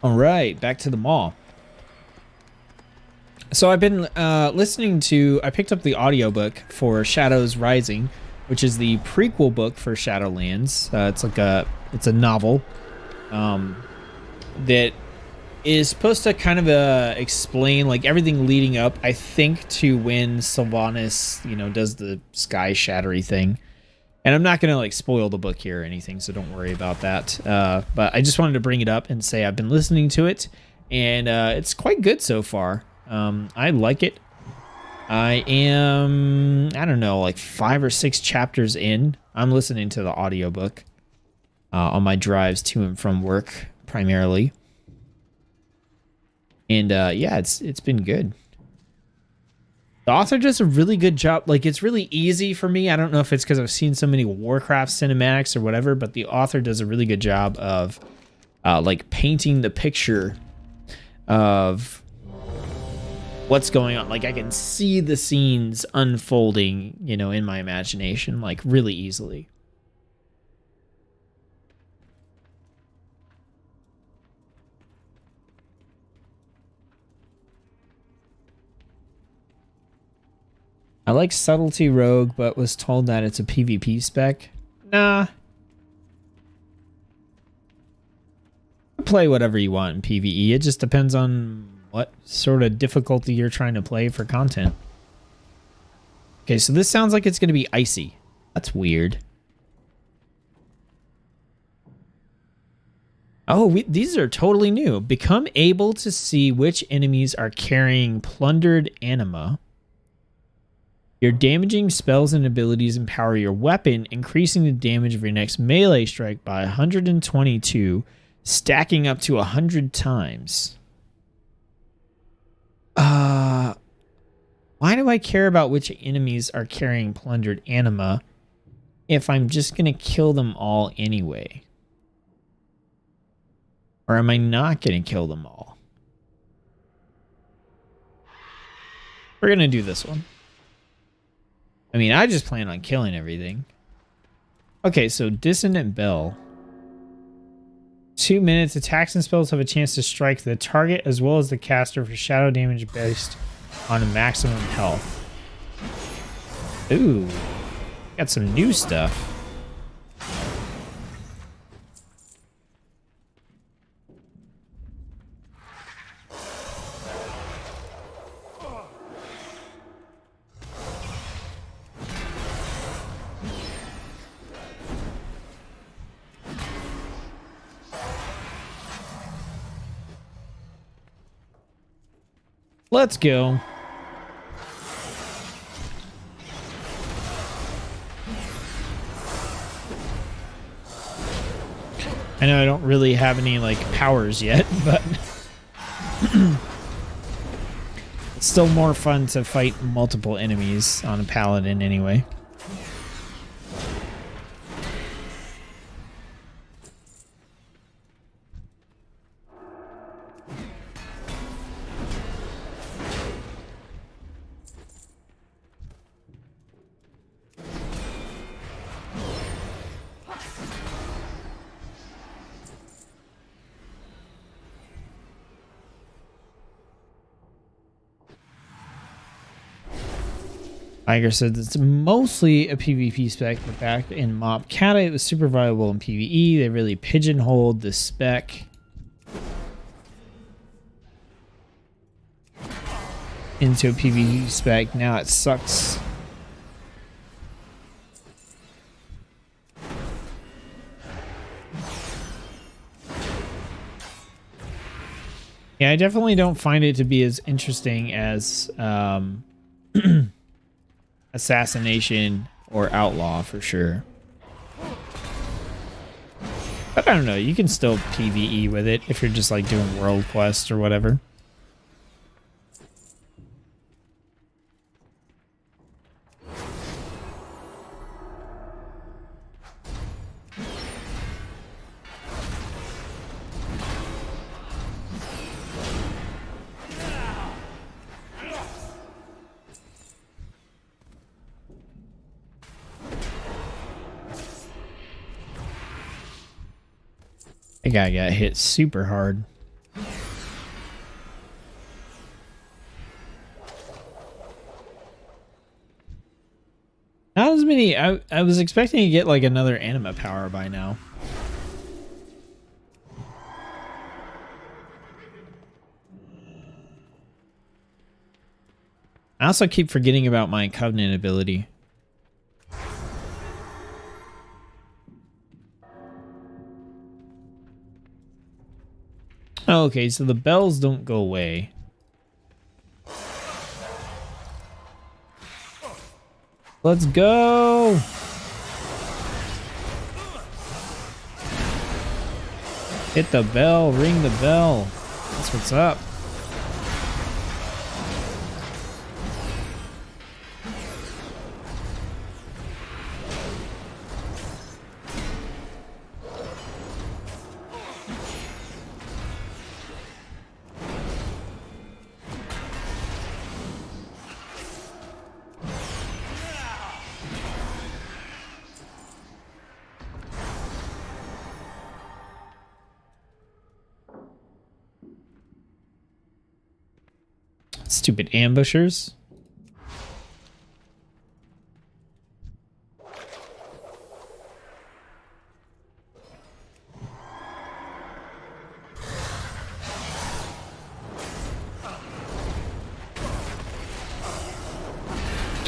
All right, back to the mall. So I've been listening to, I picked up the audiobook for Shadows Rising, which is the prequel book for Shadowlands. It's a novel that is supposed to kind of explain like everything leading up, I think, to when Sylvanas, you know, does the sky shattery thing. And I'm not going to like spoil the book here or anything, so don't worry about that. But I just wanted to bring it up and say I've been listening to it, and it's quite good so far. I like it. I am, I don't know, like 5 or 6 chapters in. I'm listening to the audiobook on my drives to and from work primarily. And yeah, it's been good. The author does a really good job. Like, it's really easy for me. I don't know if it's because I've seen so many Warcraft cinematics or whatever, but the author does a really good job of like painting the picture of what's going on. Like, I can see the scenes unfolding, you know, in my imagination, like really easily. I like Subtlety Rogue, but was told that it's a PvP spec. Nah. Play whatever you want in PvE. It just depends on what sort of difficulty you're trying to play for content. Okay, so this sounds like it's going to be icy. That's weird. Oh, these are totally new. Become able to see which enemies are carrying plundered anima. Your damaging spells and abilities empower your weapon, increasing the damage of your next melee strike by 122, stacking up to 100 times. Why do I care about which enemies are carrying plundered anima if I'm just going to kill them all anyway? Or am I not going to kill them all? We're going to do this one. I mean, I just plan on killing everything. Okay, so Dissonant Bell. 2 minutes. Attacks and spells have a chance to strike the target as well as the caster for shadow damage based on maximum health. Ooh. Got some new stuff. Let's go. I know I don't really have any like powers yet, but it's still more fun to fight multiple enemies on a paladin anyway. Iger said it's mostly a PvP spec, but back in Mob Kata it was super viable in PvE. They really pigeonholed the spec into a PvE spec. Now it sucks. Yeah, I definitely don't find it to be as interesting as Assassination or Outlaw for sure. But I don't know, you can still PvE with it if you're just like doing world quests or whatever. That guy got hit super hard. Not as many. I was expecting to get like another anima power by now. I also keep forgetting about my covenant ability. Oh, okay, so the bells don't go away. Let's go! Hit the bell, ring the bell. That's what's up. Stupid ambushers.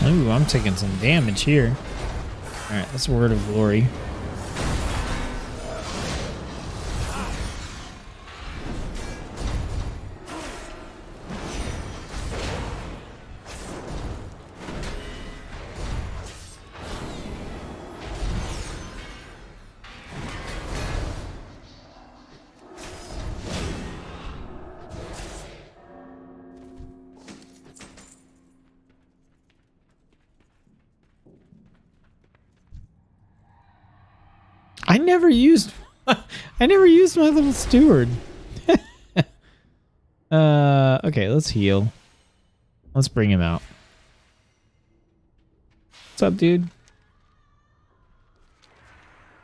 Ooh, I'm taking some damage here. Alright, that's a word of glory. I never used my little steward. Okay, let's heal. Let's bring him out. What's up, dude?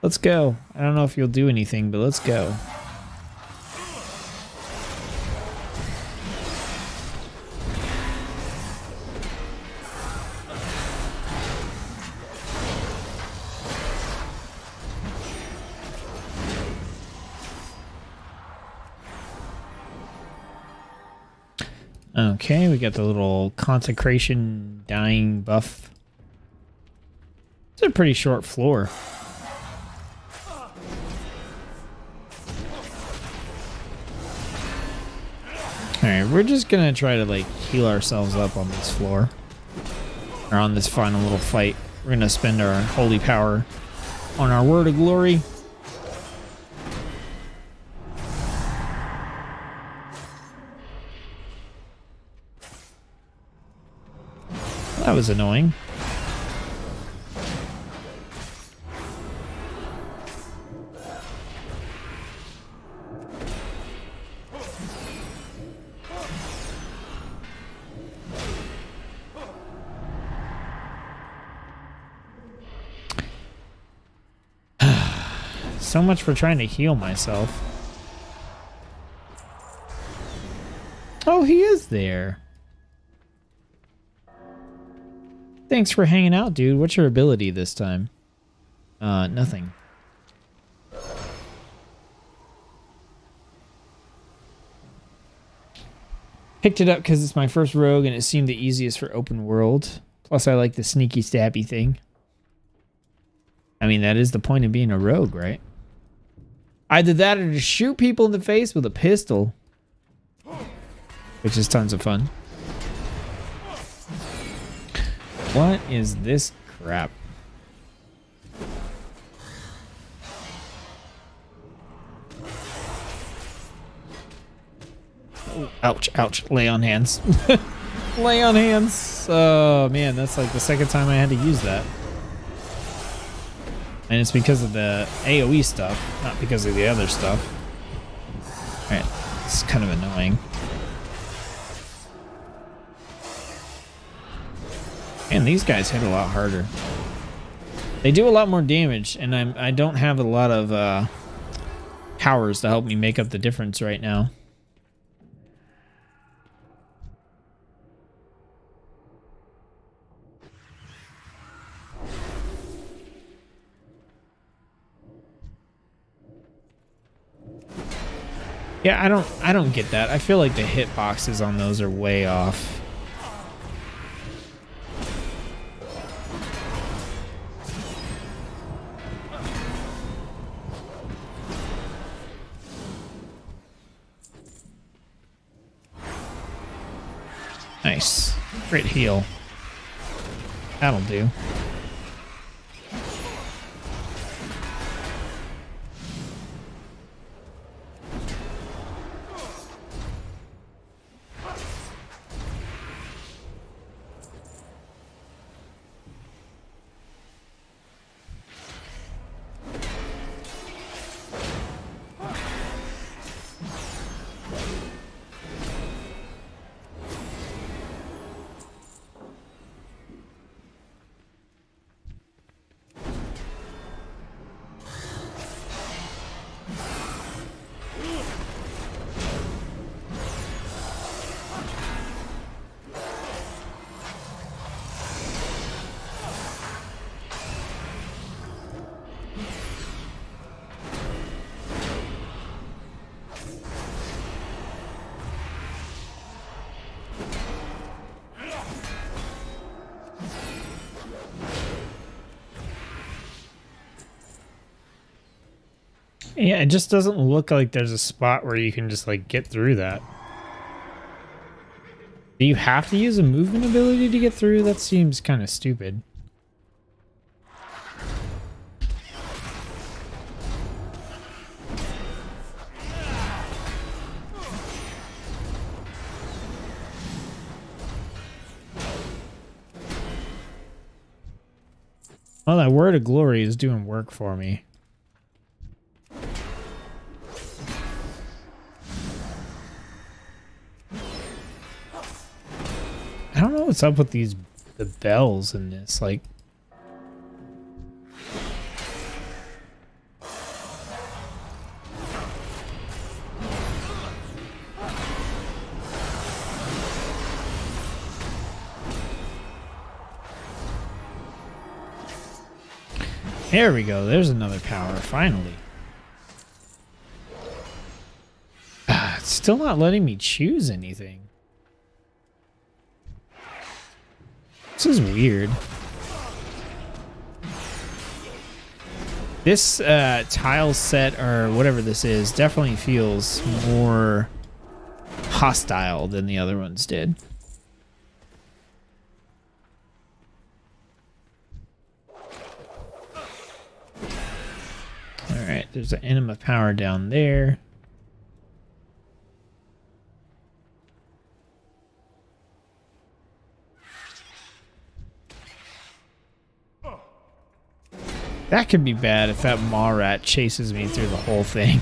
Let's go. I don't know if you'll do anything, but let's go. Okay, we got the little consecration dying buff. It's a pretty short floor. Alright, we're just gonna try to like heal ourselves up on this floor. Or on this final little fight. We're gonna spend our holy power on our word of glory. That was annoying. So much for trying to heal myself. Oh, he is there. Thanks for hanging out, dude. What's your ability this time? Nothing. Picked it up because it's my first rogue and it seemed the easiest for open world. Plus, I like the sneaky stabby thing. I mean, that is the point of being a rogue, right? Either that or to shoot people in the face with a pistol. Which is tons of fun. What is this crap? Ouch, ouch. Lay on hands. Lay on hands. Oh, man, that's like the second time I had to use that. And it's because of the AoE stuff, not because of the other stuff. Alright, it's kind of annoying. Man, these guys hit a lot harder. They do a lot more damage, and I don't have a lot of powers to help me make up the difference right now. Yeah, I don't get that. I feel like the hitboxes on those are way off. Nice. Great heal. That'll do. Yeah, it just doesn't look like there's a spot where you can just like get through that. Do you have to use a movement ability to get through? That seems kind of stupid. Well, that word of glory is doing work for me. I don't know what's up with the bells in this, like. There we go. There's another power, finally. It's still not letting me choose anything. This is weird. This tile set, or whatever this is, definitely feels more hostile than the other ones did. Alright, there's an anima power down there. That could be bad if that maw rat chases me through the whole thing.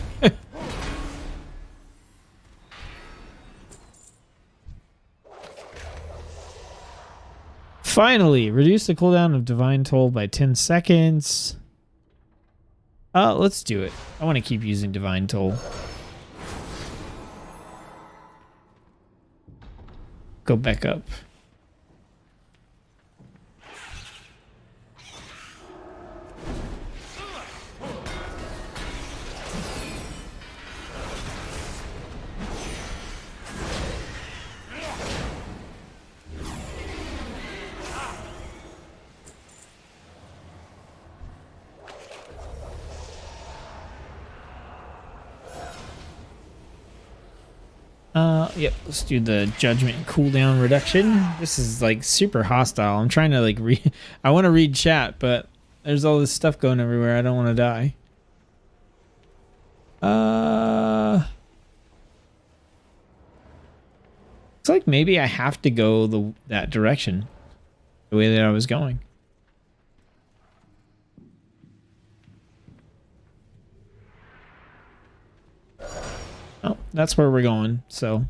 Finally, reduce the cooldown of Divine Toll by 10 seconds. Let's do it. I want to keep using Divine Toll. Go back up. Yep, let's do the judgment cooldown reduction. This is like super hostile. I'm trying to like I want to read chat, but there's all this stuff going everywhere. I don't want to die. Looks like maybe I have to go that direction, the way that I was going. Oh, that's where we're going, so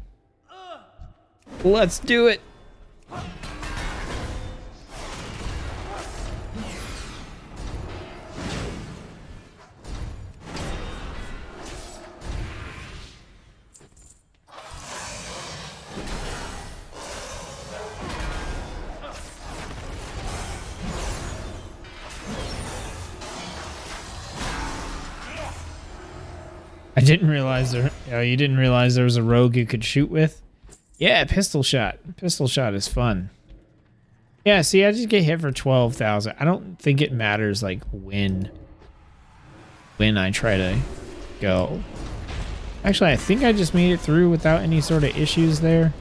let's do it. I didn't realize there. You didn't realize there was a rogue you could shoot with. Yeah, pistol shot. Pistol shot is fun. Yeah, see, I just get hit for 12,000. I don't think it matters like when I try to go. Actually, I think I just made it through without any sort of issues there.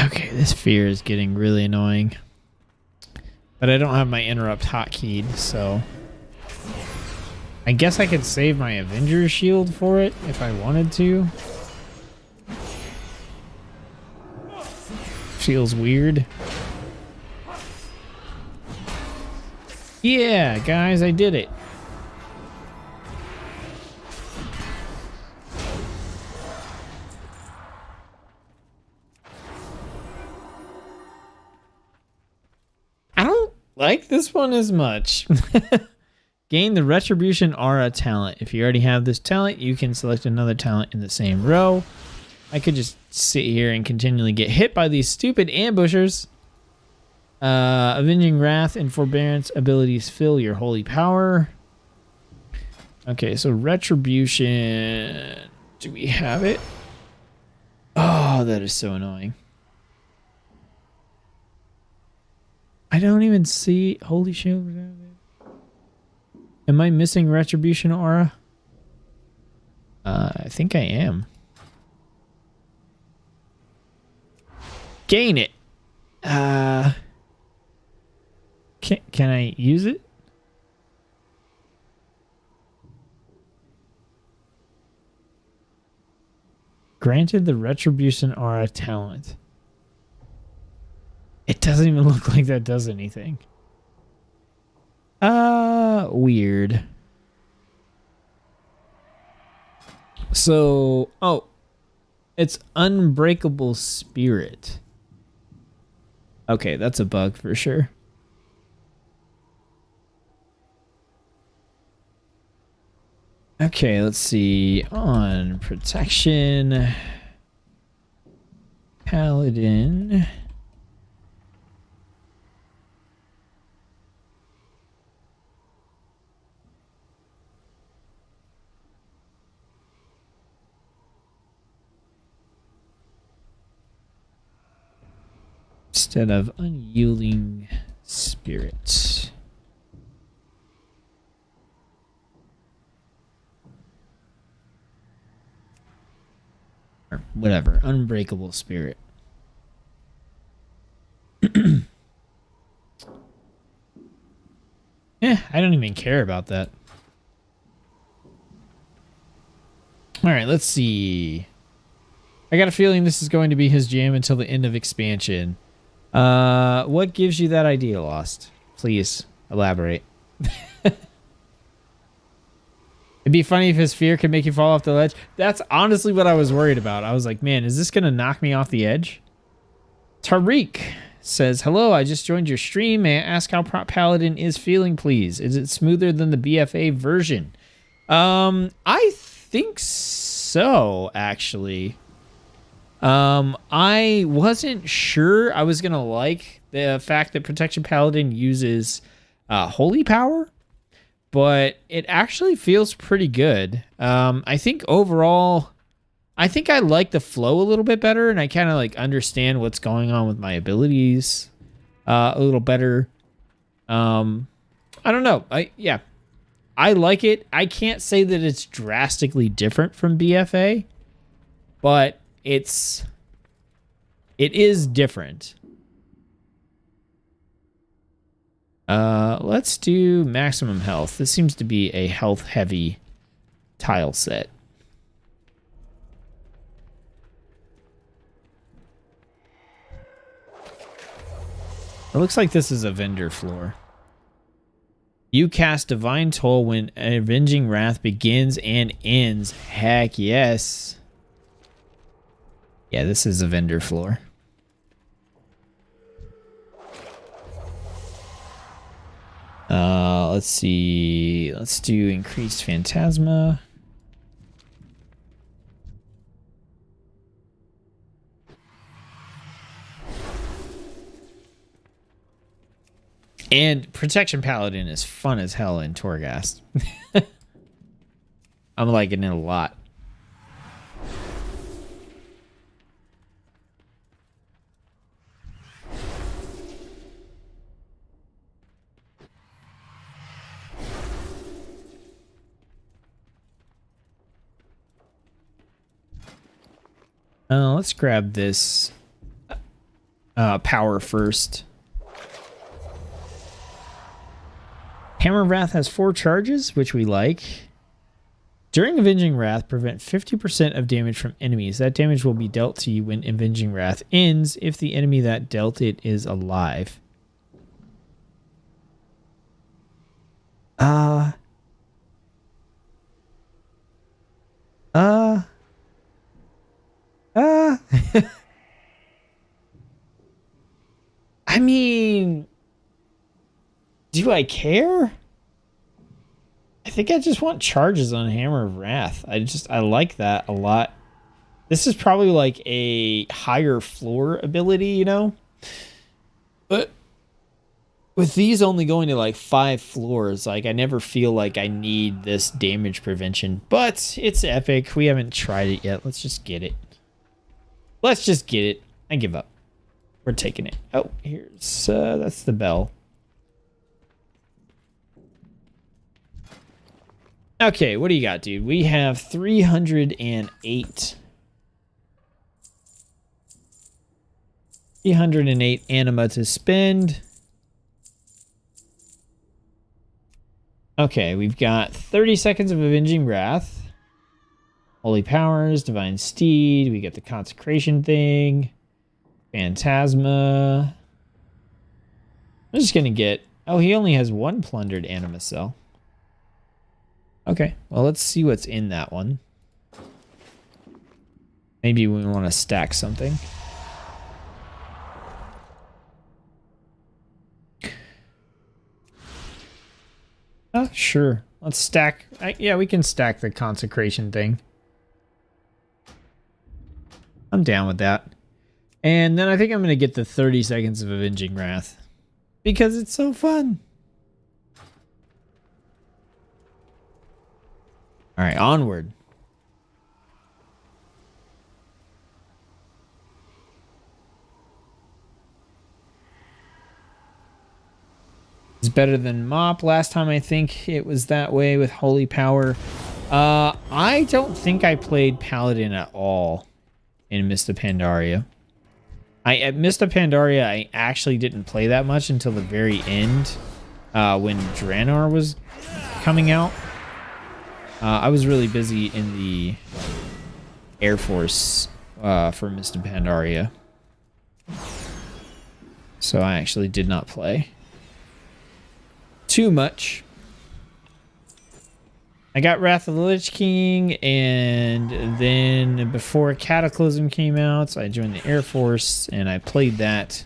Okay, this fear is getting really annoying. But I don't have my interrupt hotkeyed, so I guess I could save my Avenger's shield for it if I wanted to. Feels weird. Yeah, guys, I did it. Like this one as much. Gain the Retribution Aura talent. If you already have this talent, you can select another talent in the same row. I could just sit here and continually get hit by these stupid ambushers. Avenging Wrath and Forbearance abilities fill your holy power. Okay, so Retribution. Do we have it? Oh, that is so annoying. I don't even see Holy Shield. Am I missing Retribution Aura? I think I am. Gain it. Can I use it? Granted the Retribution Aura talent. It doesn't even look like that does anything. Weird. So, oh, it's Unbreakable Spirit. Okay, that's a bug for sure. Okay, let's see. On protection, Paladin. Instead of Unyielding Spirit. Or whatever, Unbreakable Spirit. Yeah, I don't even care about that. Alright, let's see. I got a feeling this is going to be his jam until the end of expansion. What gives you that idea, Lost? Please elaborate. It'd be funny if his fear could make you fall off the ledge. That's honestly what I was worried about. I was like, man, is this going to knock me off the edge? Tariq says, hello, I just joined your stream. May I ask how Paladin is feeling, please? Is it smoother than the BFA version? I think so, actually. I wasn't sure I was gonna like the fact that Protection Paladin uses holy power, but it actually feels pretty good. I think overall I think I like the flow a little bit better, and I kind of like understand what's going on with my abilities a little better. I don't know. I like it. I can't say that it's drastically different from BFA, but it is different. Let's do maximum health. This seems to be a health heavy tile set. It looks like this is a vendor floor. You cast Divine Toll when Avenging Wrath begins and ends. Heck yes. Yeah, this is a vendor floor. Let's see. Let's do increased Phantasma. And Protection Paladin is fun as hell in Torghast. I'm liking it a lot. Let's grab this power first. Hammer of Wrath has 4 charges, which we like. During Avenging Wrath, prevent 50% of damage from enemies. That damage will be dealt to you when Avenging Wrath ends if the enemy that dealt it is alive. I mean, do I care? I think I just want charges on Hammer of Wrath. I like that a lot. This is probably like a higher floor ability, you know? But with these only going to like 5 floors, like I never feel like I need this damage prevention. But it's epic. We haven't tried it yet. Let's just get it. Let's just get it. I give up. We're taking it. Oh, here's that's the bell. Okay, what do you got, dude? We have 308. 308 anima to spend. Okay, we've got 30 seconds of Avenging Wrath. Holy Powers, Divine Steed. We get the Consecration thing. Phantasma. I'm just going to get... Oh, he only has 1 plundered anima cell. Okay, well, let's see what's in that one. Maybe we want to stack something. Oh, sure. Let's stack... yeah, we can stack the Consecration thing. I'm down with that. And then I think I'm going to get the 30 seconds of Avenging Wrath. Because it's so fun. Alright, onward. It's better than Mop. Last time I think it was that way with Holy Power. I don't think I played Paladin at all in Mist of Pandaria. At Mist of Pandaria, I actually didn't play that much until the very end when Draenor was coming out. I was really busy in the Air Force for Mist of Pandaria. So I actually did not play too much. I got Wrath of the Lich King, and then before Cataclysm came out, I joined the Air Force, and I played that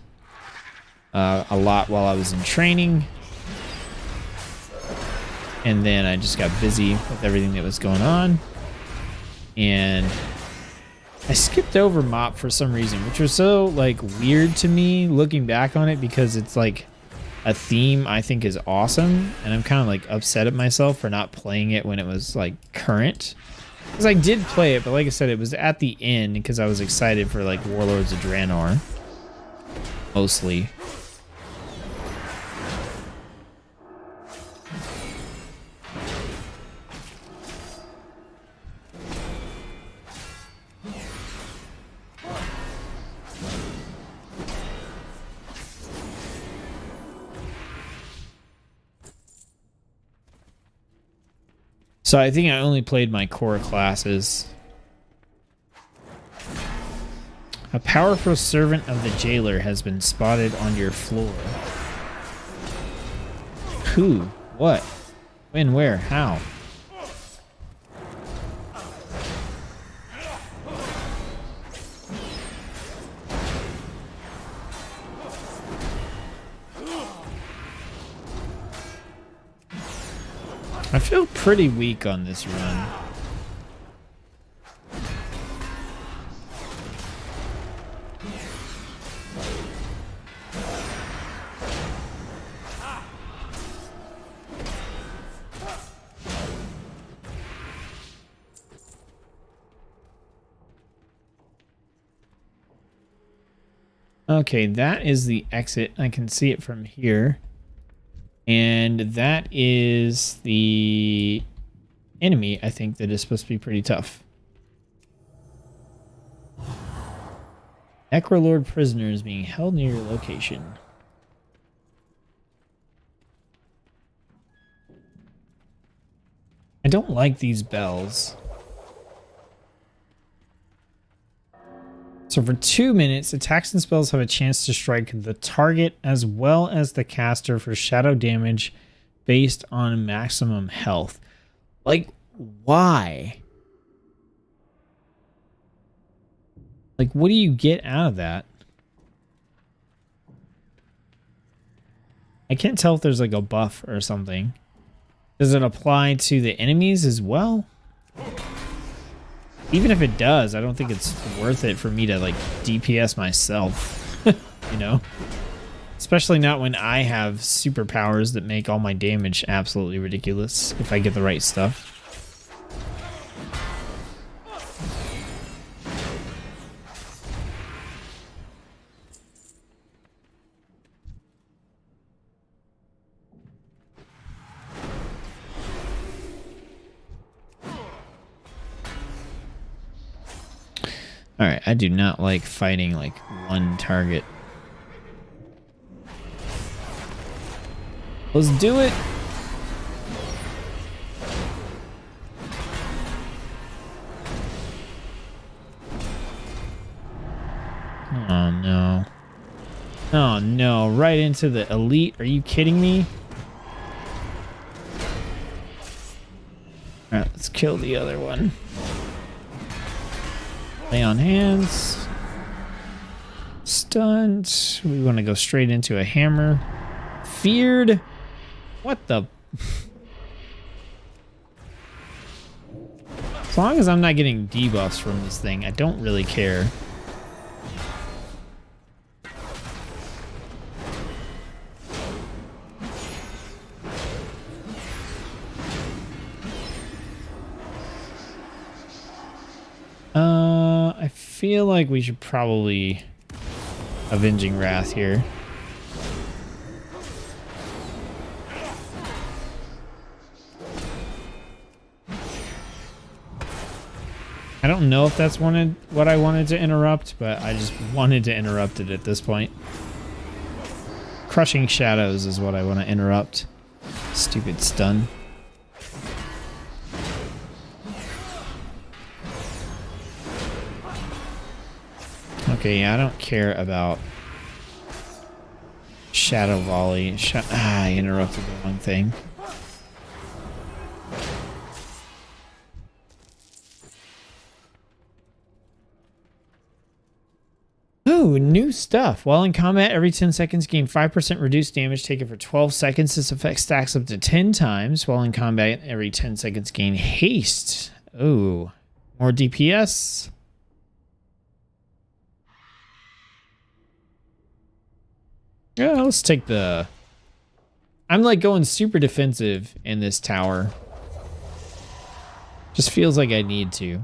a lot while I was in training. And then I just got busy with everything that was going on. And I skipped over Mop for some reason, which was so like weird to me looking back on it, because it's like a theme I think is awesome, and I'm kind of like upset at myself for not playing it when it was like current. Because I did play it, but like I said, it was at the end because I was excited for like Warlords of Draenor. Mostly. So I think I only played my core classes. A powerful servant of the jailer has been spotted on your floor. Who? What? When? Where? How? I feel pretty weak on this run. Okay, that is the exit. I can see it from here. And that is the enemy, I think, that is supposed to be pretty tough. Necrolord prisoners being held near your location. I don't like these bells. So for 2 minutes, attacks and spells have a chance to strike the target as well as the caster for shadow damage based on maximum health. Like, why? Like, what do you get out of that? I can't tell if there's like a buff or something. Does it apply to the enemies as well? Even if it does, I don't think it's worth it for me to like DPS myself, you know? Especially not when I have superpowers that make all my damage absolutely ridiculous if I get the right stuff. Alright, I do not like fighting like one target. Let's do it! Oh no. Oh no, right into the elite. Are you kidding me? Alright, let's kill the other one. Lay on hands. Stunned. We want to go straight into a hammer. Feared. What the? As long as I'm not getting debuffs from this thing, I don't really care. I feel like we should probably Avenging Wrath here. I don't know if that's what I wanted to interrupt, but I just wanted to interrupt it at this point. Crushing Shadows is what I want to interrupt. Stupid stun. Okay, yeah, I don't care about Shadow Volley. I interrupted the wrong thing. Ooh, new stuff. While in combat, every 10 seconds, gain 5% reduced damage taken for 12 seconds. This effect stacks up to 10 times. While in combat, every 10 seconds, gain haste. Ooh, more DPS. Yeah, let's take the... I'm like going super defensive in this tower. Just feels like I need to.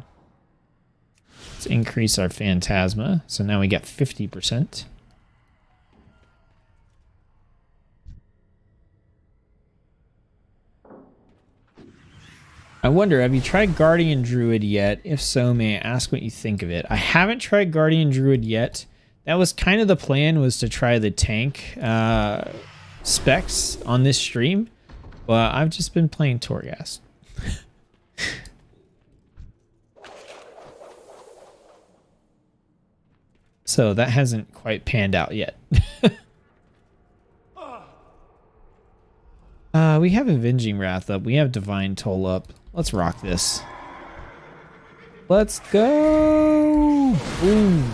Let's increase our phantasma. So now we get 50%. I wonder, have you tried Guardian Druid yet? If so, may I ask what you think of it? I haven't tried Guardian Druid yet. That was kind of the plan, was to try the tank specs on this stream. But I've just been playing Torghast. So that hasn't quite panned out yet. We have Avenging Wrath up. We have Divine Toll up. Let's rock this. Let's go! Boom.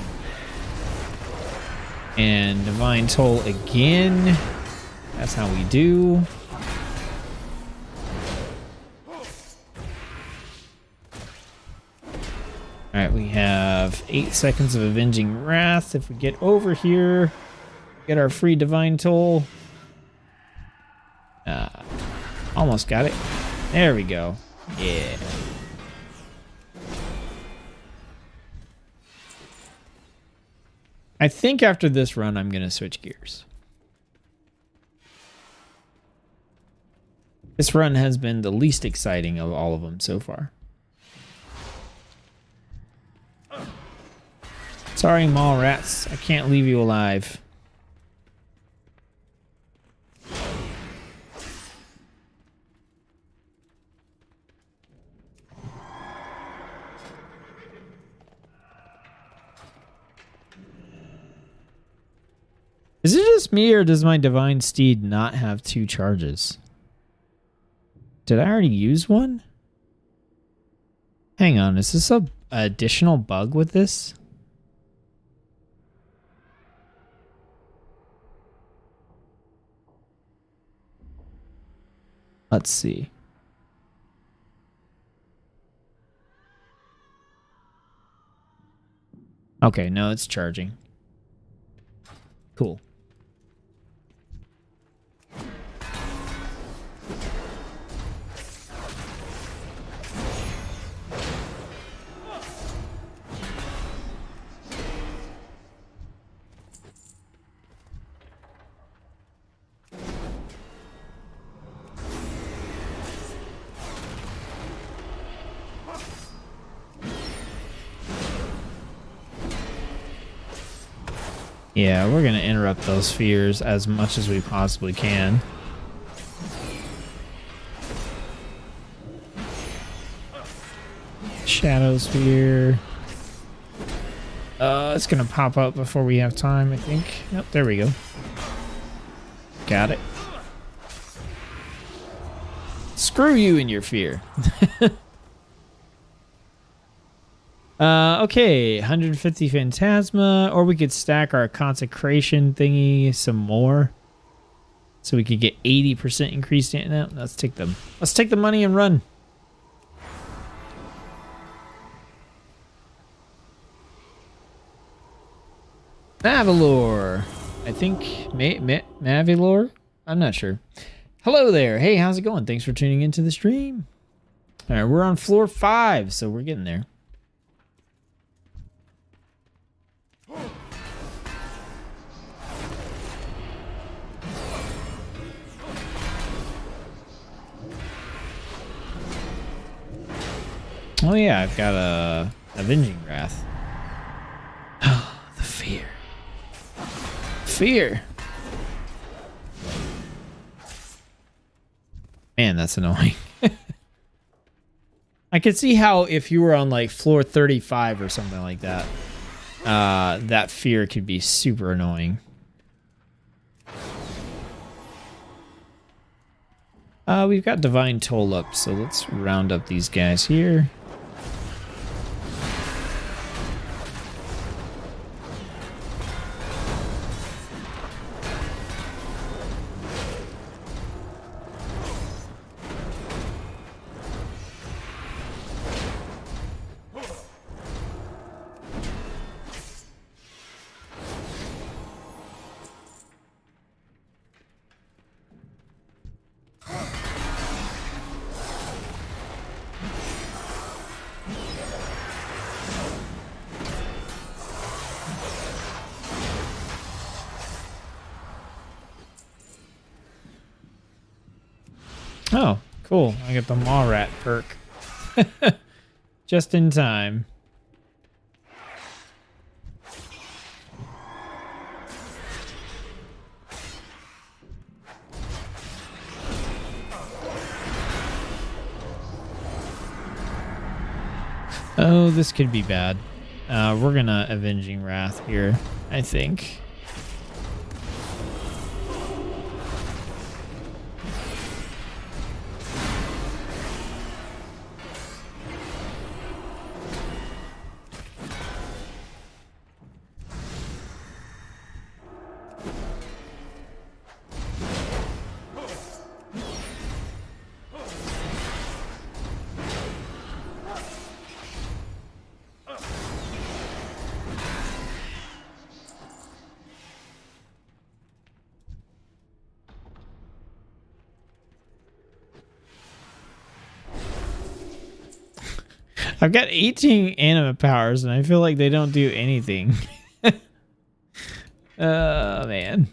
And Divine Toll again. That's how we do. Alright, we have 8 seconds of Avenging Wrath. If we get over here, get our free Divine Toll. Almost got it. There we go. Yeah. I think after this run, I'm going to switch gears. This run has been the least exciting of all of them so far. Sorry, mall rats. I can't leave you alive. Is it just me, or does my Divine Steed not have 2 charges? Did I already use one? Hang on, is this a additional bug with this? Let's see. Okay, no, it's charging. Cool. Yeah, we're going to interrupt those fears as much as we possibly can. Shadow Sphere. It's going to pop up before we have time, I think. Yep, there we go. Got it. Screw you and your fear. Okay, 150 Phantasma, or we could stack our consecration thingy some more, so we could get 80% increased. No, let's take them. Let's take the money and run. Mavalor, I think Mavalor. I'm not sure. Hello there. Hey, how's it going? Thanks for tuning into the stream. All right, we're on floor 5, so we're getting there. Oh yeah, I've got a Avenging Wrath. Oh, the fear. Fear. Man, that's annoying. I could see how if you were on like floor 35 or something like that, that fear could be super annoying. We've got Divine Toll up, so let's round up these guys here. Oh, cool. I got the Maw Rat perk. Just in time. Oh, this could be bad. We're gonna Avenging Wrath here, I think. I've got 18 anima powers, and I feel like they don't do anything. Oh, man.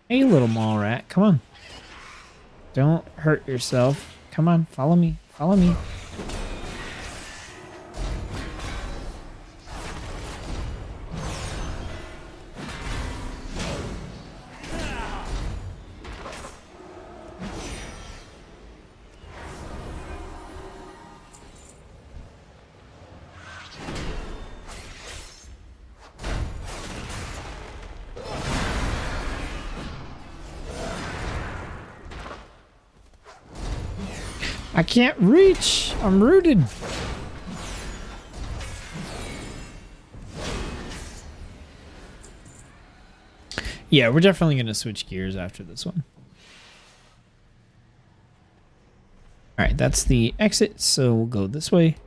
Hey, little mall rat. Come on. Don't hurt yourself. Come on, follow me. Follow me. I can't reach. I'm rooted. Yeah, we're definitely going to switch gears after this one. All right, that's the exit, so we'll go this way.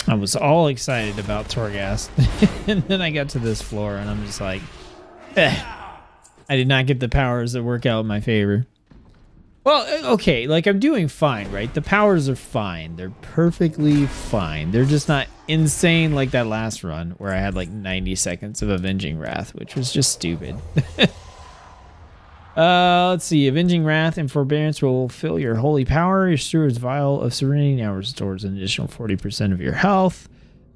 I was all excited about Torghast, and then I got to this floor, and I'm just like, eh. I did not get the powers that work out in my favor. Well, okay, like I'm doing fine, right? The powers are fine. They're perfectly fine. They're just not insane like that last run where I had like 90 seconds of Avenging Wrath, which was just stupid. Let's see. Avenging Wrath and Forbearance will fill your holy power. Your Steward's Vial of Serenity now restores an additional 40% of your health.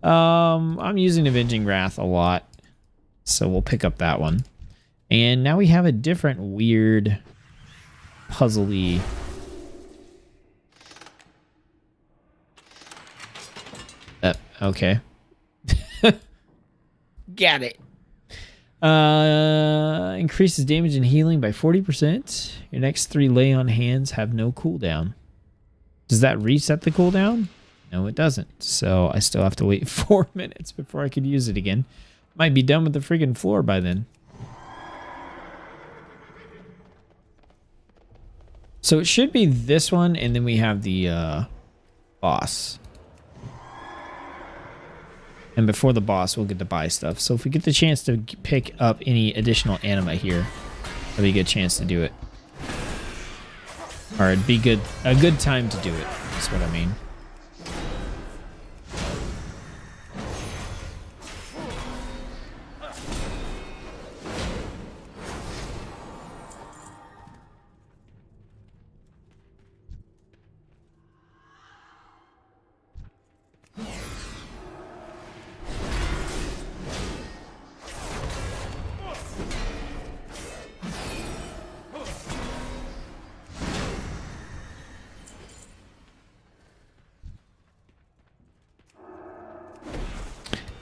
I'm using Avenging Wrath a lot, so we'll pick up that one. And now we have a different weird puzzly. Okay. Got it. Increases damage and healing by 40%. Your next 3 lay on hands have no cooldown. Does that reset the cooldown? No, it doesn't. So I still have to wait 4 minutes before I could use it again. Might be done with the friggin' floor by then. So it should be this one, and then we have the boss. And before the boss, we'll get to buy stuff. So if we get the chance to pick up any additional anima here, that'll be a good chance to do it. Or it'd be a good time to do it, is what I mean.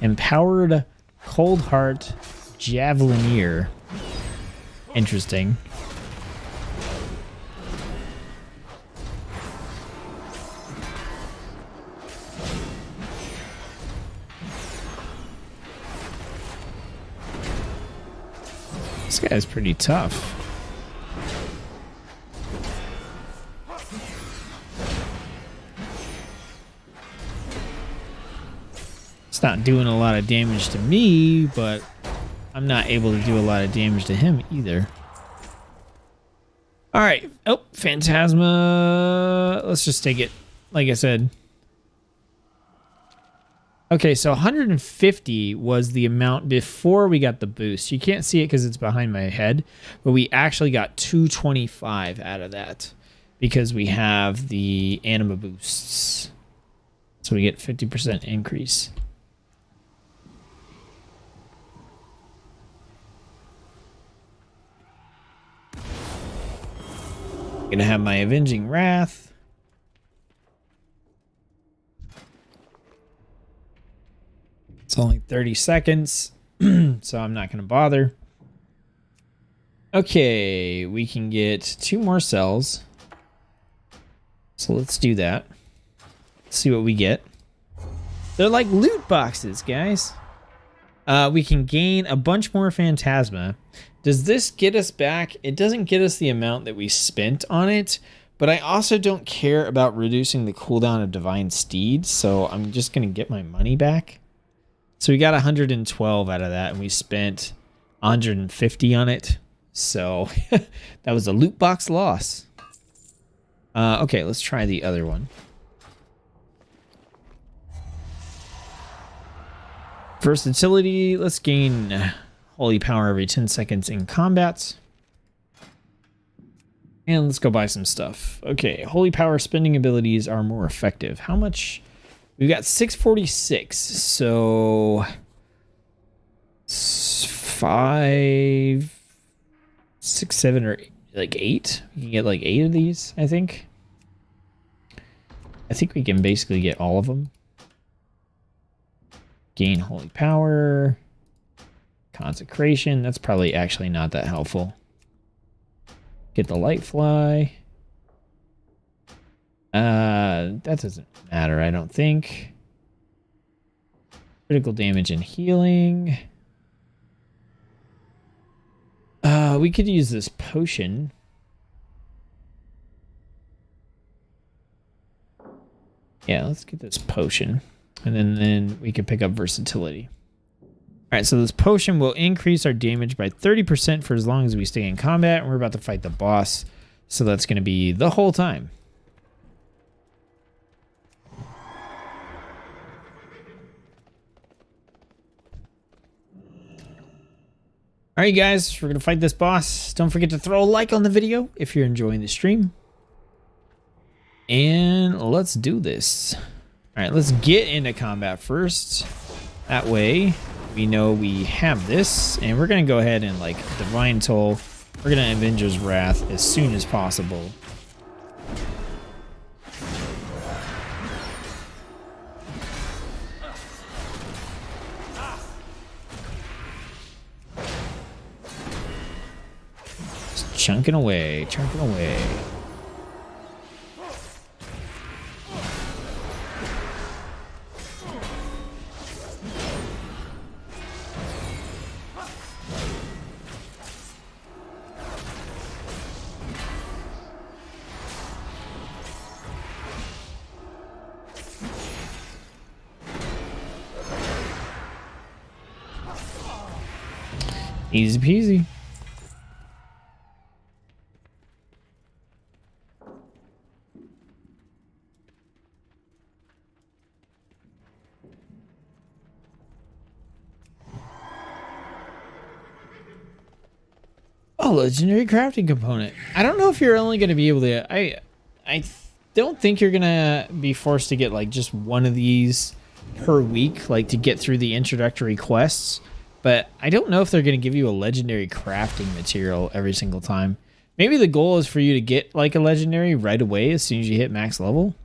Empowered Cold Heart Javelineer. Interesting. This guy's pretty tough. It's not doing a lot of damage to me, but I'm not able to do a lot of damage to him either. All right. Oh, Phantasma. Let's just take it. Like I said. Okay, so 150 was the amount before we got the boost. You can't see it because it's behind my head, but we actually got 225 out of that because we have the anima boosts. So we get 50% increase. Gonna have my Avenging Wrath. It's only 30 seconds, so I'm not gonna bother. Okay, we can get 2 more cells. So let's do that. Let's see what we get. They're like loot boxes, guys. We can gain a bunch more Phantasma. Does this get us back? It doesn't get us the amount that we spent on it, but I also don't care about reducing the cooldown of Divine Steed, so I'm just going to get my money back. So we got 112 out of that, and we spent 150 on it. So that was a loot box loss. Okay, let's try the other one. Versatility, let's gain holy power every 10 seconds in combat. And let's go buy some stuff. Okay, holy power spending abilities are more effective. How much? We've got 646, so 5, 6, 7, or like 8. You can get like 8 of these, I think. I think we can basically get all of them. Gain holy power. Consecration. That's probably actually not that helpful. Get the light fly. That doesn't matter, I don't think. Critical damage and healing. We could use this potion. Yeah, let's get this potion. And then we can pick up versatility. All right, so this potion will increase our damage by 30% for as long as we stay in combat. And we're about to fight the boss. So that's going to be the whole time. All right, guys, we're going to fight this boss. Don't forget to throw a like on the video if you're enjoying the stream. And let's do this. All right, let's get into combat first. That way we know we have this, and we're going to go ahead and like Divine Toll. We're going to Avenger's Wrath as soon as possible. Just chunking away, chunking away. Easy peasy. Oh, legendary crafting component. I don't know if you're only going to be able to... I don't think you're going to be forced to get like just one of these per week, like to get through the introductory quests. But I don't know if they're going to give you a legendary crafting material every single time. Maybe the goal is for you to get like a legendary right away as soon as you hit max level.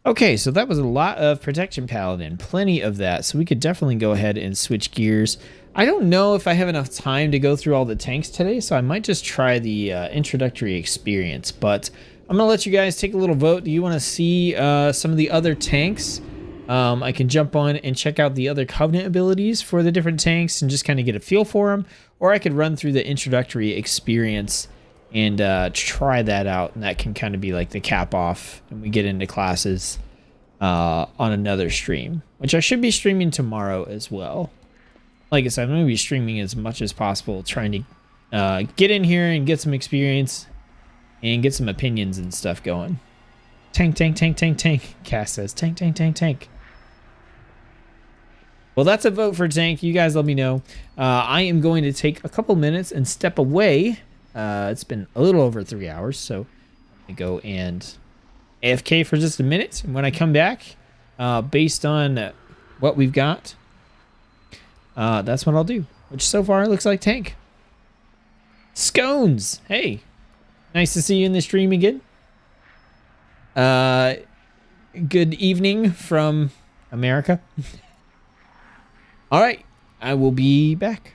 Okay, so that was a lot of Protection Paladin. Plenty of that. So we could definitely go ahead and switch gears. I don't know if I have enough time to go through all the tanks today, so I might just try the introductory experience. But I'm going to let you guys take a little vote. Do you want to see some of the other tanks? I can jump on and check out the other Covenant abilities for the different tanks and just kind of get a feel for them. Or I could run through the introductory experience and try that out. And that can kind of be like the cap off. And we get into classes on another stream, which I should be streaming tomorrow as well. Like I said, I'm going to be streaming as much as possible, trying to get in here and get some experience and get some opinions and stuff going. Tank, tank, tank, tank, tank. Cass says tank, tank, tank, tank. Well, that's a vote for tank. You guys let me know. I am going to take a couple minutes and step away. It's been a little over 3 hours, so I'm going to go and AFK for just a minute. And when I come back, based on what we've got, that's what I'll do. Which so far looks like tank. Scones! Hey, nice to see you in the stream again. Good evening from America. All right, I will be back.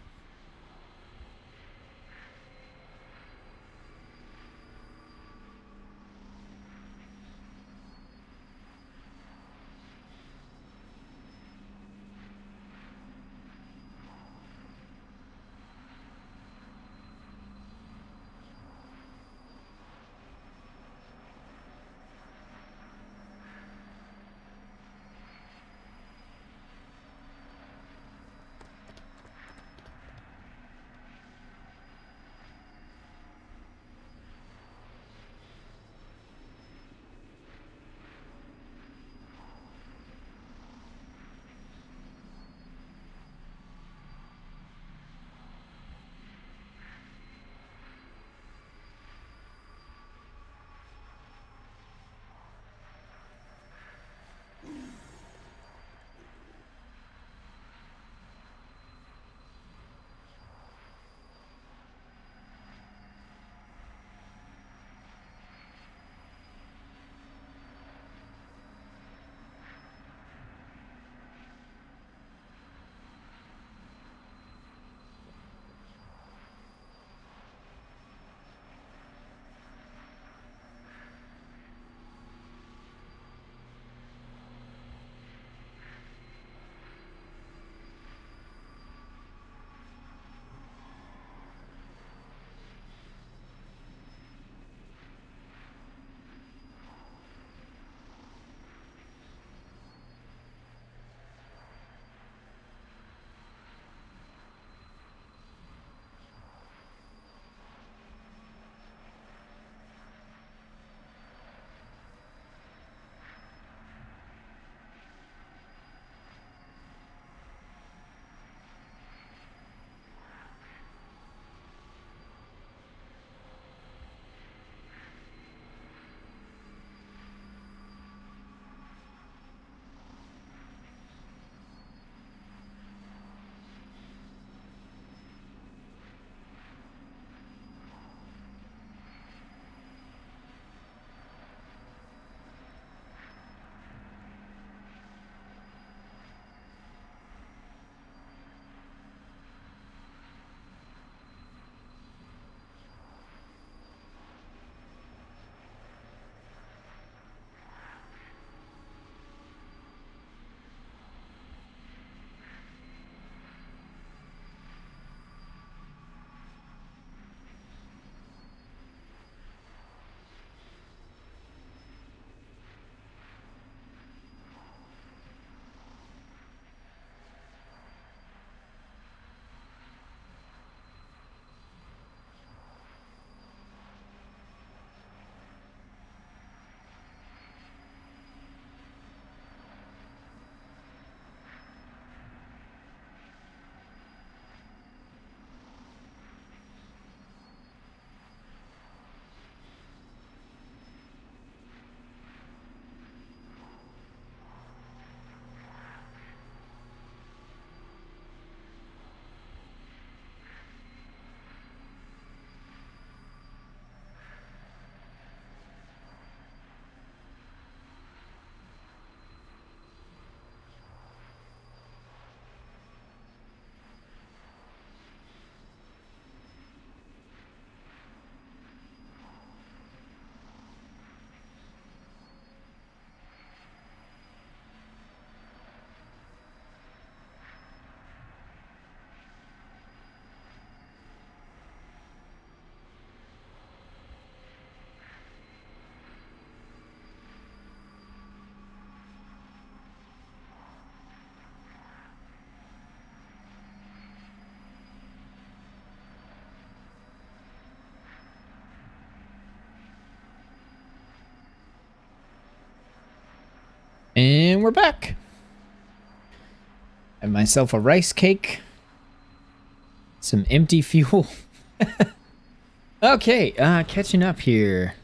we're back. Have myself a rice cake. Some empty fuel. Okay, catching up here.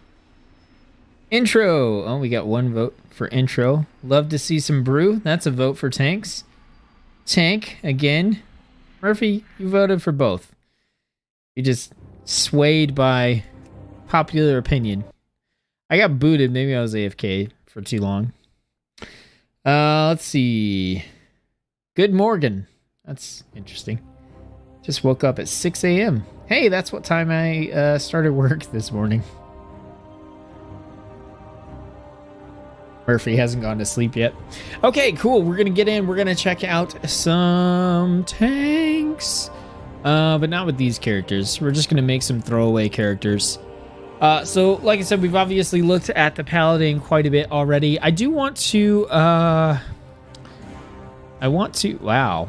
Intro. Oh, we got one vote for intro. Love to see some brew. That's a vote for tanks. Tank, again. Murphy, you voted for both. You just swayed by popular opinion. I got booted. Maybe I was AFK for too long. Let's see. Good Morgan. That's interesting. Just woke up at 6 a.m. Hey, that's what time I started work this morning. Murphy hasn't gone to sleep yet. Okay, cool. We're going to get in. We're going to check out some tanks. But not with these characters. We're just going to make some throwaway characters. So, like I said, we've obviously looked at the Paladin quite a bit already. I do want to... Wow.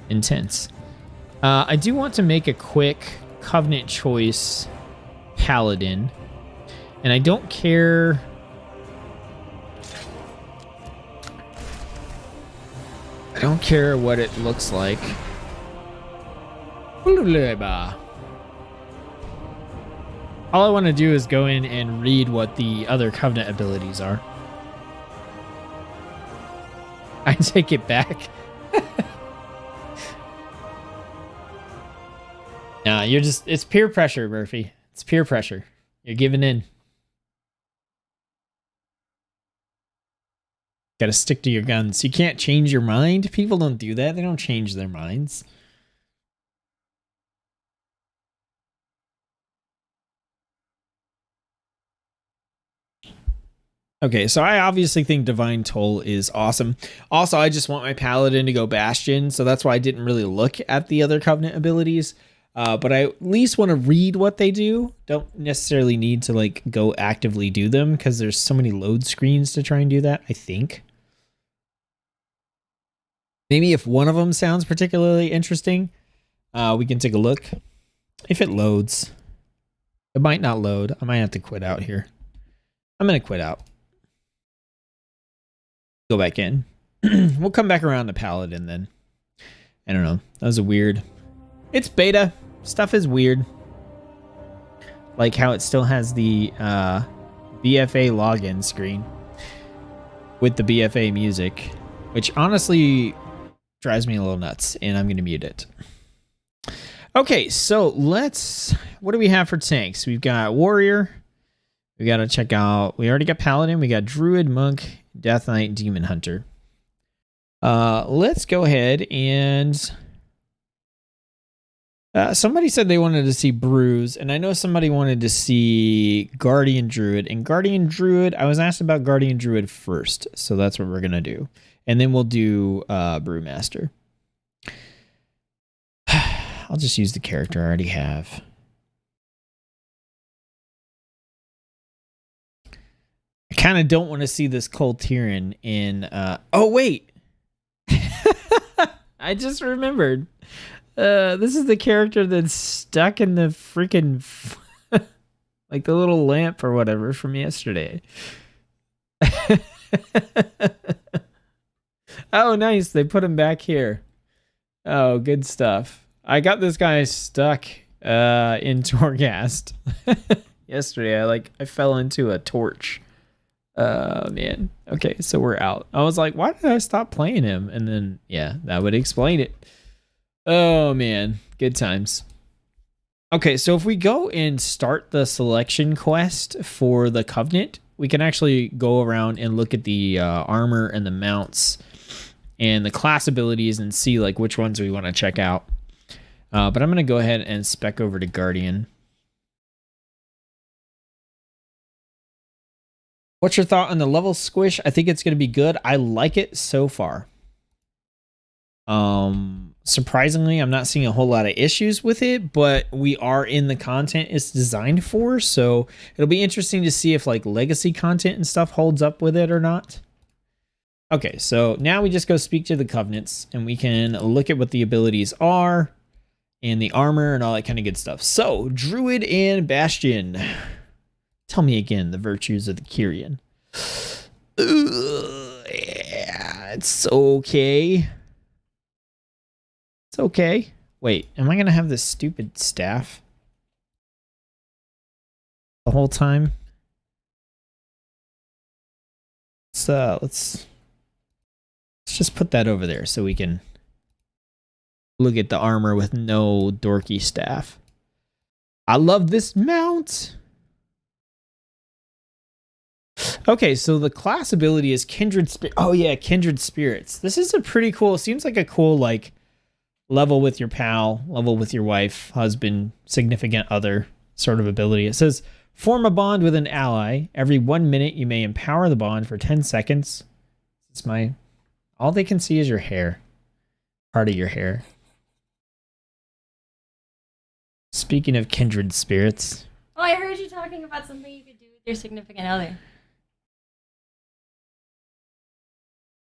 Intense. I do want to make a quick Covenant choice Paladin. And I don't care... I don't care what it looks like. All I want to do is go in and read what the other Covenant abilities are. I take it back. Nah, you're just... It's peer pressure, Murphy. It's peer pressure. You're giving in. Gotta stick to your guns. You can't change your mind. People don't do that. They don't change their minds. Okay, so I obviously think Divine Toll is awesome. Also, I just want my Paladin to go Bastion, so that's why I didn't really look at the other Covenant abilities. But I at least want to read what they do. Don't necessarily need to like go actively do them because there's so many load screens to try and do that, I think. Maybe if one of them sounds particularly interesting, we can take a look. If it loads. It might not load. I might have to quit out here. I'm going to quit out. Go back in. We'll come back around to Paladin then. I don't know. That was a weird... It's beta. Stuff is weird. Like how it still has the BFA login screen with the BFA music, which honestly drives me a little nuts, and I'm going to mute it. Okay, so let's... What do we have for tanks? We've got Warrior. We got to check out... We already got Paladin. We got Druid, Monk, Death Knight, Demon Hunter. Let's go ahead and... somebody said they wanted to see Brews, and I know somebody wanted to see Guardian Druid. And Guardian Druid, I was asked about Guardian Druid first, so that's what we're going to do. And then we'll do Brewmaster. I'll just use the character I already have. I kind of don't want to see this Cold Tyrion in... Oh, wait! I just remembered. This is the character that's stuck in the freaking... like the little lamp or whatever from yesterday. Oh, nice. They put him back here. Oh, good stuff. I got this guy stuck in Torghast. Yesterday, I fell into a torch. Man. Okay, so we're out. I was like, why did I stop playing him? And then, yeah, that would explain it. Oh, man. Good times. Okay, so if we go and start the selection quest for the Covenant, we can actually go around and look at the armor and the mounts and the class abilities and see like which ones we want to check out. But I'm going to go ahead and spec over to Guardian. What's your thought on the level squish? I think it's going to be good. I like it so far. Surprisingly, I'm not seeing a whole lot of issues with it, but we are in the content it's designed for, so it'll be interesting to see if like legacy content and stuff holds up with it or not. Okay, so now we just go speak to the Covenants, and we can look at what the abilities are, and the armor, and all that kind of good stuff. So, Druid and Bastion. Tell me again the virtues of the Kyrian. Yeah, it's okay. It's okay. Wait, am I going to have this stupid staff the whole time? Let's just put that over there so we can look at the armor with no dorky staff. I love this mount. Okay, so the class ability is Kindred Spirit. Oh yeah, Kindred Spirits. This is a pretty cool, seems like a cool like level with your pal, level with your wife, husband, significant other sort of ability. It says form a bond with an ally. Every 1 minute you may empower the bond for 10 seconds. It's my all they can see is your hair. Part of your hair. Speaking of kindred spirits. Oh, I heard you talking about something you could do with your significant other.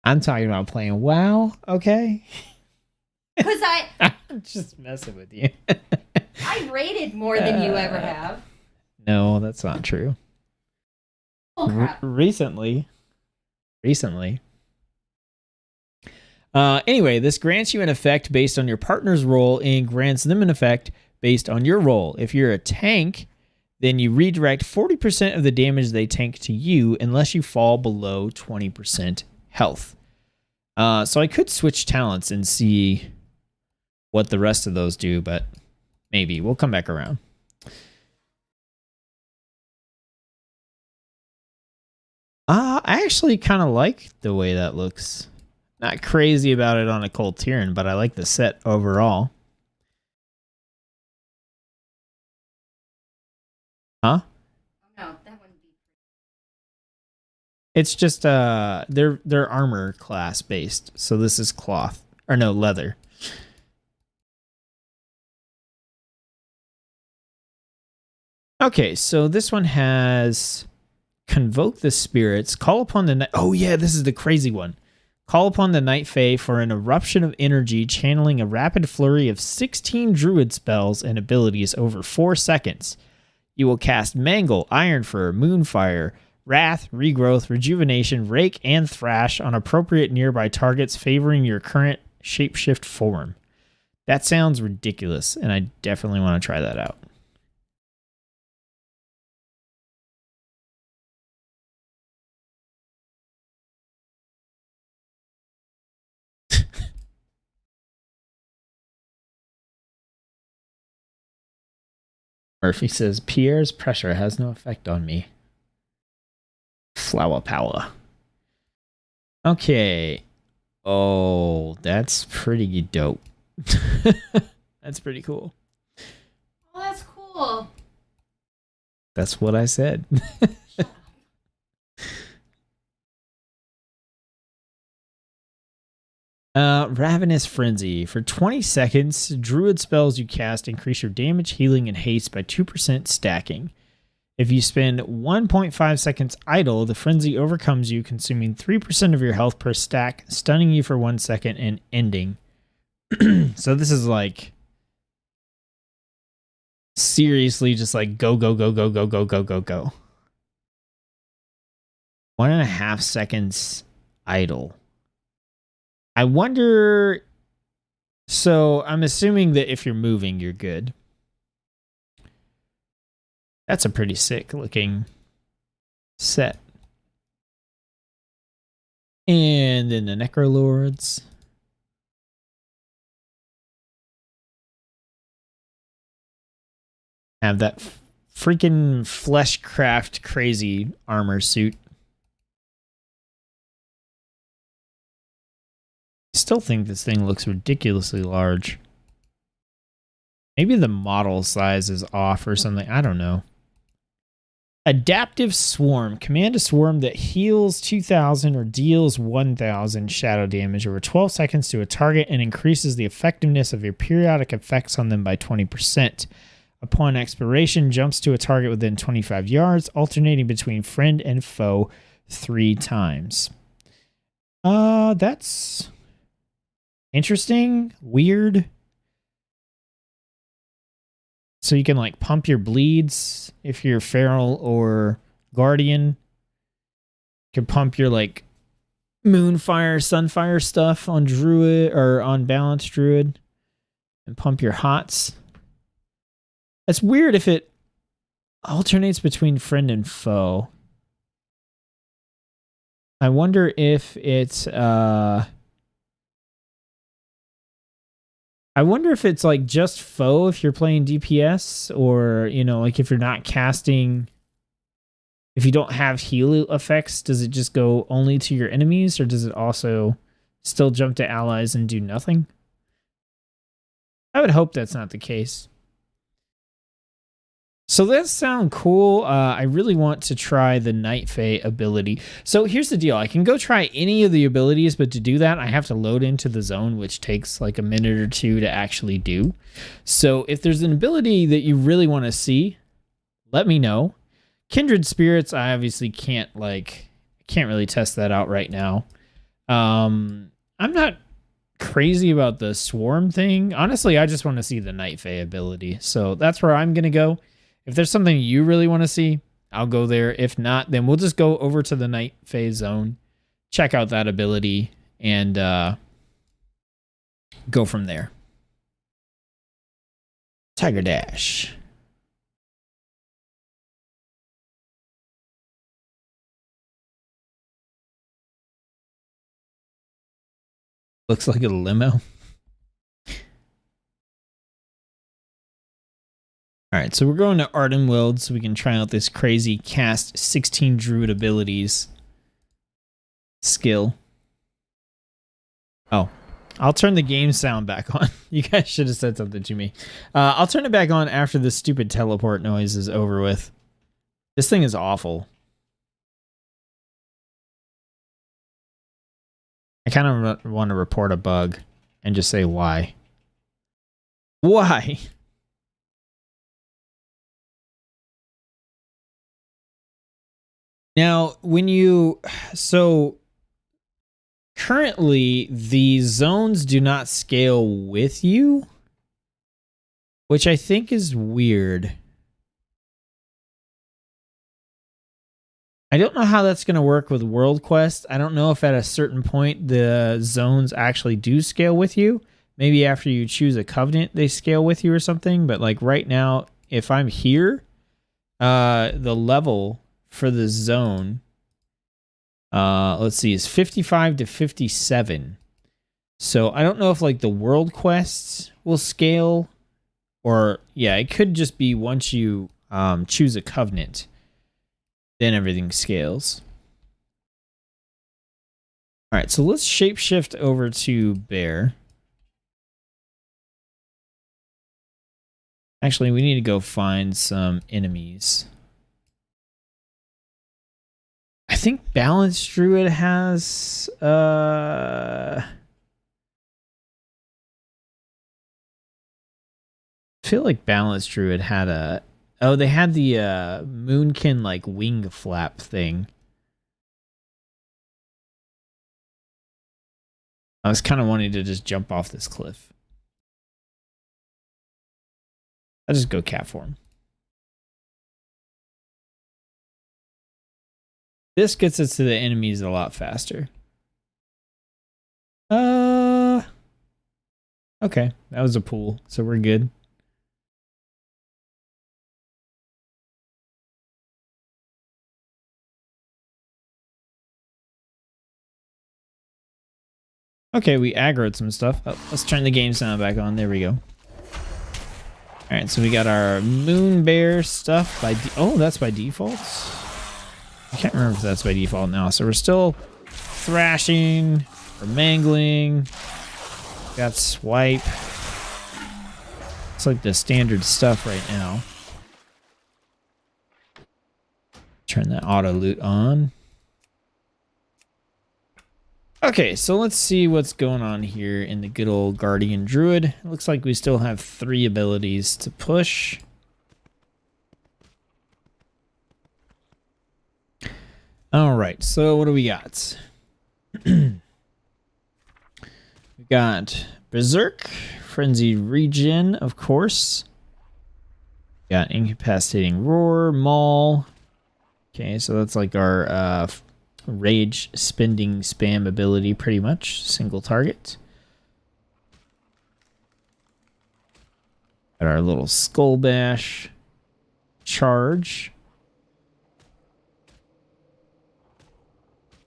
I'm talking about playing WoW, okay? Because I'm just messing with you. I rated more than you ever have. No, that's not true. Oh, crap. Recently. Anyway, this grants you an effect based on your partner's role and grants them an effect based on your role. If you're a tank, then you redirect 40% of the damage they tank to you unless you fall below 20% health. So I could switch talents and see what the rest of those do, but maybe. We'll come back around. I actually kind of like the way that looks. Not crazy about it on a Cold Tyran, but I like the set overall. Huh? No, that wouldn't be. It's just they're armor class based. So this is cloth. Or no, leather. Okay, so this one has convoke the spirits, call upon the night. Oh yeah, this is the crazy one. Call upon the Night Fae for an eruption of energy, channeling a rapid flurry of 16 druid spells and abilities over 4 seconds. You will cast Mangle, Ironfur, Moonfire, Wrath, Regrowth, Rejuvenation, Rake, and Thrash on appropriate nearby targets favoring your current shapeshift form. That sounds ridiculous, and I definitely want to try that out. Murphy says, Pierre's pressure has no effect on me. Flower power. Okay. Oh, that's pretty dope. That's pretty cool. Oh, that's cool. That's what I said. Shut up. Ravenous Frenzy. For 20 seconds, druid spells you cast increase your damage, healing, and haste by 2% stacking. If you spend 1.5 seconds idle, the frenzy overcomes you, consuming 3% of your health per stack, stunning you for 1 second, and ending. So this is like seriously just like go, go, go, go, go, go, go, go, go. 1.5 seconds idle. I wonder. So I'm assuming that if you're moving, you're good. That's a pretty sick looking set. And then the Necrolords. Have that freaking fleshcraft crazy armor suit. I still think this thing looks ridiculously large. Maybe the model size is off or something. I don't know. Adaptive Swarm. Command a swarm that heals 2,000 or deals 1,000 shadow damage over 12 seconds to a target and increases the effectiveness of your periodic effects on them by 20%. Upon expiration, jumps to a target within 25 yards, alternating between friend and foe 3 times. That's interesting. Weird. So you can like pump your bleeds if you're feral or guardian. You could pump your like Moonfire, Sunfire stuff on Druid or on Balanced Druid and pump your hots. It's weird if it alternates between friend and foe. I wonder if it's like just foe if you're playing DPS, or you know, like if you're not casting, if you don't have heal effects, does it just go only to your enemies, or does it also still jump to allies and do nothing? I would hope that's not the case. So that sounds cool. I really want to try the Night Fae ability. So here's the deal. I can go try any of the abilities, but to do that, I have to load into the zone, which takes like a minute or two to actually do. So if there's an ability that you really want to see, let me know. Kindred Spirits, I obviously can't really test that out right now. I'm not crazy about the Swarm thing. Honestly, I just want to see the Night Fae ability. So that's where I'm going to go. If there's something you really want to see, I'll go there. If not, then we'll just go over to the Night Fae zone, check out that ability, and go from there. Tiger Dash. Looks like a limo. All right, so we're going to Arden World so we can try out this crazy cast 16 Druid abilities skill. Oh, I'll turn the game sound back on. You guys should have said something to me. I'll turn it back on after this stupid teleport noise is over with. This thing is awful. I kind of want to report a bug and just say why. Why? Now, so currently the zones do not scale with you, which I think is weird. I don't know how that's going to work with World Quest. I don't know if at a certain point the zones actually do scale with you. Maybe after you choose a covenant, they scale with you or something. But like right now, if I'm here, the level for the zone, let's see, is 55 to 57. So I don't know if like the World Quests will scale, or yeah, it could just be once you choose a covenant, then everything scales. All right, so let's shapeshift over to Bear. Actually, we need to go find some enemies. I think Balanced Druid has I feel like Balanced Druid had a they had the Moonkin like wing flap thing. I was kind of wanting to just jump off this cliff. I'll just go cat form. This gets us to the enemies a lot faster. Okay, that was a pool, so we're good. Okay, we aggroed some stuff. Oh, let's turn the game sound back on. There we go. Alright, so we got our Moon Bear stuff by oh, that's by default? I can't remember if that's by default now. So we're still thrashing or mangling. Got swipe. It's like the standard stuff right now. Turn that auto loot on. Okay, so let's see what's going on here in the good old Guardian Druid. It looks like we still have 3 abilities to push. Alright, so what do we got? We got Berserk, Frenzied Regen, of course. Got Incapacitating Roar, Maul. Okay, so that's like our rage spending spam ability, pretty much. Single target. Got our little skull bash charge.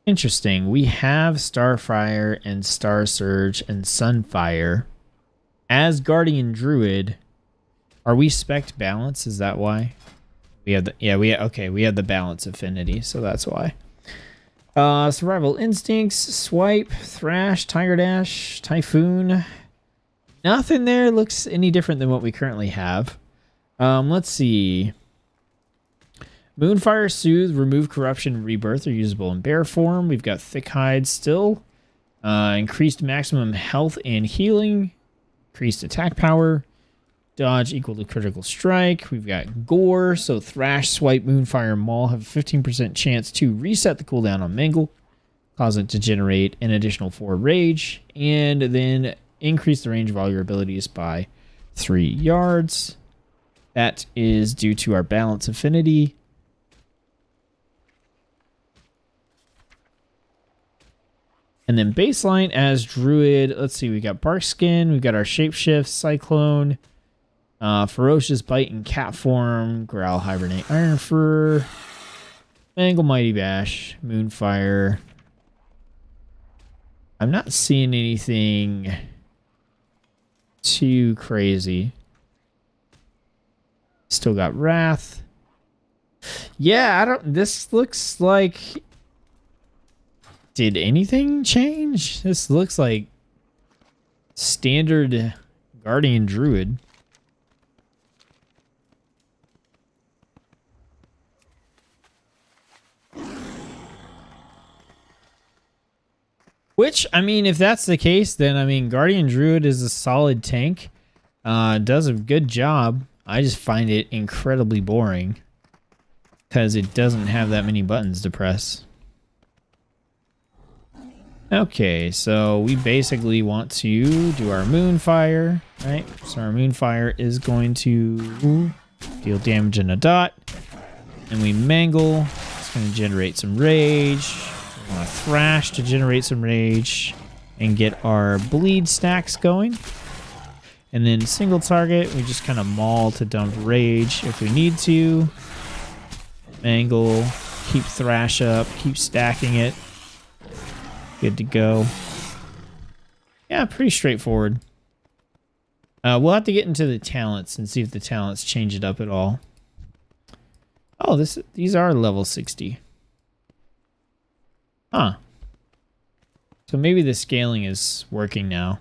Interesting. We have Starfire and Star Surge and Sunfire as Guardian Druid. Are we spec balance? Is that why? We have the we have the balance affinity, so that's why. Survival instincts, swipe, thrash, tiger dash, typhoon. Nothing there looks any different than what we currently have. Let's see. Moonfire, soothe, remove corruption, rebirth are usable in bear form. We've got thick hide still. Increased maximum health and healing. Increased attack power. Dodge equal to critical strike. We've got gore, so thrash, swipe, moonfire, and maul have a 15% chance to reset the cooldown on mangle, cause it to generate an additional 4 rage, and then increase the range of all your abilities by 3 yards. That is due to our balance affinity. And then baseline as Druid, let's see, we got Bark Skin, we've got our Shapeshift, Cyclone, Ferocious Bite in cat form, Growl, Hibernate, Iron Fur, Mangle, Mighty Bash, Moonfire. I'm not seeing anything too crazy. Still got Wrath. Yeah, this looks like... Did anything change? This looks like standard Guardian Druid. Which, I mean, if that's the case, then, I mean, Guardian Druid is a solid tank. Does a good job. I just find it incredibly boring because it doesn't have that many buttons to press. Okay, so we basically want to do our Moonfire, right? So our Moonfire is going to deal damage in a dot. And we Mangle. It's going to generate some rage. We want to Thrash to generate some rage and get our bleed stacks going. And then single target, we just kind of maul to dump rage if we need to. Mangle, keep Thrash up, keep stacking it. Good to go. Yeah, pretty straightforward. We'll have to get into the talents and see if the talents change it up at all. Oh, these are level 60. Huh. So maybe the scaling is working now.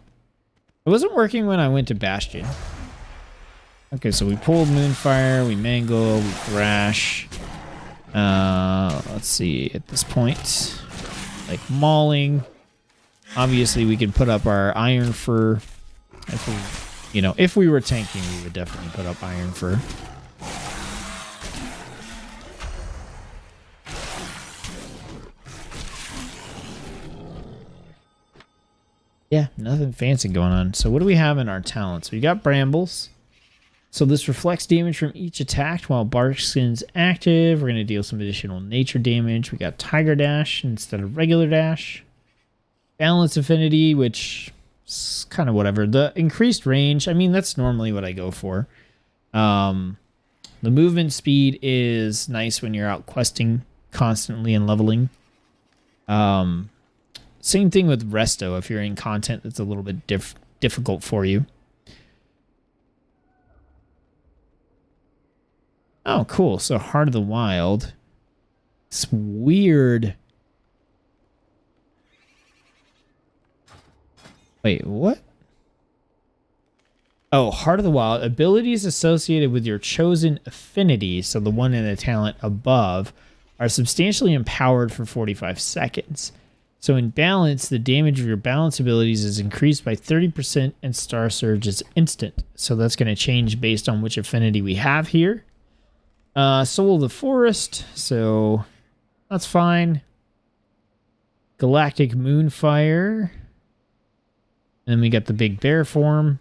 It wasn't working when I went to Bastion. Okay, so we pulled Moonfire, we Mangle, we Thrash. Let's see, at this point, like mauling. Obviously, we could put up our Iron Fur. If we were tanking, we would definitely put up Iron Fur. Yeah, nothing fancy going on. So what do we have in our talents? We got Brambles. So this reflects damage from each attack while Bark Skin's active. We're going to deal some additional nature damage. We got Tiger Dash instead of regular dash. Balance affinity, which is kind of whatever. The increased range, I mean, that's normally what I go for. The movement speed is nice when you're out questing constantly and leveling. Same thing with Resto if you're in content that's a little bit difficult for you. Oh, cool. So Heart of the Wild. It's weird. Wait, what? Oh, Heart of the Wild. Abilities associated with your chosen affinity, so the one in the talent above, are substantially empowered for 45 seconds. So in balance, the damage of your balance abilities is increased by 30% and Star Surge is instant. So that's going to change based on which affinity we have here. Soul of the Forest, so that's fine. Galactic Moonfire. And then we got the big bear form.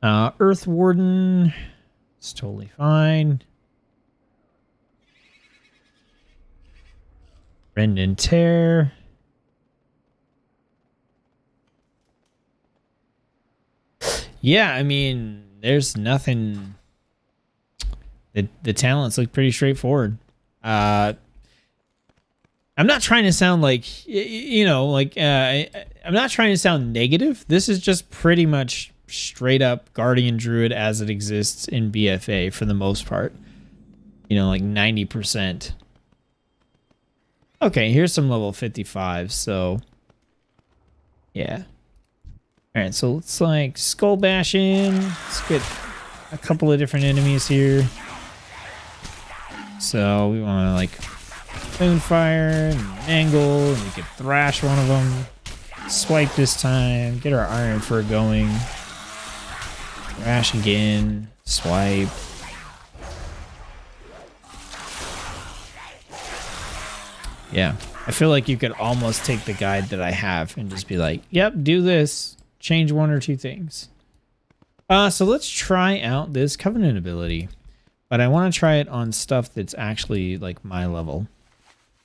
Earth Warden. It's totally fine. Rend and Tear. Yeah, I mean, there's nothing. The talents look pretty straightforward. I'm not trying to sound like, I'm not trying to sound negative. This is just pretty much straight up Guardian Druid as it exists in BFA for the most part. You know, like 90%. Okay, here's some level 55, so yeah. Alright, so let's like skull bash in. Let's get a couple of different enemies here. So we want to like Moonfire and Angle, and we could thrash one of them. Swipe this time, get our Iron Fur going. Thrash again, swipe. Yeah, I feel like you could almost take the guide that I have and just be like, yep, do this. Change one or two things. So let's try out this Covenant ability. But I want to try it on stuff that's actually like my level.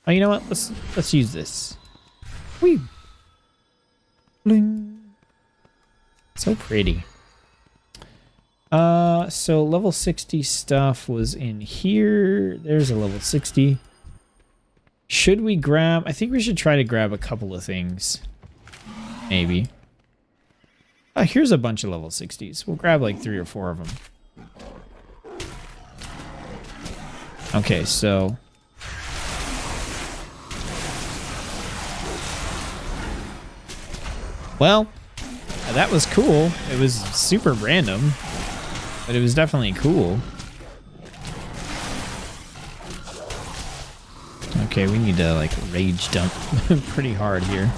Oh, you know what? Let's use this. Whee! Bling! So pretty. So level 60 stuff was in here. There's a level 60. Should we grab... I think we should try to grab a couple of things. Maybe. Here's a bunch of level 60s. We'll grab like 3 or 4 of them. Okay, so... Well, that was cool. It was super random, but it was definitely cool. Okay, we need to like rage dump pretty hard here.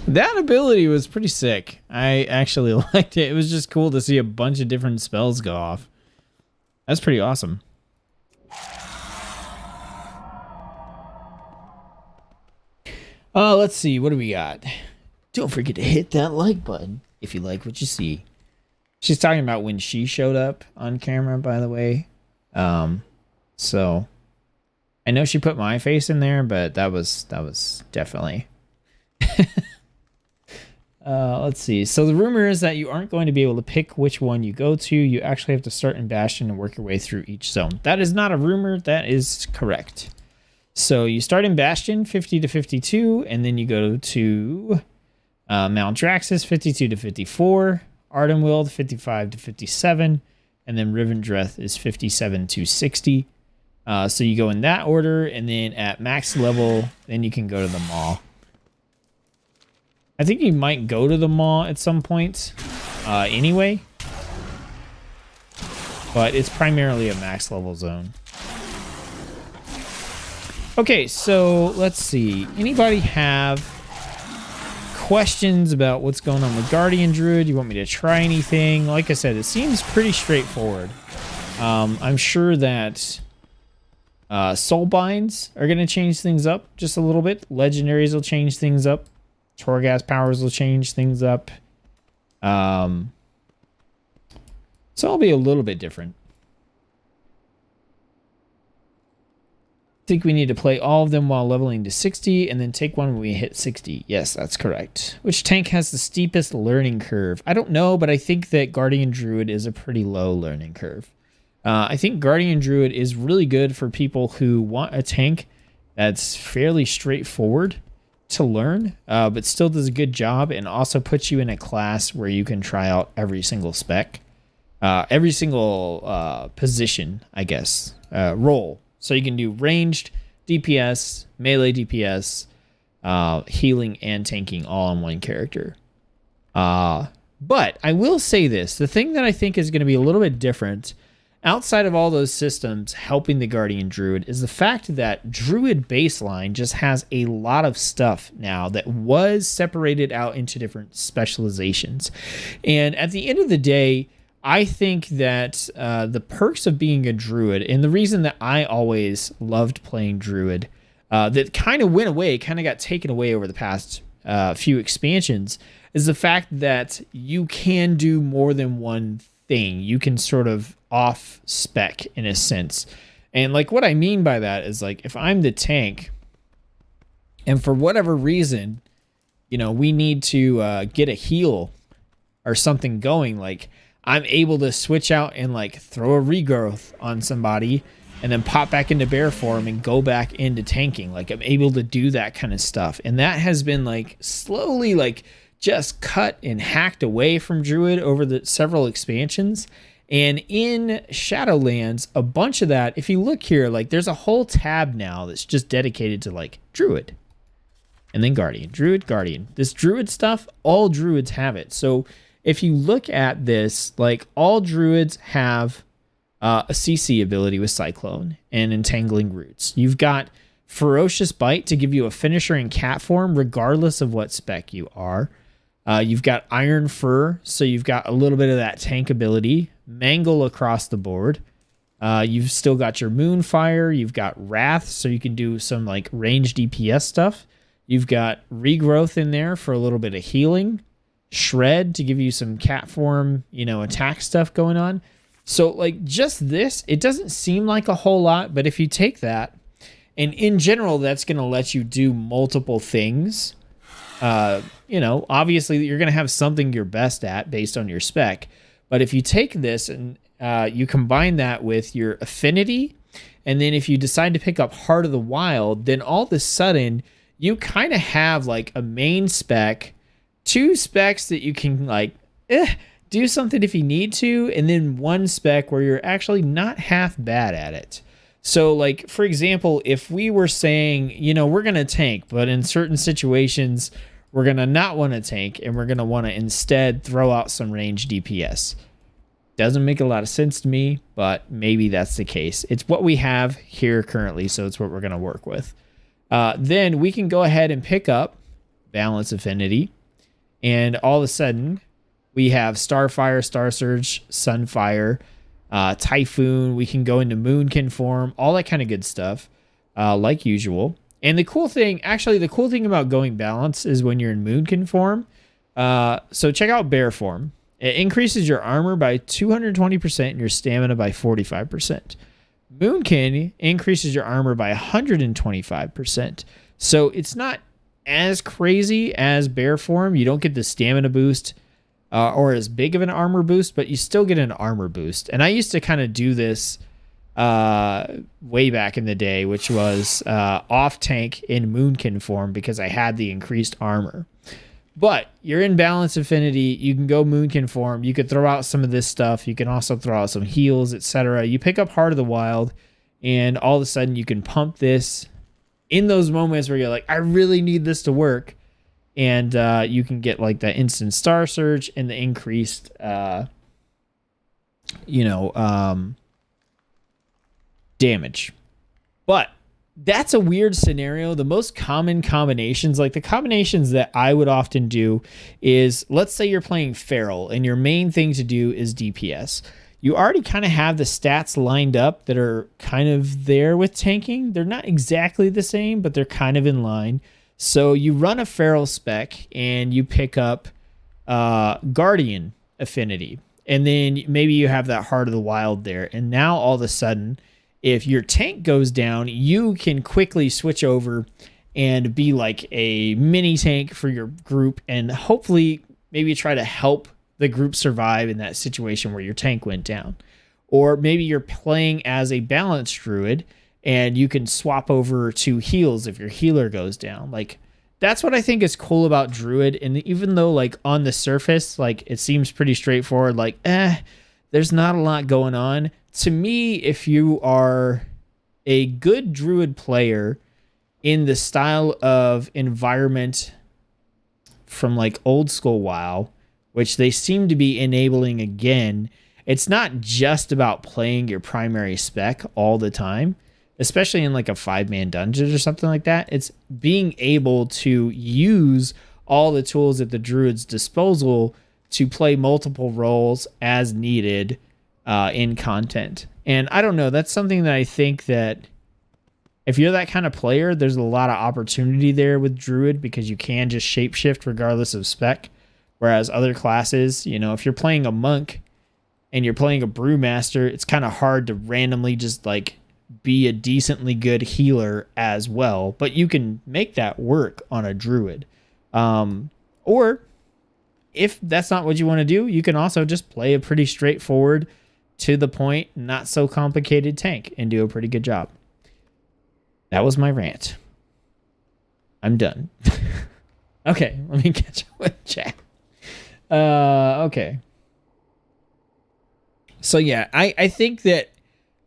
That ability was pretty sick. I actually liked it. It was just cool to see a bunch of different spells go off. That's pretty awesome. Let's see. What do we got? Don't forget to hit that like button if you like what you see. She's talking about when she showed up on camera, by the way. So I know she put my face in there, but that was definitely... let's see. So the rumor is that you aren't going to be able to pick which one you go to. You actually have to start in Bastion and work your way through each zone. That is not a rumor. That is correct. So you start in Bastion, 50 to 52, and then you go to Mount Draxus, 52 to 54, Ardenwild, 55 to 57, and then Rivendreth is 57 to 60. So you go in that order, and then at max level, then you can go to the Maw. I think you might go to the Maw at some point anyway. But it's primarily a max level zone. Okay, so let's see. Anybody have questions about what's going on with Guardian Druid? You want me to try anything? Like I said, it seems pretty straightforward. I'm sure that Soulbinds are going to change things up just a little bit. Legendaries will change things up. Torghast powers will change things up. So it'll be a little bit different. I think we need to play all of them while leveling to 60 and then take one when we hit 60. Yes, that's correct. Which tank has the steepest learning curve? I don't know, but I think that Guardian Druid is a pretty low learning curve. I think Guardian Druid is really good for people who want a tank that's fairly straightforward to learn, but still does a good job and also puts you in a class where you can try out every single spec, every single position, I guess, role. So you can do ranged DPS, melee DPS, healing and tanking all on one character. But I will say this, the thing that I think is going to be a little bit different outside of all those systems helping the Guardian Druid is the fact that Druid baseline just has a lot of stuff now that was separated out into different specializations. And at the end of the day, I think that the perks of being a Druid, and the reason that I always loved playing Druid, that kind of went away, kind of got taken away over the past few expansions, is the fact that you can do more than one thing. You can sort of off spec in a sense. And like what I mean by that is like if I'm the tank and for whatever reason, you know, we need to get a heal or something going, like I'm able to switch out and like throw a regrowth on somebody and then pop back into bear form and go back into tanking. Like I'm able to do that kind of stuff. And that has been like slowly like just cut and hacked away from Druid over the several expansions. And in Shadowlands, a bunch of that, if you look here, like there's a whole tab now that's just dedicated to like Druid and then Guardian, Druid, Guardian. This Druid stuff, all Druids have it. So if you look at this, like all Druids have a CC ability with Cyclone and Entangling Roots. You've got Ferocious Bite to give you a finisher in cat form, regardless of what spec you are. You've got Iron Fur, so you've got a little bit of that tank ability. Mangle across the board. You've still got your Moonfire. You've got Wrath, so you can do some like range DPS stuff. You've got Regrowth in there for a little bit of healing. Shred to give you some cat form, you know, attack stuff going on. So like just this, it doesn't seem like a whole lot, but if you take that, and in general, that's going to let you do multiple things. You know, obviously you're going to have something you're best at based on your spec. But if you take this and you combine that with your affinity, and then if you decide to pick up Heart of the Wild, then all of a sudden you kind of have like a main spec, two specs that you can like do something if you need to, and then one spec where you're actually not half bad at it. So like, for example, if we were saying, you know, we're going to tank, but in certain situations, we're going to not want to tank and we're going to want to instead throw out some range DPS. Doesn't make a lot of sense to me, but maybe that's the case. It's what we have here currently, so it's what we're going to work with. Then we can go ahead and pick up Balance Affinity, and all of a sudden we have Starfire, Star Surge, Sunfire, Typhoon. We can go into Moonkin form, all that kind of good stuff, like usual. And the cool thing about going balance is when you're in Moonkin form. So check out Bear form. It increases your armor by 220% and your stamina by 45%. Moonkin increases your armor by 125%. So it's not as crazy as Bear form. You don't get the stamina boost or as big of an armor boost, but you still get an armor boost. And I used to kind of do this way back in the day, which was off tank in Moonkin form because I had the increased armor. But you're in Balance Affinity, you can go Moonkin form, you could throw out some of this stuff, you can also throw out some heals, etc. You pick up Heart of the Wild, and all of a sudden you can pump this in those moments where you're like, I really need this to work. And you can get like that instant Star Surge and the increased, damage. But that's a weird scenario. The most common combinations, like the combinations that I would often do is, let's say you're playing Feral and your main thing to do is DPS. You already kind of have the stats lined up that are kind of there with tanking. They're not exactly the same, but they're kind of in line. So you run a Feral spec and you pick up Guardian Affinity. And then maybe you have that Heart of the Wild there. And now all of a sudden, if your tank goes down, you can quickly switch over and be like a mini tank for your group and hopefully maybe try to help the group survive in that situation where your tank went down. Or maybe you're playing as a balanced Druid and you can swap over to heals if your healer goes down. Like, that's what I think is cool about Druid. And even though like on the surface, like it seems pretty straightforward, like, there's not a lot going on. To me, if you are a good Druid player in the style of environment from like old school WoW, which they seem to be enabling again, it's not just about playing your primary spec all the time, especially in like a 5-man dungeon or something like that. It's being able to use all the tools at the Druid's disposal to play multiple roles as needed in content. And I don't know, that's something that I think that if you're that kind of player, there's a lot of opportunity there with Druid because you can just shapeshift regardless of spec. Whereas other classes, you know, if you're playing a monk and you're playing a brewmaster, it's kind of hard to randomly just like be a decently good healer as well. But you can make that work on a druid. Or if that's not what you want to do, you can also just play a pretty straightforward, to the point, not so complicated tank and do a pretty good job. That was my rant. I'm done. Okay, let me catch up with chat. Okay. So yeah, I think that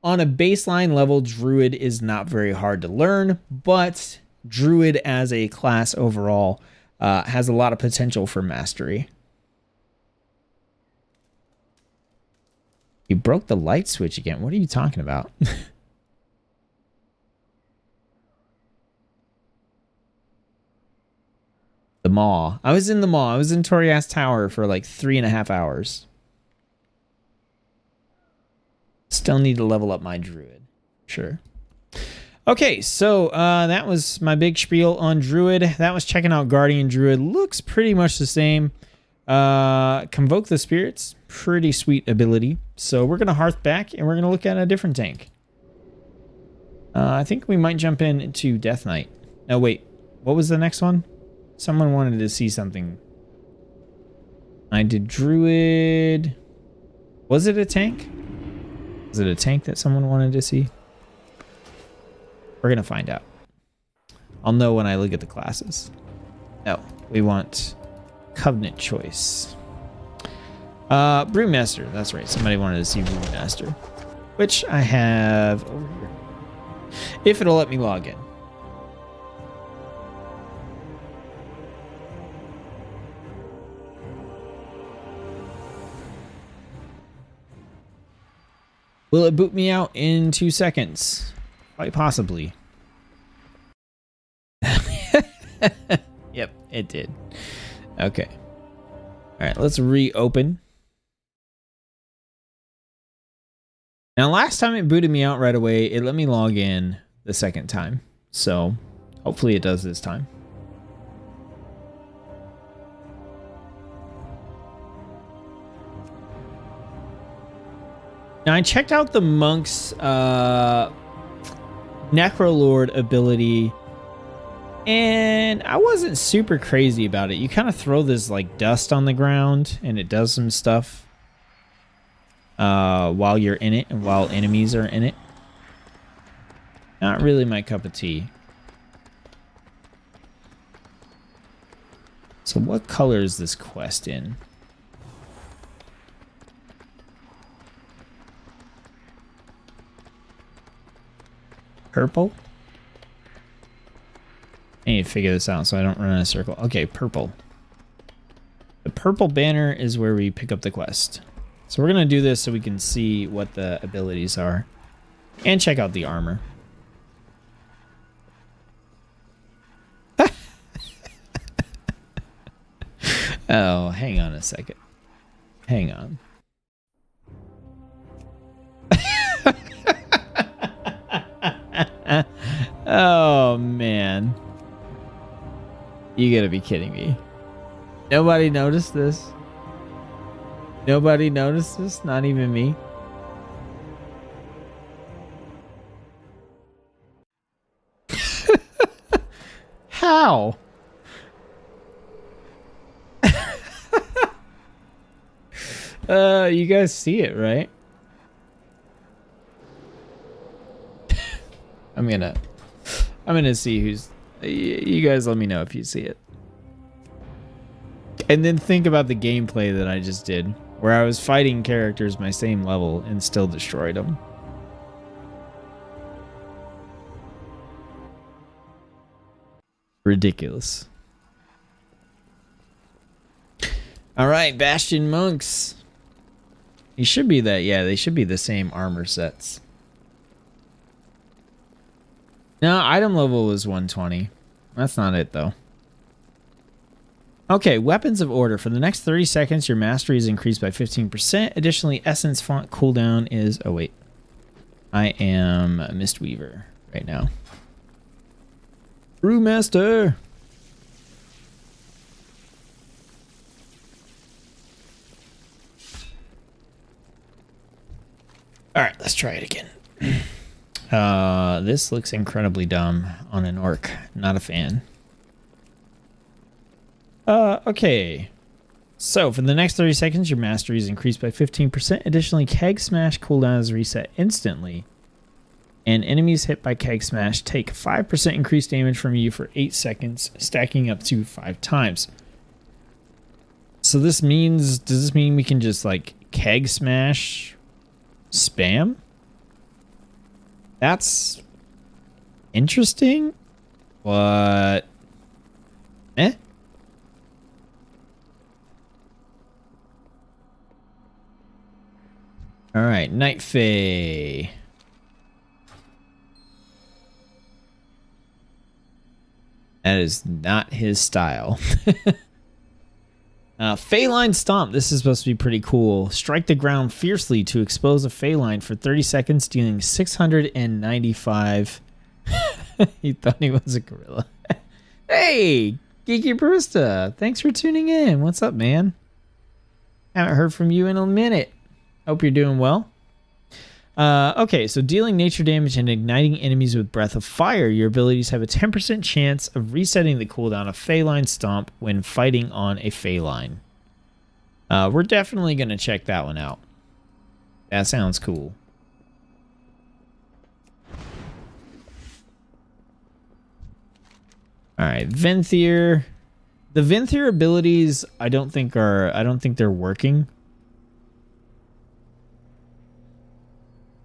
on a baseline level, Druid is not very hard to learn, but Druid as a class overall has a lot of potential for mastery. You broke the light switch again. What are you talking about? The Maw. I was in the Maw. I was in Torghast Tower for like 3.5 hours. Still need to level up my Druid. Sure. Okay, so that was my big spiel on Druid. That was checking out Guardian Druid. Looks pretty much the same. Convoke the Spirits. Pretty sweet ability. So we're going to Hearth back, and we're going to look at a different tank. I think we might jump into Death Knight. No, wait. What was the next one? Someone wanted to see something. I did Druid. Was it a tank? Was it a tank that someone wanted to see? We're going to find out. I'll know when I look at the classes. No, we want Covenant Choice. Brewmaster. That's right. Somebody wanted to see Brewmaster, which I have over here. If it'll let me log in. Will it boot me out in 2 seconds? Quite possibly. Yep, it did. Okay. All right, let's reopen. Now, last time it booted me out right away. It let me log in the second time. So, hopefully it does this time. Now, I checked out the monk's Necrolord ability, and I wasn't super crazy about it. You kind of throw this like dust on the ground, and it does some stuff while you're in it and while enemies are in it. Not really my cup of tea. So what color is this quest in? Purple? I need to figure this out so I don't run in a circle. Okay, purple. The purple banner is where we pick up the quest. So we're going to do this so we can see what the abilities are. And check out the armor. Oh, hang on a second. Hang on. Oh, man. You gotta be kidding me. Nobody noticed this? Nobody noticed this? Not even me? How? You guys see it, right? I'm gonna see who's... You guys let me know if you see it. And then think about the gameplay that I just did, where I was fighting characters my same level and still destroyed them. Ridiculous. All right, Bastion Monks. He should be that. Yeah, they should be the same armor sets. No, item level was 120. That's not it, though. Okay, Weapons of Order. For the next 30 seconds, your mastery is increased by 15%. Additionally, Essence font cooldown is... Oh, wait. I am Mistweaver right now. Brewmaster! All right, let's try it again. This looks incredibly dumb on an orc. Not a fan. Okay. So for the next 30 seconds, your mastery is increased by 15%. Additionally, Keg Smash cooldown is reset instantly. And enemies hit by Keg Smash take 5% increased damage from you for 8 seconds, stacking up to 5 times. So this means, does this mean we can just like Keg Smash spam? That's interesting. What? Eh? All right, Night Fae. That is not his style. Feline Stomp. This is supposed to be pretty cool. Strike the ground fiercely to expose a feline for 30 seconds, dealing 695. He thought he was a gorilla. Hey, Geeky Barista. Thanks for tuning in. What's up, man? Haven't heard from you in a minute. Hope you're doing well. Okay, so dealing nature damage and igniting enemies with Breath of Fire, your abilities have a 10% chance of resetting the cooldown of Feline Stomp when fighting on a feline. We're definitely going to check that one out. That sounds cool. All right, Venthyr. The Venthyr abilities I don't think they're working.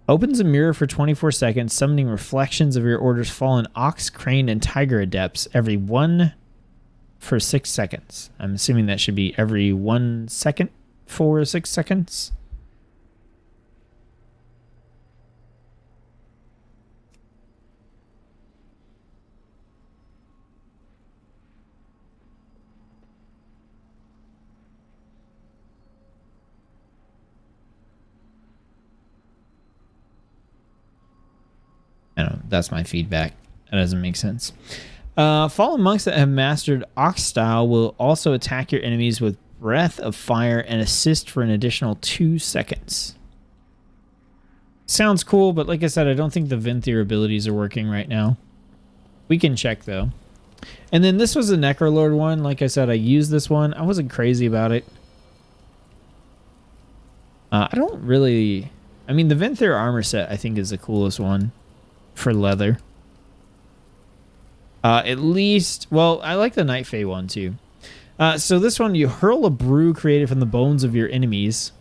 Opens a mirror for 24 seconds, summoning reflections of your order's fallen ox, crane, and tiger adepts every 1 for 6 seconds. I'm assuming that should be every 1 second for 6 seconds. I don't know, that's my feedback. That doesn't make sense. Fallen monks that have mastered Ox style will also attack your enemies with Breath of Fire and assist for an additional 2 seconds. Sounds cool, but like I said, I don't think the Venthyr abilities are working right now. We can check though. And then this was a Necrolord one. Like I said, I used this one. I wasn't crazy about it. I don't really... I mean, the Venthyr armor set I think is the coolest one. For leather. At least, well, I like the Night Fae one too. So this one, you hurl a brew created from the bones of your enemies,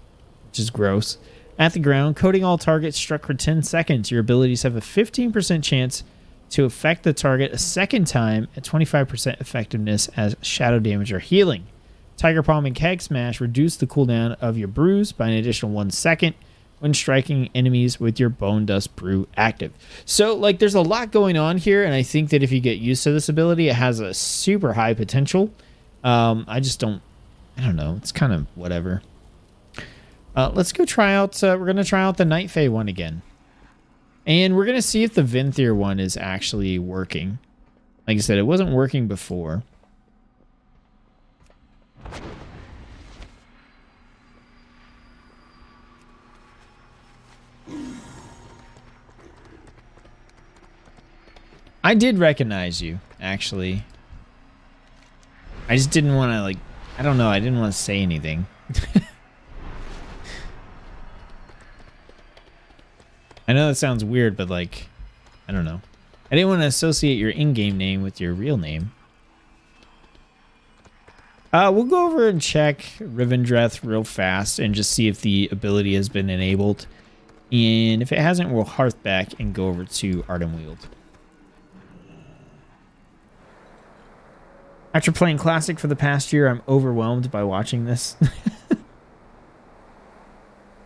which is gross, at the ground, coating all targets struck for 10 seconds. Your abilities have a 15% chance to affect the target a second time at 25% effectiveness as shadow damage or healing. Tiger Palm and Keg Smash reduce the cooldown of your brews by an additional 1 second when striking enemies with your Bone Dust Brew active. So, like, there's a lot going on here, and I think that if you get used to this ability, it has a super high potential. I don't know. It's kind of whatever. Let's go try out, we're going to try out the Night Fae one again. And we're going to see if the Venthyr one is actually working. Like I said, it wasn't working before. I did recognize you, actually. I just didn't want to, like, I don't know, I didn't want to say anything. I know that sounds weird, but, like, I don't know. I didn't want to associate your in-game name with your real name. We'll go over and check Rivendreth real fast and just see if the ability has been enabled. And if it hasn't, we'll hearth back and go over to Ardenweald. After playing Classic for the past year, I'm overwhelmed by watching this.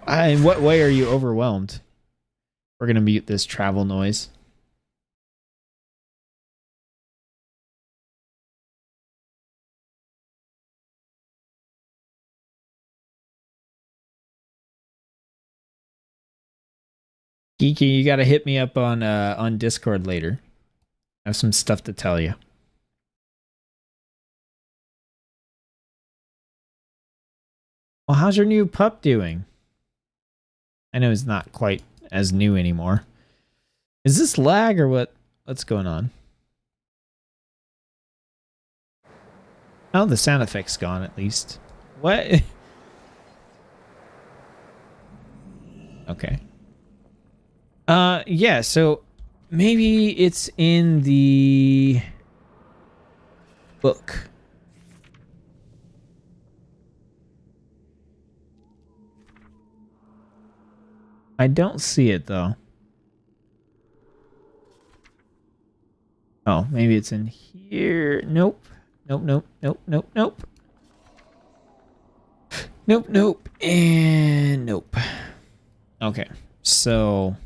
In what way are you overwhelmed? We're going to mute this travel noise. Geeky, you got to hit me up on Discord later. I have some stuff to tell you. Well, how's your new pup doing? I know he's not quite as new anymore. Is this lag or what? What's going on? Oh, the sound effect's gone at least. What? Okay. Yeah, so maybe it's in the book. I don't see it though. Oh, maybe it's in here. Nope. Nope, nope, nope, nope, nope. Nope, nope, and nope. Okay, so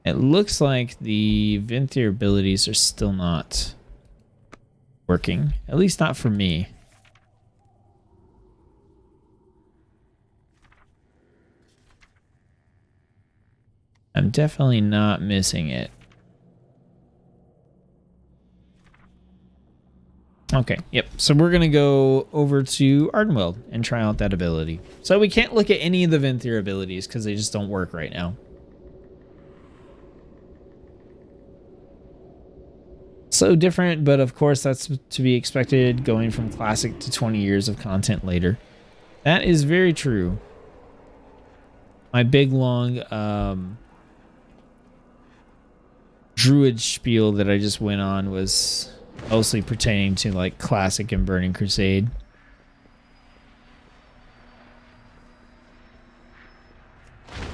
it looks like the Venthyr abilities are still not working. At least not for me. I'm definitely not missing it. Okay, yep. So we're going to go over to Ardenweld and try out that ability. So we can't look at any of the Venthyr abilities because they just don't work right now. So different, but of course that's to be expected going from classic to 20 years of content later. That is very true. My big long Druid spiel that I just went on was mostly pertaining to like classic and Burning Crusade.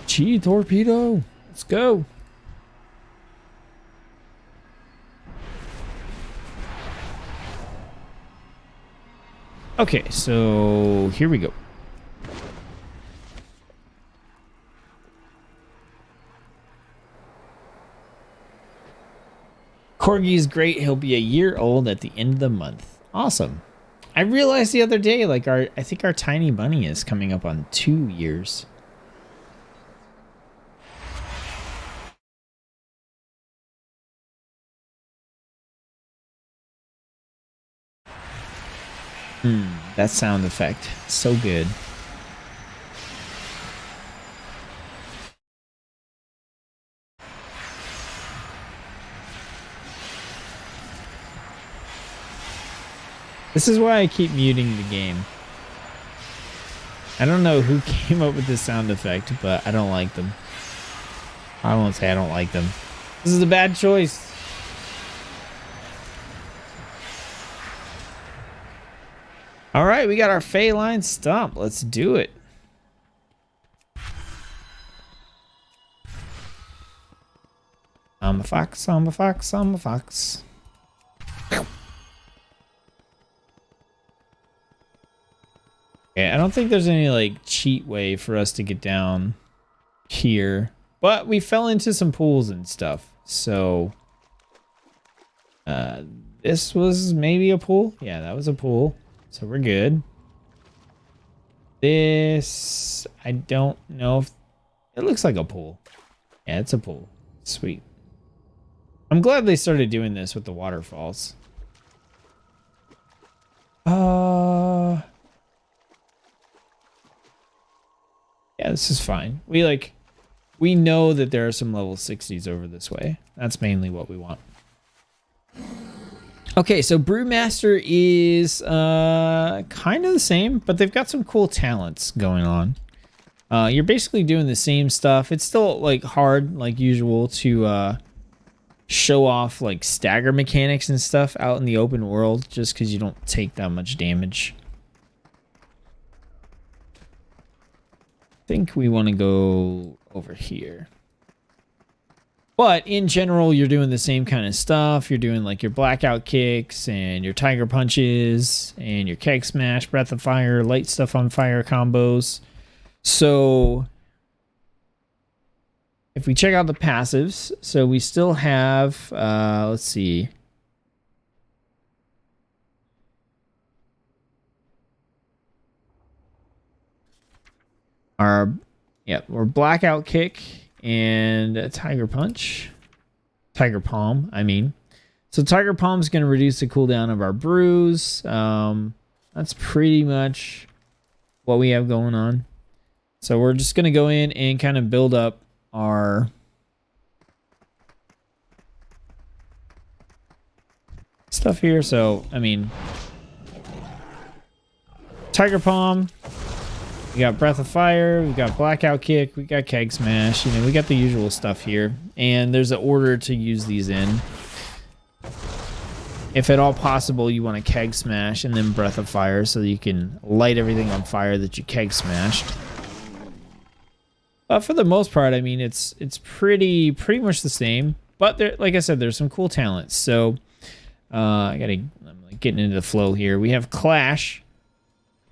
Chi torpedo, let's go. Okay, so here we go. Corgi's great. He'll be a year old at the end of the month. Awesome. I realized the other day, like I think our tiny bunny is coming up on 2 years. That sound effect. So good. This is why I keep muting the game. I don't know who came up with this sound effect, but I don't like them. I won't say I don't like them. This is a bad choice. All right, we got our Feline Stomp. Let's do it. I'm a fox, I'm a fox, I'm a fox. Okay, I don't think there's any like cheat way for us to get down here, but we fell into some pools and stuff. So this was maybe a pool. Yeah, that was a pool. So we're good. This, I don't know if it looks like a pool. Yeah, it's a pool. Sweet. I'm glad they started doing this with the waterfalls. Yeah, this is fine. We know that there are some level 60s over this way. That's mainly what we want. Okay, so Brewmaster is kind of the same, but they've got some cool talents going on. You're basically doing the same stuff. It's still like hard, like usual, to show off like stagger mechanics and stuff out in the open world, just because you don't take that much damage. I think we want to go over here. But in general, you're doing the same kind of stuff. You're doing like your blackout kicks and your tiger punches and your keg smash, breath of fire, light stuff on fire combos. So if we check out the passives, so we still have, let's see. We're blackout kick and a tiger punch. Tiger palm, I mean. So tiger palm is going to reduce the cooldown of our brews. That's pretty much what we have going on. So we're just going to go in and kind of build up our stuff here. So, I mean, Tiger Palm, we got Breath of Fire, we got Blackout Kick, we got Keg Smash, you know, we got the usual stuff here. And there's an order to use these in. If at all possible, you want to Keg Smash and then Breath of Fire so that you can light everything on fire that you Keg Smashed. But for the most part, I mean, it's pretty much the same. But there, like I said, there's some cool talents. So I'm getting into the flow here. We have Clash,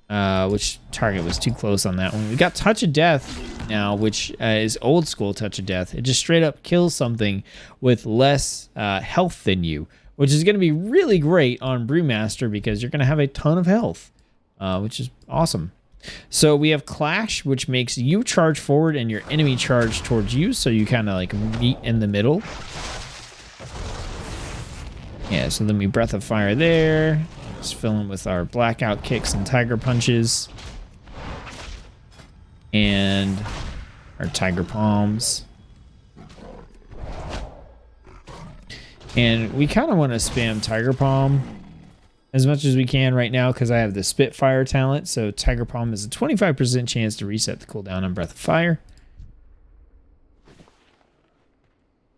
which target was too close on that one. We got Touch of Death now, which is old school Touch of Death. It just straight up kills something with less health than you, which is going to be really great on Brewmaster because you're going to have a ton of health, which is awesome. So we have Clash, which makes you charge forward and your enemy charge towards you, so you kind of like meet in the middle. Yeah, so then we Breath of Fire there. Just fill in with our Blackout Kicks and Tiger Punches. And our Tiger Palms. And we kind of want to spam Tiger Palm as much as we can right now because I have the Spitfire talent. So Tiger Palm is a 25% chance to reset the cooldown on Breath of Fire.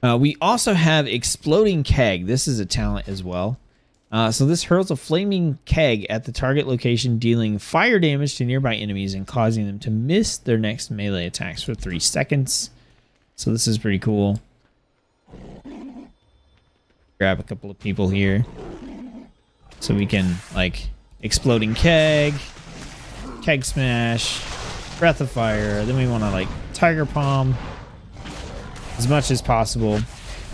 We also have Exploding Keg. This is a talent as well. So this hurls a flaming keg at the target location, dealing fire damage to nearby enemies and causing them to miss their next melee attacks for 3 seconds. So this is pretty cool. Grab a couple of people here. So we can, like, Exploding Keg, Keg Smash, Breath of Fire. Then we want to, like, Tiger Palm as much as possible.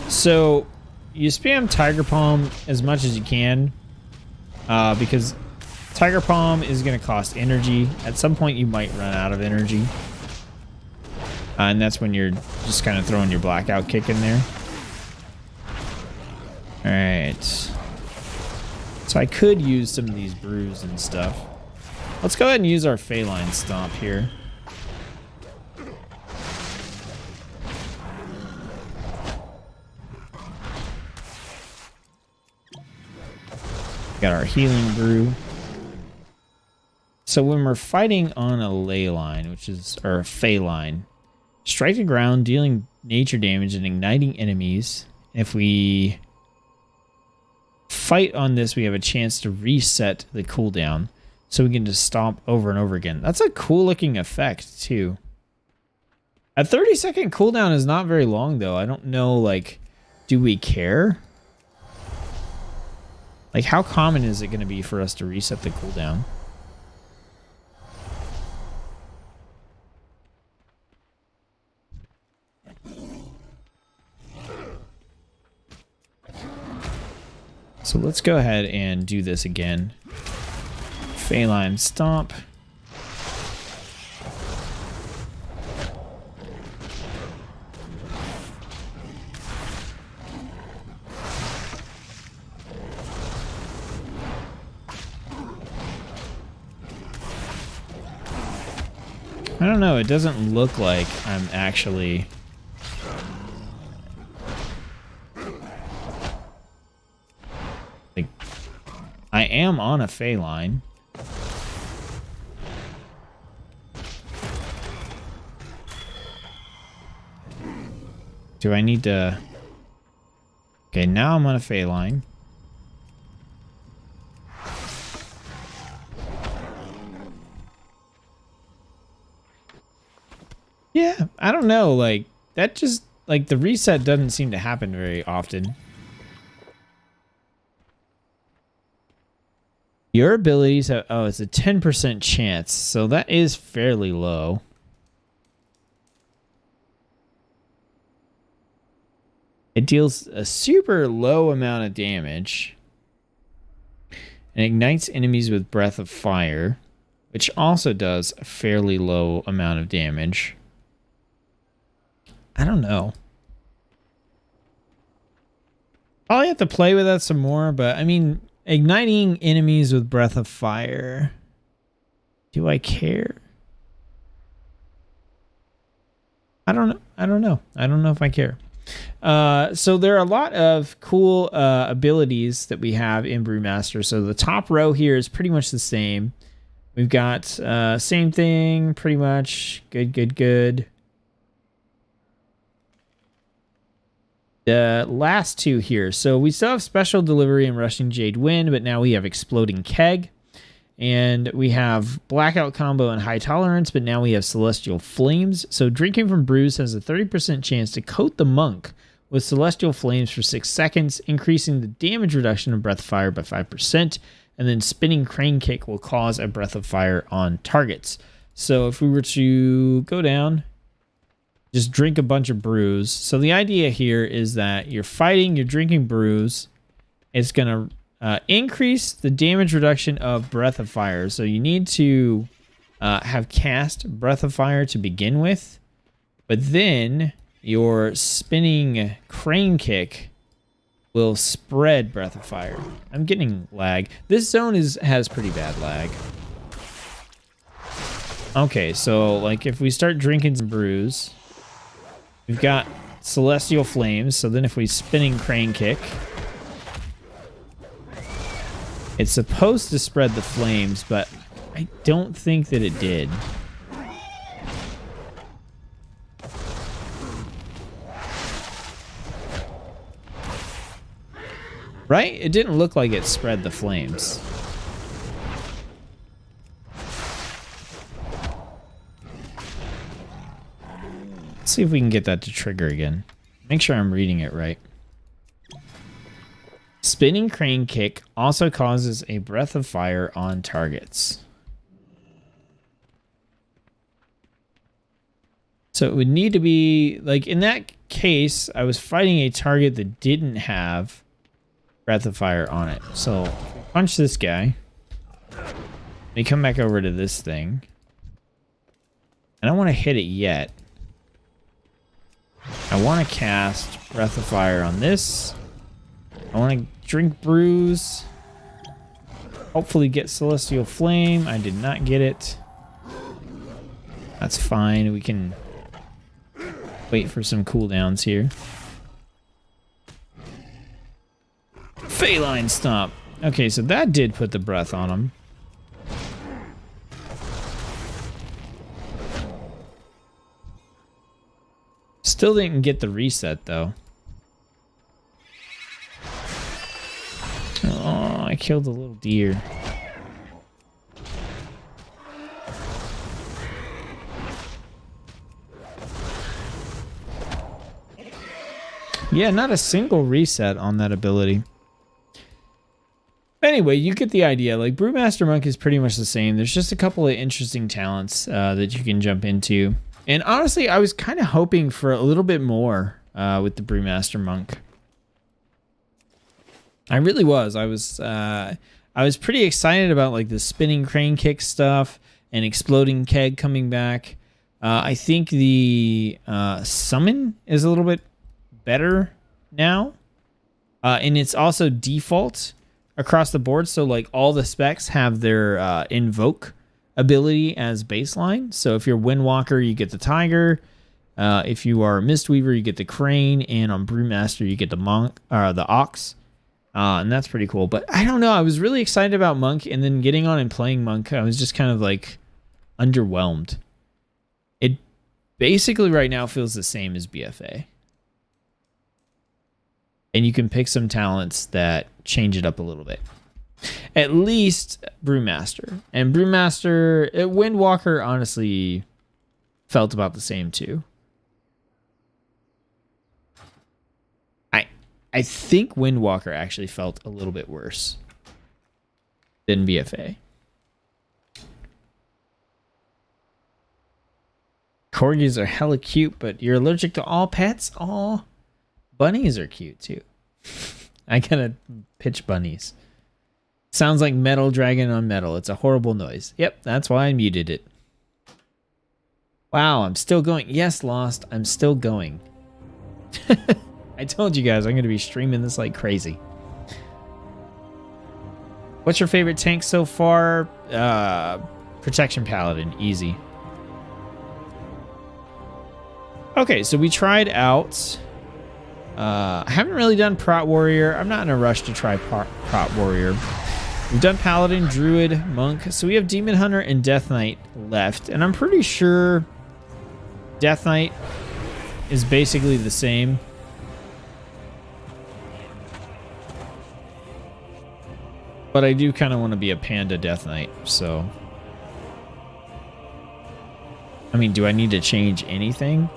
So you spam Tiger Palm as much as you can because Tiger Palm is going to cost energy. At some point you might run out of energy. And that's when you're just kind of throwing your Blackout Kick in there. Alright. So I could use some of these brews and stuff. Let's go ahead and use our Feline Stomp here. Got our Healing Brew. So when we're fighting on a ley line, which is, or a Feline, strike the ground, dealing nature damage and igniting enemies. If we fight on this, we have a chance to reset the cooldown, so we can just stomp over and over again. That's a cool looking effect too. A 30-second cooldown is not very long though. I don't know, like, do we care? Like, how common is it going to be for us to reset the cooldown? So let's go ahead and do this again. Feline Stomp. I don't know, it doesn't look like I'm actually... I am on a Feline. Do I need to... Okay, now I'm on a Feline. Yeah, I don't know, like, that just, like, the reset doesn't seem to happen very often. Your abilities have, oh, it's a 10% chance, so that is fairly low. It deals a super low amount of damage and ignites enemies with Breath of Fire, which also does a fairly low amount of damage. I don't know. Probably have to play with that some more, but I mean, igniting enemies with Breath of Fire. Do I care? I don't know. I don't know. I don't know if I care. So there are a lot of cool abilities that we have in Brewmaster. So the top row here is pretty much the same. We've got same thing, pretty much. Good, good, good. The last two here. So we still have Special Delivery and Rushing Jade Wind, but now we have Exploding Keg. And we have Blackout Combo and High Tolerance, but now we have Celestial Flames. So drinking from brews has a 30% chance to coat the monk with Celestial Flames for 6 seconds, increasing the damage reduction of Breath of Fire by 5%. And then Spinning Crane Kick will cause a Breath of Fire on targets. So if we were to go down, just drink a bunch of brews. So the idea here is that you're fighting, you're drinking brews. It's going to increase the damage reduction of Breath of Fire. So you need to have cast Breath of Fire to begin with. But then your Spinning Crane Kick will spread Breath of Fire. I'm getting lag. This zone has pretty bad lag. Okay, so like if we start drinking some brews, we've got Celestial Flames. So then if we Spinning Crane Kick, it's supposed to spread the flames, but I don't think that it did. Right? It didn't look like it spread the flames. Let's see if we can get that to trigger again. Make sure I'm reading it right. Spinning Crane Kick also causes a Breath of Fire on targets. So it would need to be, like in that case, I was fighting a target that didn't have Breath of Fire on it. So if we punch this guy, we come back over to this thing. I don't want to hit it yet. I want to cast Breath of Fire on this. I want to drink brews. Hopefully get Celestial Flame. I did not get it. That's fine. We can wait for some cooldowns here. Feline Stomp. Okay, so that did put the breath on him. Still didn't get the reset though. Oh, I killed a little deer. Yeah, not a single reset on that ability. Anyway, you get the idea. Like, Brewmaster Monk is pretty much the same. There's just a couple of interesting talents that you can jump into. And honestly, I was kind of hoping for a little bit more with the Brewmaster Monk. I really was. I was pretty excited about like the Spinning Crane Kick stuff and Exploding Keg coming back. I think the Summon is a little bit better now. And it's also default across the board. So like all the specs have their Invoke ability as baseline. So if you're Windwalker, you get the Tiger. If you are Mistweaver, you get the Crane. And on Brewmaster, you get the Monk or the Ox. And that's pretty cool. But I don't know. I was really excited about Monk, and then getting on and playing Monk, I was just kind of like underwhelmed. It basically right now feels the same as BFA. And you can pick some talents that change it up a little bit. At least Brewmaster. And Brewmaster, Windwalker honestly felt about the same too. I think Windwalker actually felt a little bit worse than BFA. Corgis are hella cute, but you're allergic to all pets? Aw. Bunnies are cute too. I gotta pitch bunnies. Sounds like metal dragon on metal. It's a horrible noise. Yep, that's why I muted it. Wow, I'm still going. Yes, Lost, I'm still going. I told you guys I'm going to be streaming this like crazy. What's your favorite tank so far? Protection Paladin, easy. Okay, so we tried out. I haven't really done Prot Warrior. I'm not in a rush to try Prot Warrior. We've done Paladin, Druid, Monk. So we have Demon Hunter and Death Knight left. And I'm pretty sure Death Knight is basically the same. But I do kind of want to be a Panda Death Knight, so... I mean, do I need to change anything?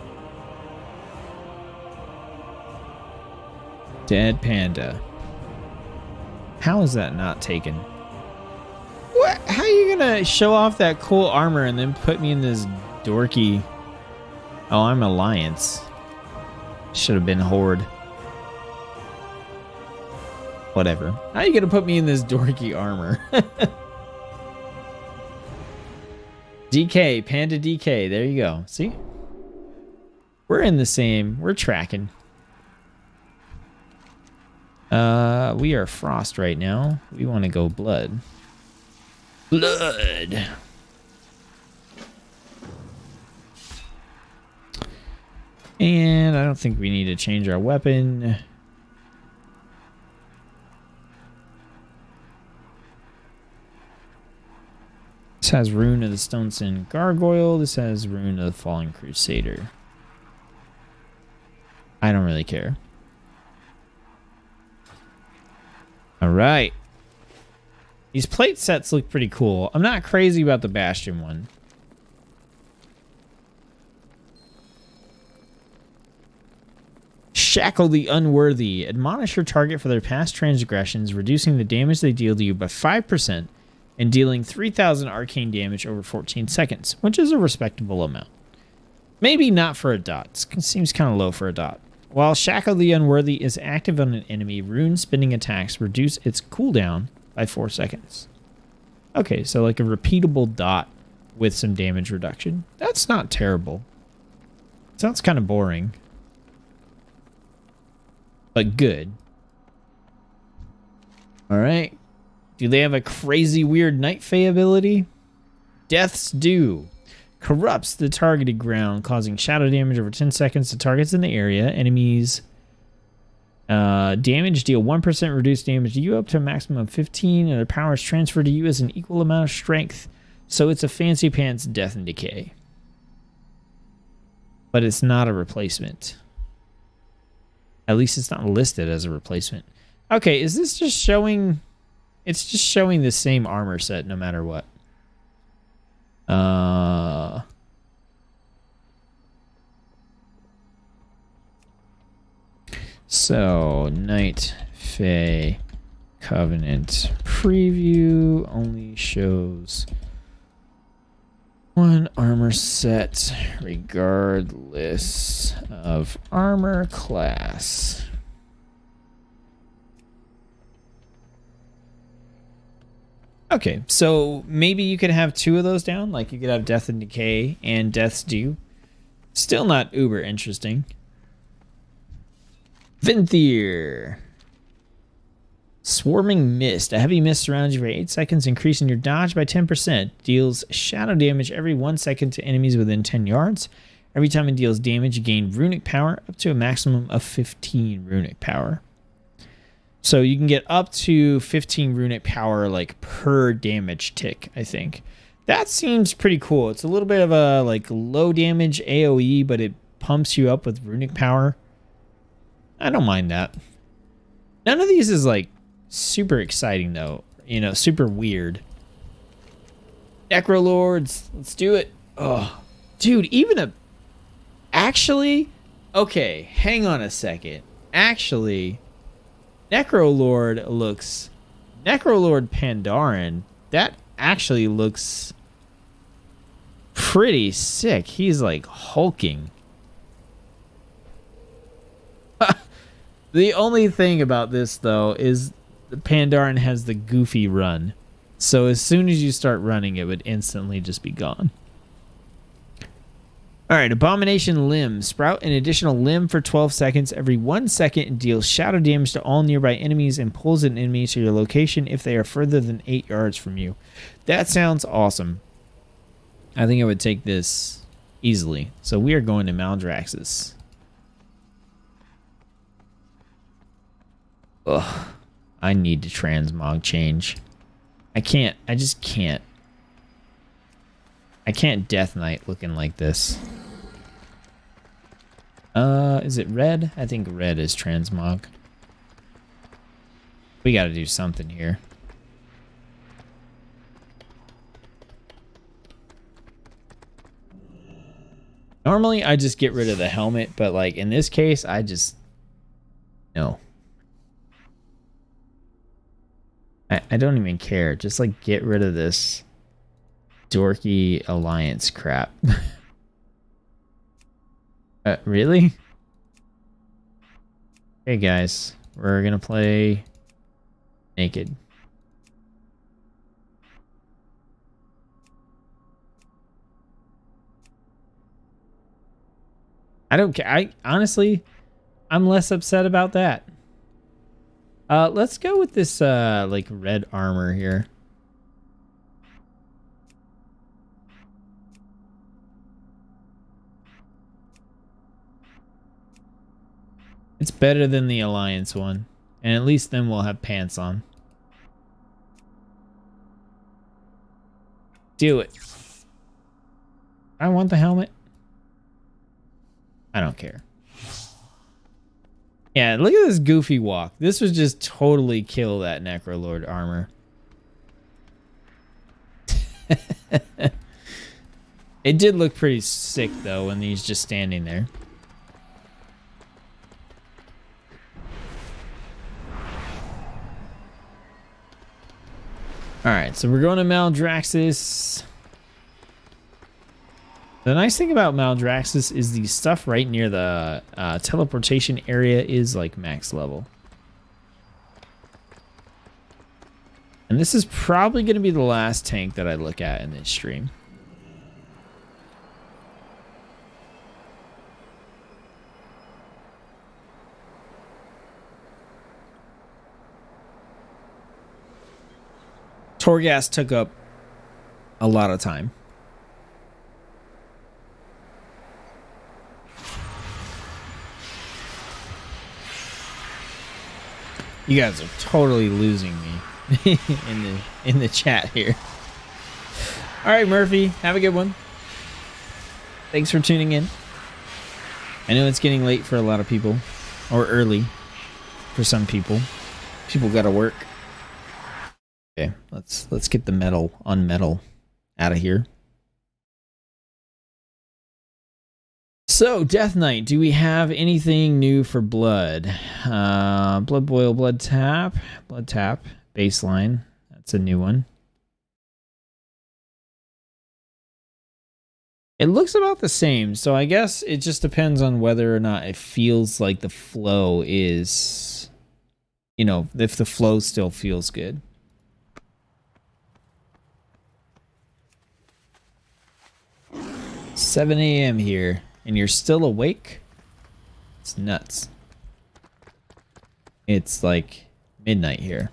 Dead Panda. How is that not taken? What? How are you gonna show off that cool armor and then put me in this dorky... Oh, I'm Alliance. Should have been Horde. Whatever. How are you gonna put me in this dorky armor? DK, Panda DK. There you go. See? We're in the same. We're tracking. We are Frost right now. We want to go Blood. Blood. And I don't think we need to change our weapon. This has Rune of the Stone Sin Gargoyle. This has Rune of the Fallen Crusader. I don't really care. Alright. These plate sets look pretty cool. I'm not crazy about the Bastion one. Shackle the Unworthy. Admonish your target for their past transgressions, reducing the damage they deal to you by 5%. And dealing 3,000 arcane damage over 14 seconds, which is a respectable amount. Maybe not for a dot. Seems kind of low for a dot. While Shackle the Unworthy is active on an enemy, rune spinning attacks reduce its cooldown by 4 seconds. Okay, so like a repeatable dot with some damage reduction. That's not terrible. Sounds kind of boring. But good. Alright. Do they have a crazy weird Night Fae ability? Death's Due. Corrupts the targeted ground, causing shadow damage over 10 seconds to targets in the area. Enemies damage deal 1% reduced damage to you up to a maximum of 15, and their power is transferred to you as an equal amount of strength. So it's a fancy pants death and decay. But it's not a replacement. At least it's not listed as a replacement. Okay, is this just showing... It's just showing the same armor set no matter what. So, Night Fae Covenant preview only shows one armor set regardless of armor class. Okay, so maybe you could have two of those down. Like you could have Death and Decay and Death's Due. Still not uber interesting. Vinthier. Swarming Mist. A heavy mist surrounds you for 8 seconds, increasing your dodge by 10%. Deals shadow damage every 1 second to enemies within 10 yards. Every time it deals damage, you gain runic power up to a maximum of 15 runic power. So you can get up to 15 runic power like per damage tick, I think. That seems pretty cool. It's a little bit of a like low damage AoE, but it pumps you up with runic power. I don't mind that. None of these is like super exciting though. You know, super weird. Necrolords, let's do it. Oh, dude, even a... Actually, okay, hang on a second. Actually... Necrolord looks... Necrolord Pandaren, that actually looks pretty sick. He's like hulking. The only thing about this, though, is the Pandaren has the goofy run. So as soon as you start running, it would instantly just be gone. Alright, Abomination Limb. Sprout an additional limb for 12 seconds every 1 second and deals shadow damage to all nearby enemies and pulls an enemy to your location if they are further than 8 yards from you. That sounds awesome. I think I would take this easily. So we are going to Maldraxxus. Ugh. I need to transmog change. I can't. I just can't. I can't Death Knight looking like this. Is it red? I think red is transmog. We gotta do something here. Normally, I just get rid of the helmet, but like in this case, I just... No. I don't even care. Just like get rid of this dorky alliance crap. Really? Hey guys, we're gonna play naked. I don't care. Honestly, I'm less upset about that. Let's go with this like red armor here. It's better than the Alliance one. And at least then we'll have pants on. Do it. I want the helmet. I don't care. Yeah, look at this goofy walk. This would just totally kill that Necrolord armor. It did look pretty sick though when he's just standing there. Alright, so we're going to Maldraxxus. The nice thing about Maldraxxus is the stuff right near the teleportation area is like max level. And this is probably going to be the last tank that I look at in this stream. Torghast took up a lot of time. You guys are totally losing me in the chat here. All right, Murphy, have a good one. Thanks for tuning in. I know it's getting late for a lot of people, or early for some people. People got to work. Okay, let's get the metal on metal out of here. So, Death Knight, do we have anything new for Blood? Blood Boil, Blood Tap, Baseline. That's a new one. It looks about the same, so I guess it just depends on whether or not it feels like the flow is, you know, if the flow still feels good. $7 a.m. here, and you're still awake? It's nuts. It's like midnight here.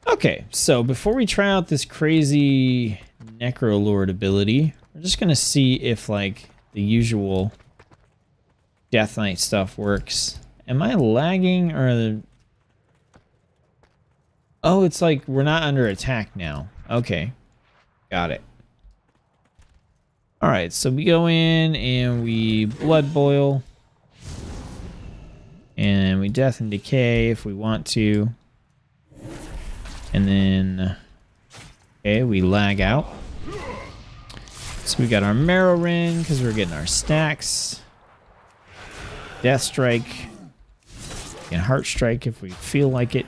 Okay, so before we try out this crazy Necrolord ability, we're just gonna see if like the usual Death Knight stuff works. Am I lagging or... Oh, it's like we're not under attack now. Okay. Got it. Alright, so we go in and we Blood Boil. And we Death and Decay if we want to. And then... Okay, we lag out. So we got our Marrow Ring because we're getting our stacks. Death Strike. And Heart Strike if we feel like it.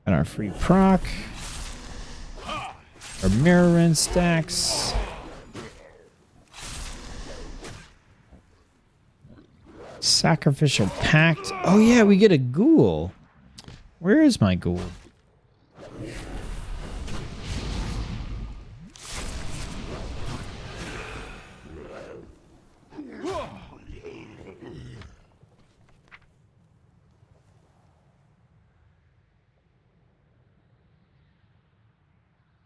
Got our free proc. Our Mirror Ring stacks. Sacrificial Pact. Oh yeah, we get a ghoul. Where is my ghoul?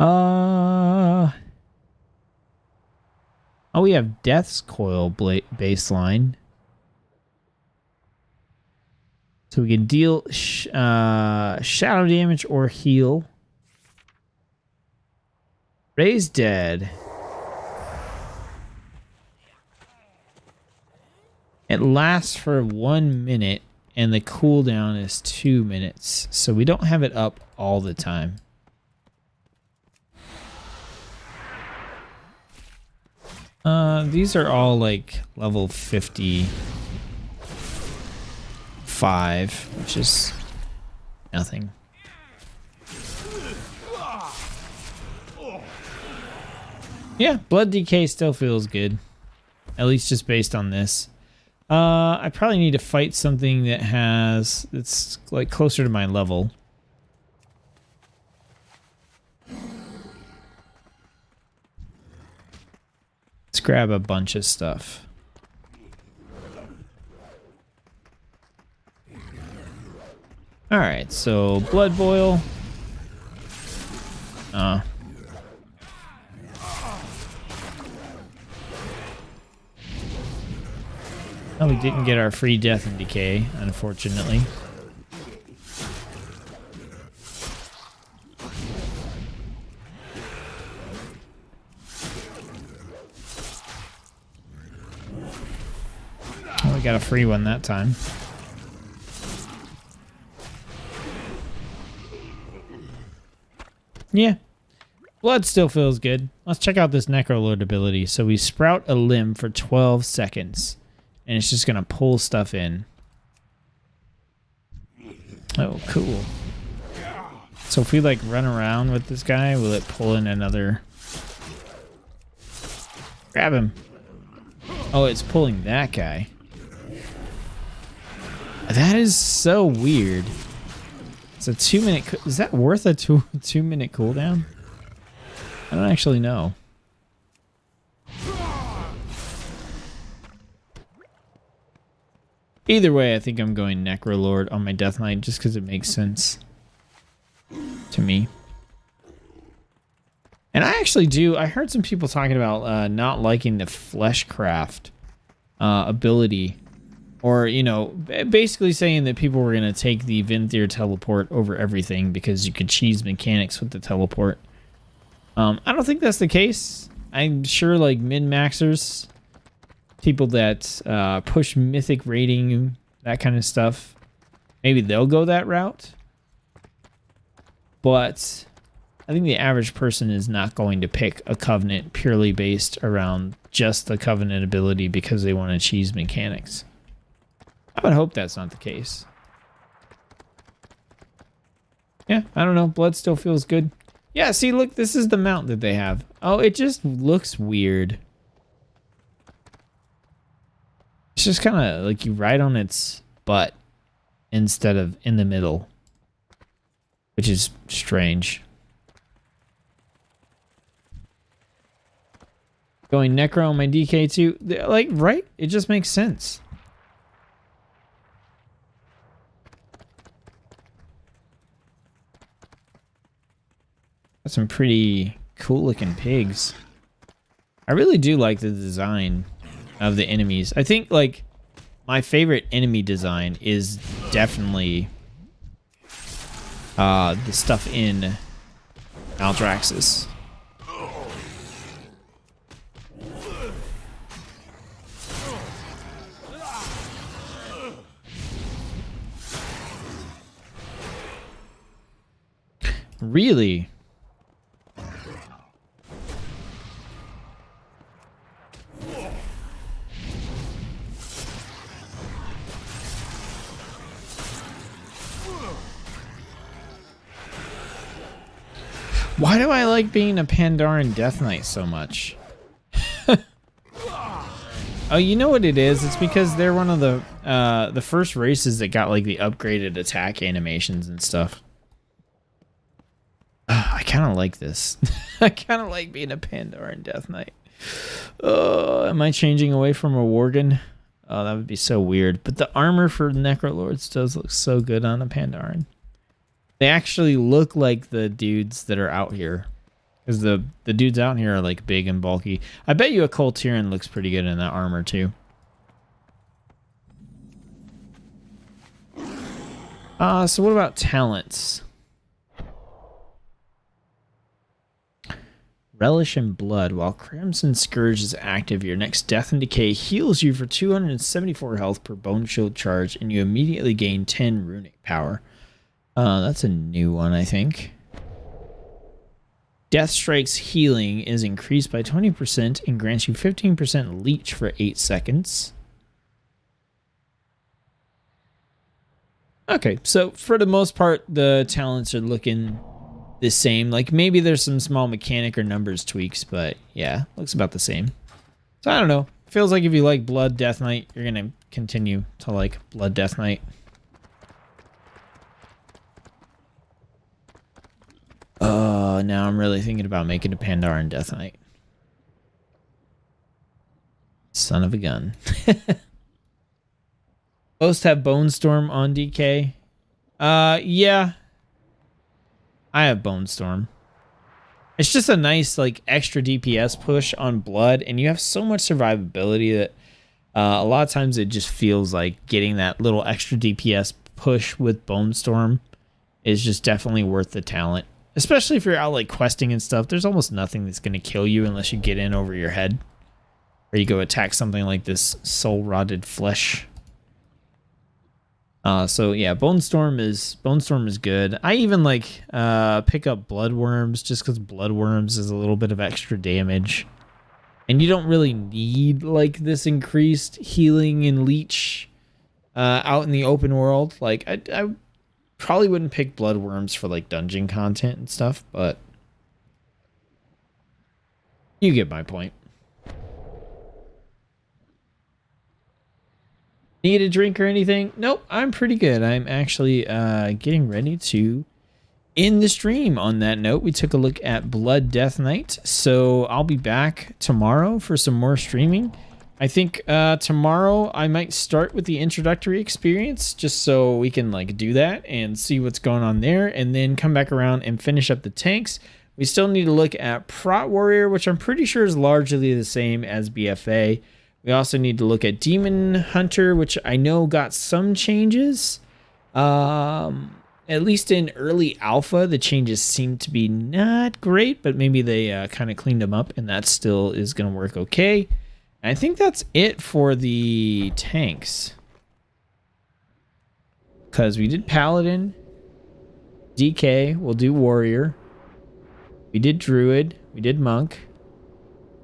Oh, we have Death's Coil baseline. So we can deal shadow damage or heal. Raise Dead. It lasts for 1 minute and the cooldown is 2 minutes. So we don't have it up all the time. These are all like level 55, which is nothing. Yeah, blood decay still feels good. At least just based on this. I probably need to fight something that it's like closer to my level. Let's grab a bunch of stuff. Alright, so blood boil. Oh, we didn't get our free death and decay, unfortunately. Oh, we got a free one that time. Yeah. Blood still feels good. Let's check out this Necrolord ability. So we sprout a limb for 12 seconds. And it's just going to pull stuff in. Oh, cool. So if we like run around with this guy, will it pull in another? Grab him. Oh, it's pulling that guy. That is so weird. It's a 2 minute. Is that worth a two minute cooldown? I don't actually know. Either way, I think I'm going Necrolord on my Death Knight just because it makes sense to me. And I actually do. I heard some people talking about not liking the Fleshcraft ability. Or, you know, basically saying that people were going to take the Venthyr teleport over everything because you could cheese mechanics with the teleport. I don't think that's the case. I'm sure, like, min-maxers, people that push mythic rating, that kind of stuff, maybe they'll go that route. But I think the average person is not going to pick a Covenant purely based around just the Covenant ability because they want to cheese mechanics. I would hope that's not the case. Yeah, I don't know. Blood still feels good. Yeah, see, look, this is the mount that they have. Oh, it just looks weird. It's just kind of like you ride on its butt instead of in the middle, which is strange. Going Necro on my DK too, like, right? It just makes sense. Got some pretty cool looking pigs. I really do like the design of the enemies. I think, like, my favorite enemy design is definitely the stuff in Maldraxxus. Really? Why do I like being a Pandaren Death Knight so much? Oh, you know what it is? It's because they're one of the first races that got like the upgraded attack animations and stuff. I kind of like this. I kind of like being a Pandaren Death Knight. Am I changing away from a Warden? Oh, that would be so weird. But the armor for Necrolords does look so good on a Pandaren. They actually look like the dudes that are out here. Because the dudes out here are like big and bulky. I bet you a Coltiran looks pretty good in that armor too. So what about talents? Relish in Blood. While Crimson Scourge is active, your next Death and Decay heals you for 274 health per Bone Shield charge, and you immediately gain 10 runic power. That's a new one, I think. Death Strike's healing is increased by 20% and grants you 15% leech for 8 seconds. Okay, so for the most part, the talents are looking the same. Like, maybe there's some small mechanic or numbers tweaks, but yeah, looks about the same. So I don't know. Feels like if you like Blood Death Knight, you're going to continue to like Blood Death Knight. Now I'm really thinking about making a Pandaren Death Knight. Son of a gun. Most have Bone Storm on DK. Yeah. I have Bone Storm. It's just a nice, like, extra DPS push on Blood, and you have so much survivability that a lot of times it just feels like getting that little extra DPS push with Bone Storm is just definitely worth the talent. Especially if you're out, like, questing and stuff. There's almost nothing that's going to kill you unless you get in over your head. Or you go attack something like this soul-rotted flesh. So yeah, Bone Storm is good. I even like pick up Bloodworms just because Bloodworms is a little bit of extra damage, and you don't really need like this increased healing and leech out in the open world. Like I probably wouldn't pick Bloodworms for like dungeon content and stuff, but you get my point. Need a drink or anything? Nope, I'm pretty good. I'm actually getting ready to end the stream. On that note, we took a look at Blood Death Knight, so I'll be back tomorrow for some more streaming. I think tomorrow I might start with the introductory experience just so we can like do that and see what's going on there, and then come back around and finish up the tanks. We still need to look at Prot Warrior, which I'm pretty sure is largely the same as BFA. We also need to look at Demon Hunter, which I know got some changes. At least in early alpha, the changes seem to be not great, but maybe they kind of cleaned them up, and that still is going to work okay. And I think that's it for the tanks. Because we did Paladin, DK, we'll do Warrior. We did Druid, we did Monk.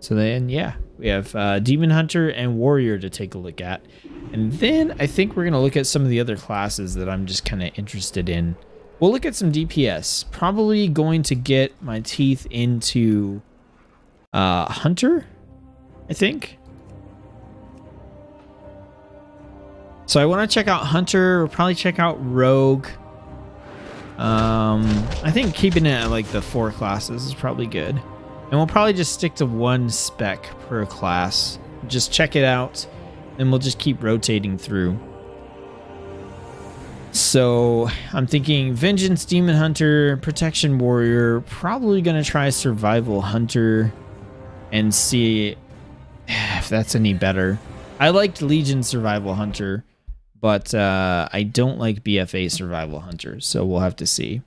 So then, yeah, we have Demon Hunter and Warrior to take a look at. And then I think we're going to look at some of the other classes that I'm just kind of interested in. We'll look at some DPS. Probably going to get my teeth into Hunter, I think. So I want to check out Hunter. We'll probably check out Rogue. I think keeping it at like the 4 classes is probably good. And we'll probably just stick to 1 spec per class. Just check it out, and we'll just keep rotating through. So I'm thinking Vengeance Demon Hunter, Protection Warrior, probably going to try Survival Hunter and see if that's any better. I liked Legion Survival Hunter, but I don't like BFA Survival Hunter, so we'll have to see.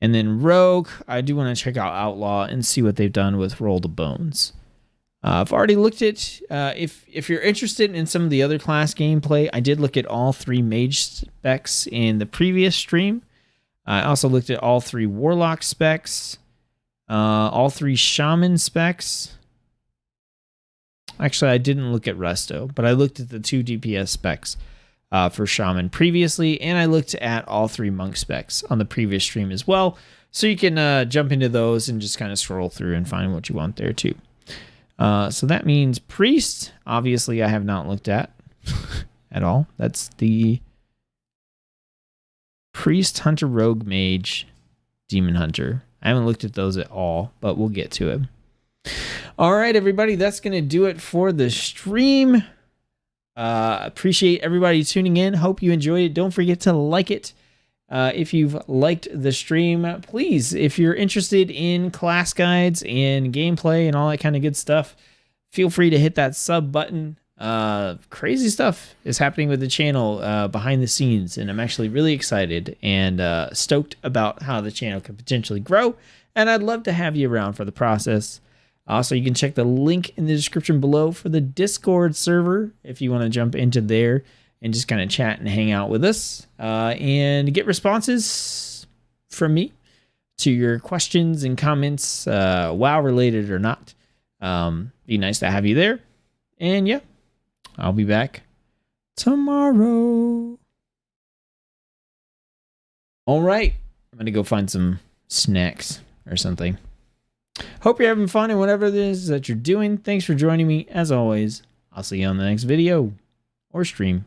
And then Rogue, I do want to check out Outlaw and see what they've done with Roll the Bones. I've already looked at, if you're interested in some of the other class gameplay, I did look at all 3 mage specs in the previous stream. I also looked at all 3 warlock specs, all 3 shaman specs. Actually, I didn't look at Resto, but I looked at the 2 DPS specs for shaman previously, and I looked at all 3 monk specs on the previous stream as well. So you can jump into those and just kind of scroll through and find what you want there too. So that means priest, obviously I have not looked at at all. That's the priest, hunter, rogue, mage, demon hunter. I haven't looked at those at all, but we'll get to it. All right, everybody, that's going to do it for the stream. Appreciate everybody tuning in. Hope you enjoyed it. Don't forget to like it. If you've liked the stream, please, if you're interested in class guides and gameplay and all that kind of good stuff, feel free to hit that sub button. Crazy stuff is happening with the channel behind the scenes, and I'm actually really excited and stoked about how the channel could potentially grow, and I'd love to have you around for the process. Also, you can check the link in the description below for the Discord server if you want to jump into there and just kind of chat and hang out with us and get responses from me to your questions and comments, WoW related or not. Be nice to have you there. And yeah, I'll be back tomorrow. All right, I'm going to go find some snacks or something. Hope you're having fun in whatever it is that you're doing. Thanks for joining me. As always, I'll see you on the next video or stream.